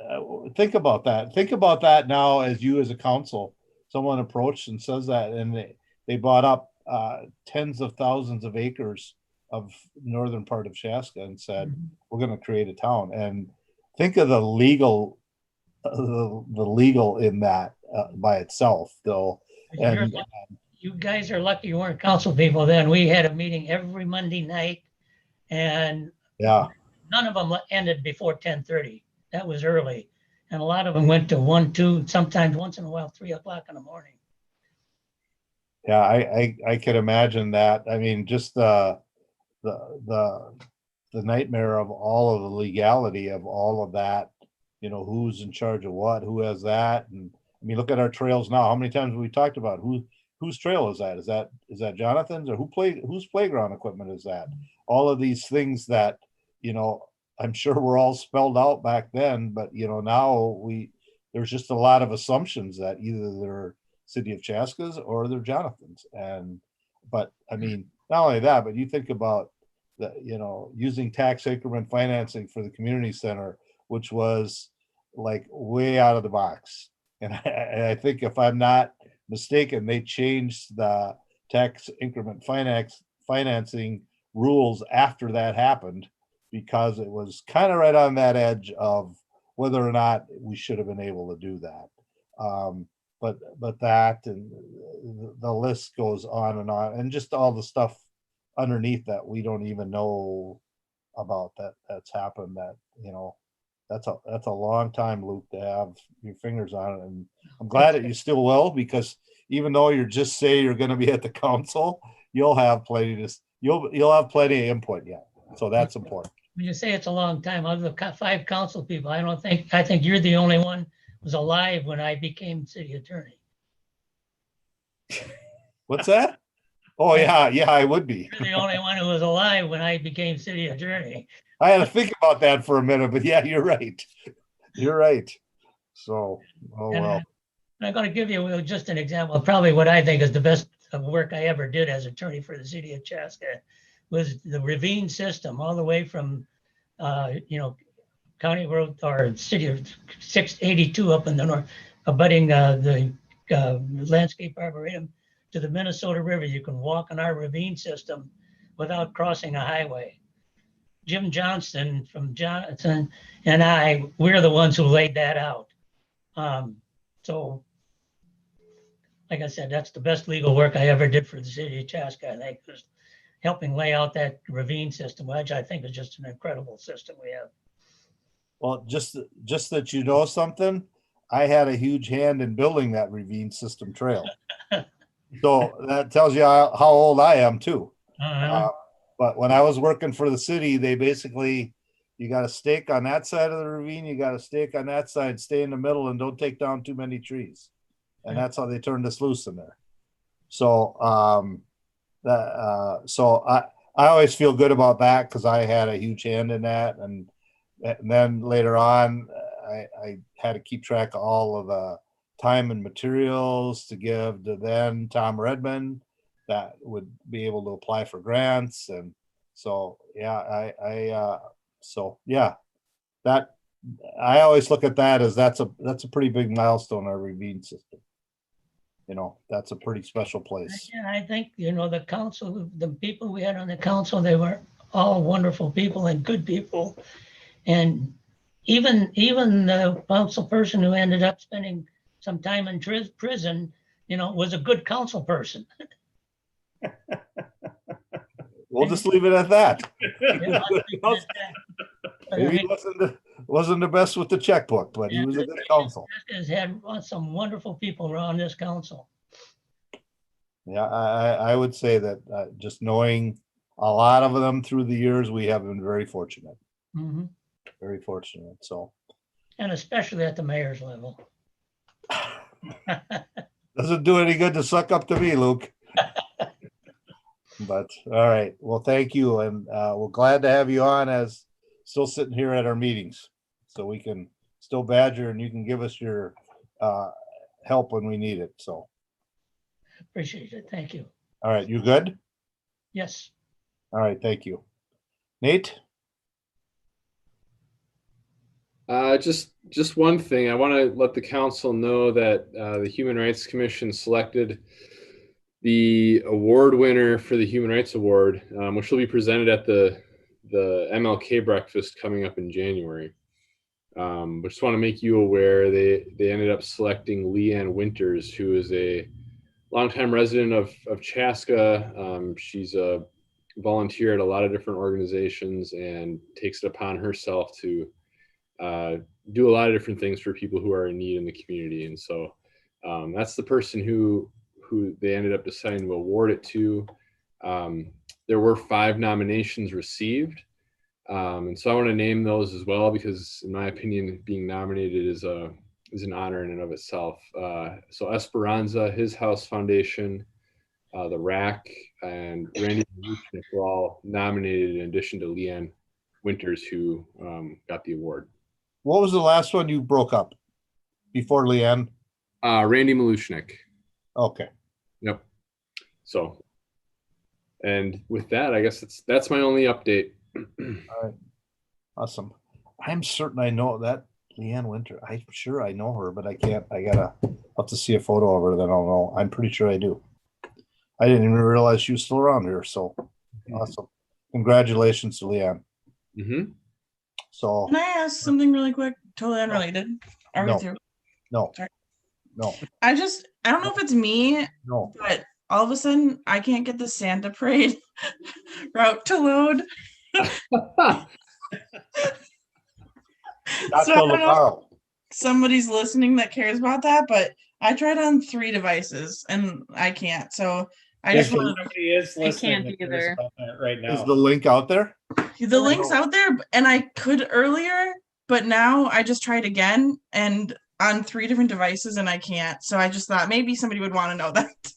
think about that. Think about that now as you as a council, someone approached and says that, and they bought up tens of thousands of acres of northern part of Chaska and said, we're going to create a town. And think of the legal in that by itself, though. And you guys are lucky you weren't council people then. We had a meeting every Monday night, and yeah, none of them ended before 10:30. That was early. And a lot of them went to 1, 2, sometimes once in a while, 3 o'clock in the morning. Yeah, I can imagine that. Just the nightmare of all of the legality of all of that, who's in charge of what, who has that. And look at our trails now. How many times have we talked about whose trail is that? Is that Jonathan's, or whose playground equipment is that? All of these things that, I'm sure were all spelled out back then, but now there's just a lot of assumptions that either they're City of Chaska's or they're Jonathan's. But I mean, not only that, but you think about using tax increment financing for the community center, which was like way out of the box. And I think if I'm not mistaken, they changed the tax increment financing rules after that happened, because it was kind of right on that edge of whether or not we should have been able to do that. But that, and the list goes on, and just all the stuff underneath that we don't even know about that's happened. That that's a long time, Luke, to have your fingers on it. And I'm glad that you still will, because even though you're just say you're going to be at the council, you'll have plenty of input yet. So that's important. When you say it's a long time, of the 5 council people, I think you're the only one who was alive when I became city attorney. What's that? Oh yeah, I would be. You're the only one who was alive when I became city attorney. I had to think about that for a minute, but yeah, you're right. You're right. So, well. I'm going to give you just an example of probably what I think is the best of work I ever did as attorney for the city of Chaska, was the ravine system all the way from, County Road or City of 682 up in the north, abutting the landscape arboretum to the Minnesota River. You can walk on our ravine system without crossing a highway. Jim Johnston from Johnson and we're the ones who laid that out. So, like I said, that's the best legal work I ever did for the city of Chaska. I think was helping lay out that ravine system, which I think is just an incredible system we have. Well, just that you know something, I had a huge hand in building that ravine system trail. So that tells you how old I am too. But when I was working for the city, they basically, you got a stake on that side of the ravine, you got a stake on that side, stay in the middle and don't take down too many trees. And that's how they turned us loose in there. So, so I always feel good about that, because I had a huge hand in that. And then later on, I had to keep track of all of the time and materials to give to then Tom Redmond that would be able to apply for grants. And so, yeah, that I always look at that as that's a pretty big milestone, our ravine system. That's a pretty special place. Yeah, I think, the council, the people we had on the council, they were all wonderful people and good people. And even the council person who ended up spending some time in prison, was a good council person. We'll just leave it at that. Maybe he wasn't the best with the checkbook, but he was a good council. Has had some wonderful people around this council. Yeah, I would say that just knowing a lot of them through the years, we have been very fortunate. Mm-hmm. Very fortunate. So, and especially at the mayor's level. Doesn't do any good to suck up to me, Luke. But all right. Well, thank you. And we're glad to have you on as still sitting here at our meetings. So we can still badger and you can give us your help when we need it. So appreciate it. Thank you. All right. You good? Yes. All right. Thank you. Nate? Just one thing. I want to let the council know that the Human Rights Commission selected the award winner for the Human Rights Award, which will be presented at the MLK breakfast coming up in January. But just want to make you aware they ended up selecting Leanne Winters, who is a longtime resident of Chaska. She's a volunteer at a lot of different organizations and takes it upon herself to do a lot of different things for people who are in need in the community. And so that's the person who they ended up deciding to award it to. There were 5 nominations received. And so I want to name those as well, because in my opinion, being nominated is an honor in and of itself. So Esperanza, His House Foundation, the RAC, and Randy were all nominated in addition to Leanne Winters who got the award. What was the last one you broke up before Leanne? Randy Malushnik. Okay. Yep. So, and with that, I guess that's my only update. All right. Awesome. I'm certain I know that Leanne Winter. I'm sure I know her, but I can't. I'll have to see a photo of her, then I'll know. I'm pretty sure I do. I didn't even realize she was still around here. So awesome. Congratulations to Leanne. Mm-hmm. So Can I ask something really quick? Totally unrelated. Are we No. through? no, Sorry. no, I don't know if it's me, no. but all of a sudden I can't get the Santa parade route to load. Not So I till don't know tomorrow. if somebody's listening that cares about that, but I tried on 3 devices and I can't. So I just wanted to. Somebody is listening can't that cares either. about that right now. Is the link out there? The link's out there, and I could earlier, but now I just tried again and on 3 different devices and I can't. So I just thought maybe somebody would want to know that.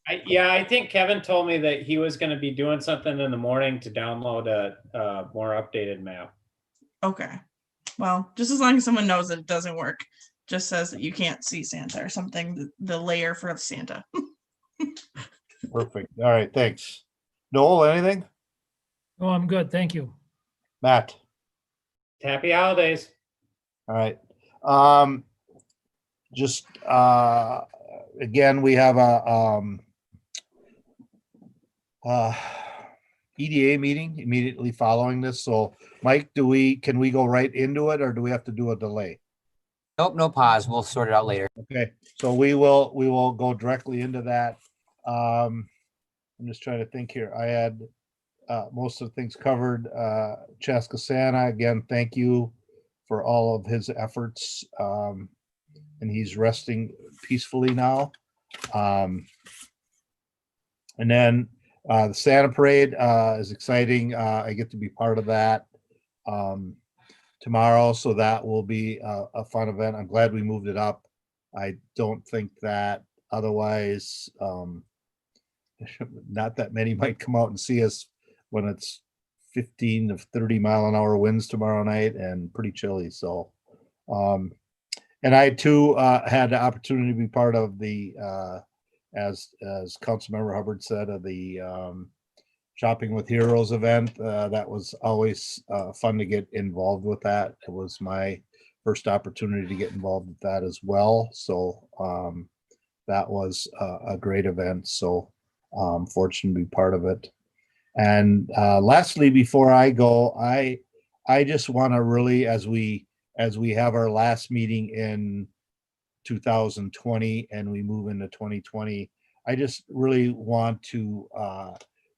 I think Kevin told me that he was going to be doing something in the morning to download a more updated map. Okay. Well, just as long as someone knows that it doesn't work, just says that you can't see Santa or something, the layer for Santa. Perfect. All right. Thanks. Noel, anything? Oh, I'm good. Thank you. Matt. Happy holidays. All right. Just again, we have a EDA meeting immediately following this. So Mike, can we go right into it or do we have to do a delay? Nope, no pause. We'll sort it out later. Okay, so we will go directly into that. I'm just trying to think here. I had most of the things covered. Chaska Santa, again, thank you for all of his efforts. And he's resting peacefully now. And then the Santa Parade is exciting. I get to be part of that tomorrow, so that will be a fun event. I'm glad we moved it up. I don't think that otherwise, not that many might come out and see us when it's 15 to 30 mile an hour winds tomorrow night and pretty chilly. So, and I too had the opportunity to be part of the, as Councilmember Hubbard said, of the Shopping with Heroes event. That was always fun to get involved with that. It was my first opportunity to get involved with that as well. So that was a great event. So fortunate to be part of it. And lastly, before I go, I just want to really, as we have our last meeting in 2020 and we move into 2020, I just really want to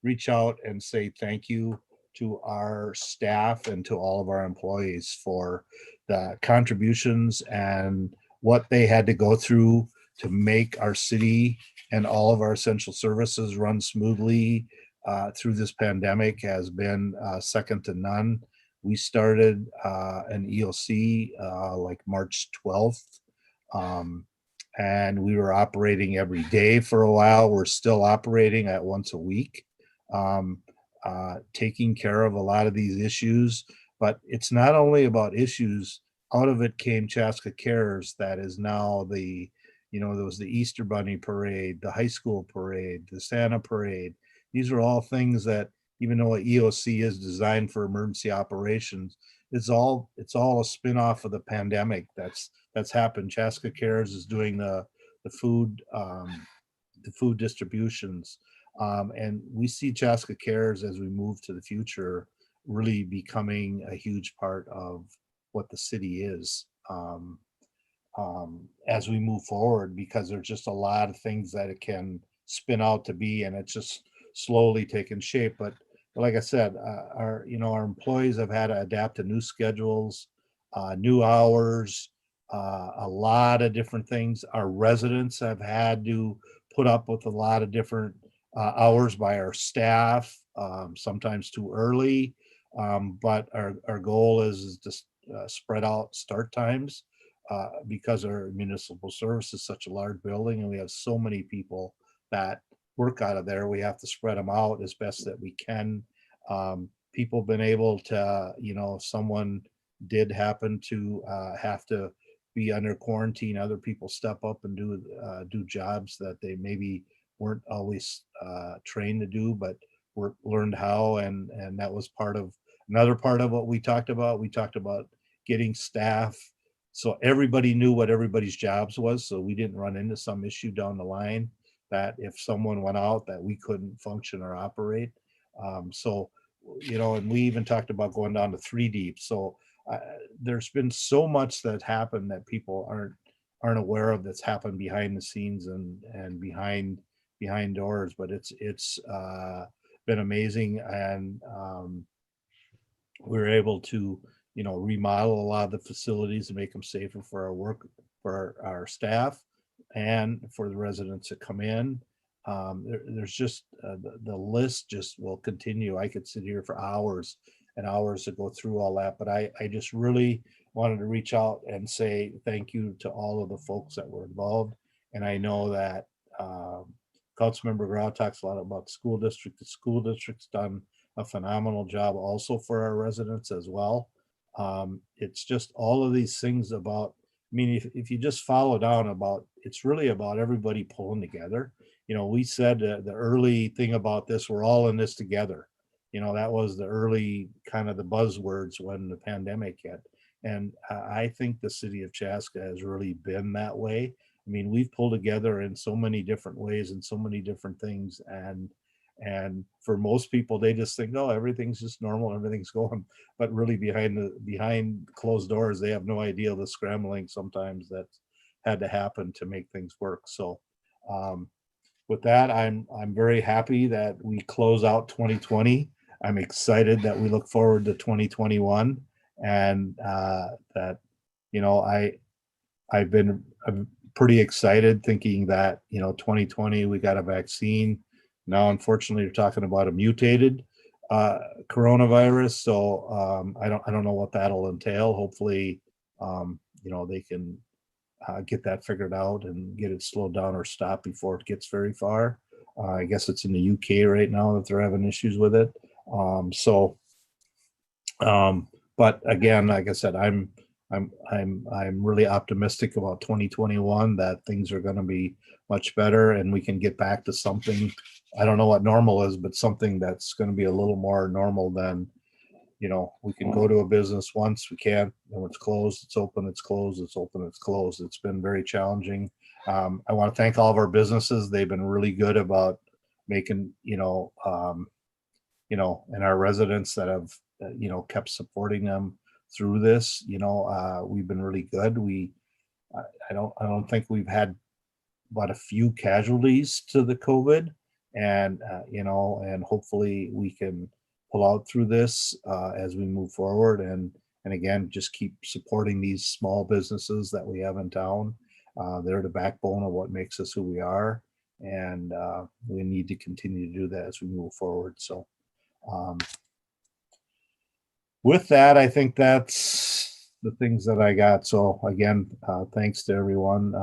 reach out and say thank you to our staff and to all of our employees for the contributions and what they had to go through to make our city and all of our essential services run smoothly through this pandemic has been second to none. We started an EOC like March 12th. And we were operating every day for a while. We're still operating at once a week, taking care of a lot of these issues. But it's not only about issues. Out of it came Chaska Cares, that is now there was the Easter Bunny Parade, the high school parade, the Santa Parade. These are all things that, even though an EOC is designed for emergency operations, it's all a spin-off of the pandemic that's happened. Chaska Cares is doing the food distributions, and we see Chaska Cares as we move to the future really becoming a huge part of what the city is as we move forward, because there's just a lot of things that it can spin out to be, and it's just slowly taking shape. But like I said, our employees have had to adapt to new schedules, new hours, a lot of different things. Our residents have had to put up with a lot of different hours by our staff, sometimes too early. But our goal is to spread out start times because our municipal service is such a large building and we have so many people that work out of there. We have to spread them out as best that we can. people have been able to, if someone did happen to have to be under quarantine, other people step up and do jobs that they maybe weren't always trained to do, but learned how, and that was another part of what we talked about. We talked about getting staff so everybody knew what everybody's jobs was, so we didn't run into some issue down the line that if someone went out that we couldn't function or operate. And we even talked about going down to 3 deep. So there's been so much that happened that people aren't aware of, that's happened behind the scenes and behind doors, but it's been amazing. And we were able to remodel a lot of the facilities and make them safer for our staff and for the residents that come in. There's just the list just will continue. I could sit here for hours and hours to go through all that, but I just really wanted to reach out and say thank you to all of the folks that were involved. And I know that Councilmember Grau talks a lot about the school district. The school district's done a phenomenal job also for our residents as well. It's just all of these things about, if you just follow down about, it's really about everybody pulling together. We said the early thing about this, we're all in this together. That was the early kind of the buzzwords when the pandemic hit. And I think the city of Chaska has really been that way. We've pulled together in so many different ways and so many different things. And for most people, they just think, oh, everything's just normal, everything's going. But really behind closed doors, they have no idea the scrambling sometimes that had to happen to make things work. So with that, I'm very happy that we close out 2020. I'm excited that we look forward to 2021, and that I'm pretty excited thinking that 2020 we got a vaccine. Now, unfortunately, you're talking about a mutated coronavirus, so I don't know what that'll entail. Hopefully, they can get that figured out and get it slowed down or stopped before it gets very far. I guess it's in the UK right now that they're having issues with it. But again, like I said, I'm really optimistic about 2021 that things are going to be much better and we can get back to something. I don't know what normal is, but something that's going to be a little more normal than, we can go to a business once, we can't, when it's closed, it's open, it's closed, it's open, it's closed. It's been very challenging. I want to thank all of our businesses. They've been really good about making, and our residents that have, kept supporting them through this. We've been really good. I don't think we've had but a few casualties to the COVID, and and hopefully we can pull out through this as we move forward, and again, just keep supporting these small businesses that we have in town. They're the backbone of what makes us who we are, and we need to continue to do that as we move forward. So with that, I think that's the things that I got. So again, thanks to everyone.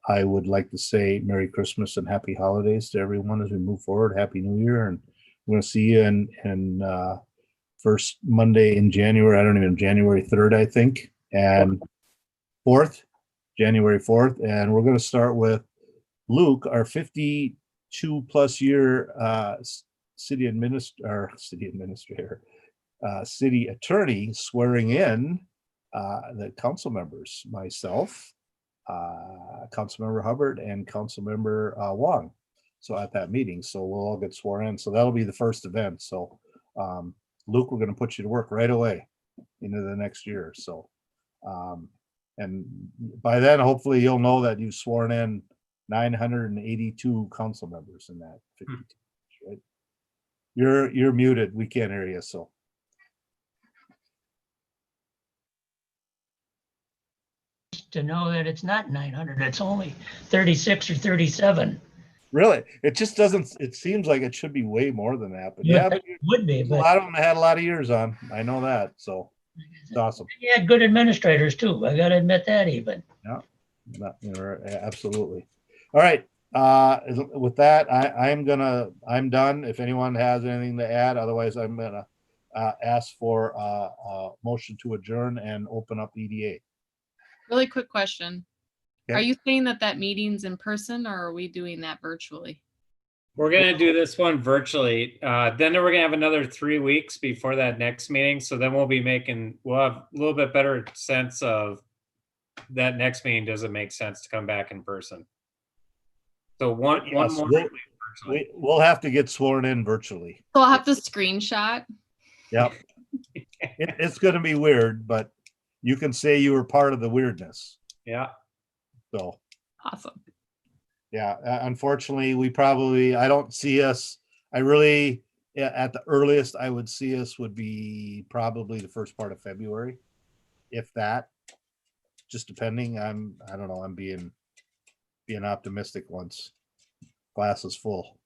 I would like to say Merry Christmas and Happy Holidays to everyone as we move forward. Happy New Year. And we're going to see you in first Monday in January. I don't even know, January 3rd, I think. And 4th, January 4th. And we're going to start with Luke, our 52 plus year city attorney, swearing in the council members, myself, Councilmember Hubert, and Councilmember Wong. So at that meeting, so we'll all get sworn in. So that'll be the first event. So Luke, we're going to put you to work right away into the next year. So and by then, hopefully you'll know that you've sworn in 982 council members in that 52, right? You're muted. We can't hear you. So. To know that it's not 900, it's only 36 or 37. Really? It just doesn't, it seems like it should be way more than that, but yeah, It would be, a but lot of them had a lot of years on. I know that. So it's awesome. you had good administrators too. I got to admit that even. Yeah, absolutely. All right. with that, I'm done. If anyone has anything to add, otherwise I'm gonna ask for a motion to adjourn and open up EDA. Really quick question. Okay. Are you saying that meeting's in person or are we doing that virtually? We're gonna do this one virtually. Then we're gonna have another 3 weeks before that next meeting. So then we'll have a little bit better sense of that next meeting. Does it make sense to come back in person? So one Yes, more we'll have to get sworn in virtually. So I'll have to screenshot. Yep. It's gonna be weird, but you can say you were part of the weirdness. Yeah. So. Awesome. Yeah, unfortunately, I don't see us, at the earliest I would see us would be probably the first part of February, if that, just depending. I don't know, I'm being optimistic once glass is full.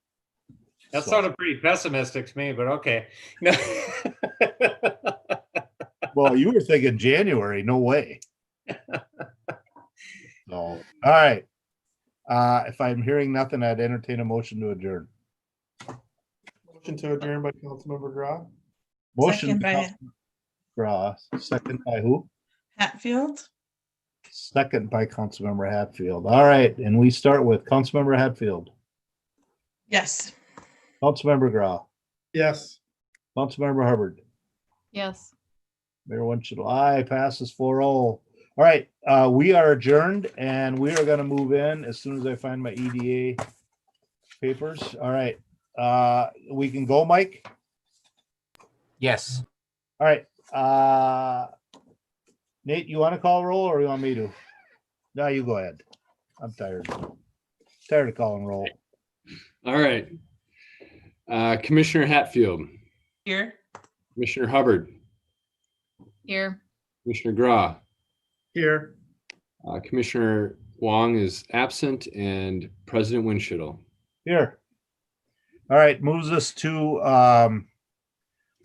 That So. sounded pretty pessimistic to me, but okay. No. Well, you were thinking January, no way. So, all right. If I'm hearing nothing, I'd entertain a motion to adjourn. Motion to adjourn by Councilmember Grau. Motion Second by by Councilmember Grau, second by who? Hatfield. Second by Councilmember Hatfield. All right, and we start with Councilmember Hatfield. Yes. Councilmember Grau. Yes. Councilmember Hubbard. Yes. Mayor Winchell, aye, passes 4-0. All right, we are adjourned and we are gonna move in as soon as I find my EDA papers. All right, we can go, Mike? Yes. All right, Nate, you want to call roll or you want me to? No, you go ahead. I'm tired. Tired of calling roll. All right. Commissioner Hatfield, Here. Commissioner Hubbard, Here. Commissioner Grau, Here. Commissioner Wong is absent, and President Winchell. Here. All right, moves us to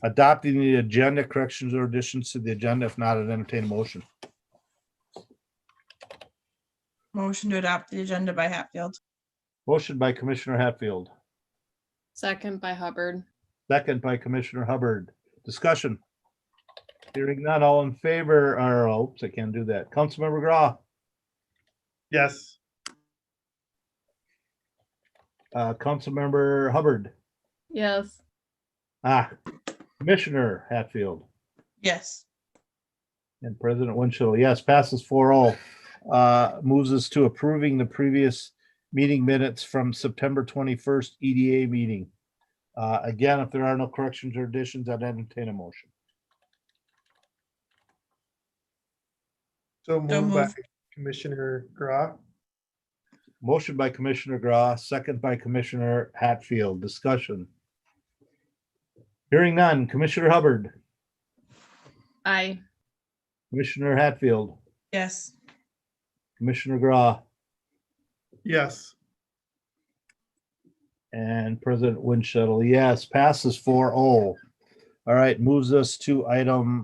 adopting the agenda, corrections or additions to the agenda. If not, I'd entertain a motion. Motion to adopt the agenda by Hatfield. Motion by Commissioner Hatfield, Second by Hubbard. second by Commissioner Hubbard. Discussion. Hearing none, all in favor, or oops, I can't do that. Councilmember Grau. Yes. Councilmember Hubbard. Yes. Commissioner Hatfield. Yes. And President Winchell, yes, passes 4-0. Moves us to approving the previous meeting minutes from September 21st EDA meeting. Again, if there are no corrections or additions, I'd entertain a motion. So moved by moved. Commissioner Grau. Motion by Commissioner Grau, second by Commissioner Hatfield. Discussion. Hearing none. Commissioner Hubbard. Aye. Commissioner Hatfield. Yes. Commissioner Grau. Yes. And President Winchell, yes, passes 4-0. All right, moves us to item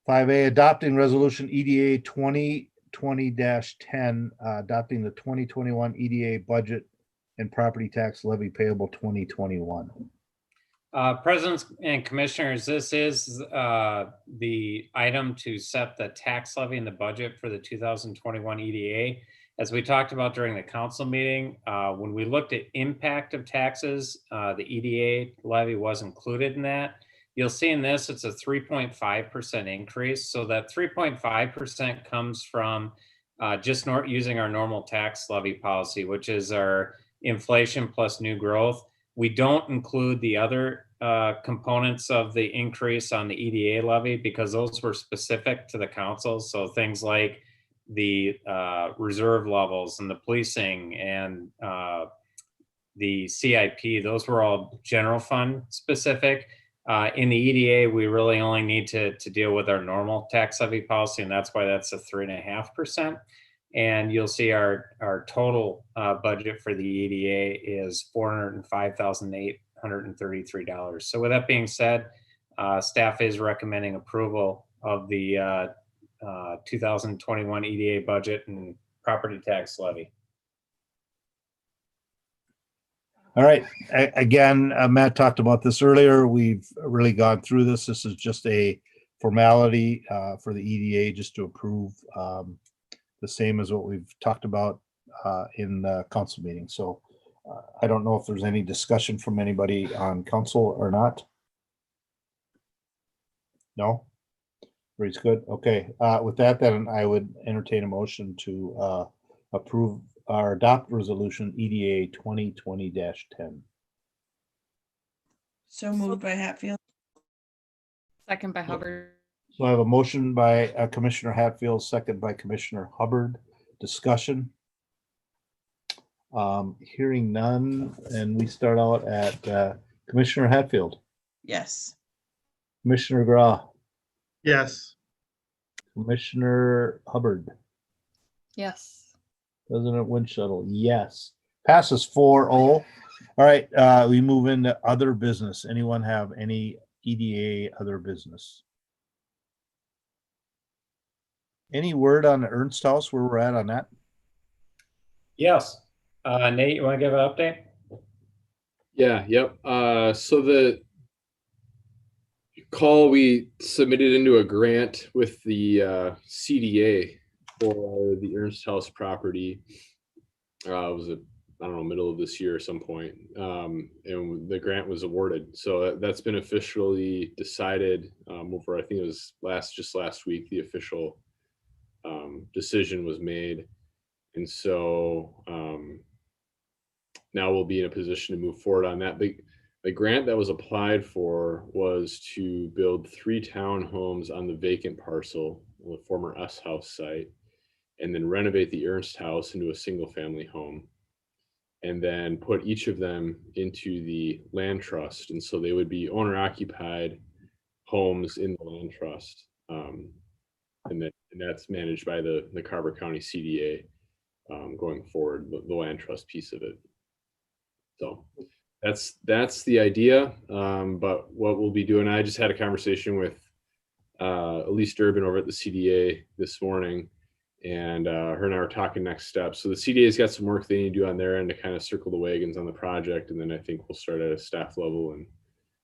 5A, adopting resolution EDA 2020-10, adopting the 2021 EDA budget and property tax levy payable 2021. Presidents and commissioners, this is the item to set the tax levy and the budget for the 2021 EDA. As we talked about during the council meeting, when we looked at impact of taxes, the EDA levy was included in that. You'll see in this, it's a 3.5% increase. So that 3.5% comes from just using our normal tax levy policy, which is our inflation plus new growth. We don't include the other components of the increase on the EDA levy because those were specific to the council. So things like the reserve levels and the policing and the CIP, those were all general fund specific. In the EDA, we really only need to deal with our normal tax levy policy, and that's why that's a 3.5%. And you'll see our total budget for the EDA is $405,833. So with that being said, staff is recommending approval of the 2021 EDA budget and property tax levy. All right. Again, Matt talked about this earlier. We've really gone through this. This is just a formality for the EDA just to approve the same as what we've talked about in the council meeting. So I don't know if there's any discussion from anybody on council or not. No? Everybody's good? Okay. With that, then I would entertain a motion to approve or adopt resolution EDA 2020-10. So moved by Hatfield. Second by Hubbard. So I have a motion by Commissioner Hatfield, second by Commissioner Hubbard. Discussion. Hearing none, and we start out at Commissioner Hatfield, Yes. Commissioner Gra, Yes. Commissioner Hubbard, Yes. President Windshuttle, yes. Passes 4-0. All right, we move into other business. Anyone have any EDA other business? Any word on the Ernst House, where we're at on that? Yes. Nate, you want to give an update? Yeah, yep. So the call, we submitted into a grant with the CDA for the Ernst House property. It was I don't know, middle of this year at some point, and the grant was awarded. So that's been officially decided over, I think it was just last week, the official decision was made. And so now we'll be in a position to move forward on that. The grant that was applied for was to build 3 townhomes on the vacant parcel, the former S House site, and then renovate the Ernst House into a single family home, and then put each of them into the land trust. And so they would be owner occupied homes in the land trust. And that's managed by the Carver County CDA going forward, the land trust piece of it. So that's the idea. But what we'll be doing, I just had a conversation with Elise Durbin over at the CDA this morning, and her and I were talking next steps. So the CDA's got some work they need to do on their end to kind of circle the wagons on the project, and then I think we'll start at a staff level, and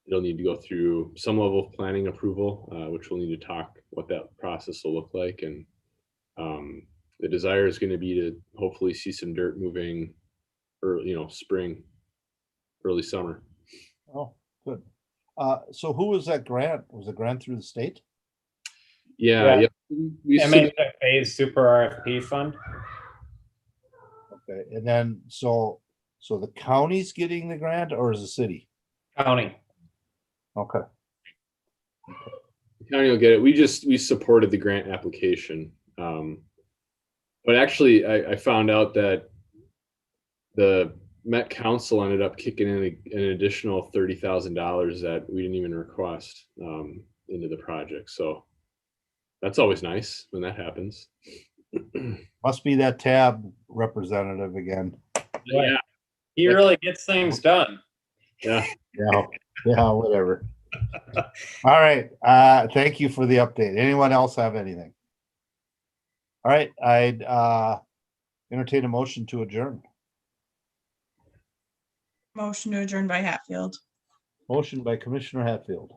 it'll need to go through some level of planning approval, which we'll need to talk what that process will look like. And the desire is going to be to hopefully see some dirt moving early, spring, early summer. Oh, good. So who was that grant? Was the grant through the state? Yeah. We MHFA's phase super RFP fund. Okay, and then so the county's getting the grant, or is the city? County. Okay. The county will get it. We supported the grant application. But actually, I found out that the Met Council ended up kicking in an additional $30,000 that we didn't even request into the project. So that's always nice when that happens. Must be that tab representative again. Yeah, he really gets things done. Yeah. Yeah, whatever. All right. Thank you for the update. Anyone else have anything? All right, I'd entertain a motion to adjourn. Motion to adjourn by Hatfield. Motion by Commissioner Hatfield.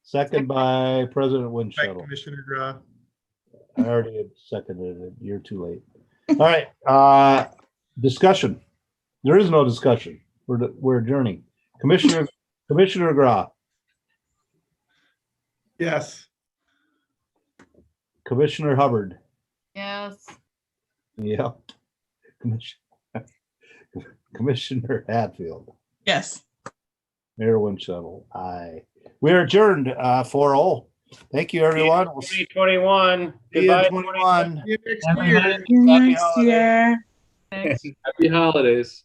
Second by President By Windshuttle. Commissioner Gra. I already had seconded it. You're too late. All right. Discussion. There is no discussion. We're adjourning. Commissioner Gra. Yes. Commissioner Hubbard. Yes. Yep. Commissioner Hatfield. Yes. Mayor Windshuttle. Aye. We're adjourned 4-0. Thank you, everyone. We'll see 2021. you in Goodbye. 21. See you next See year. you next year. Happy holidays.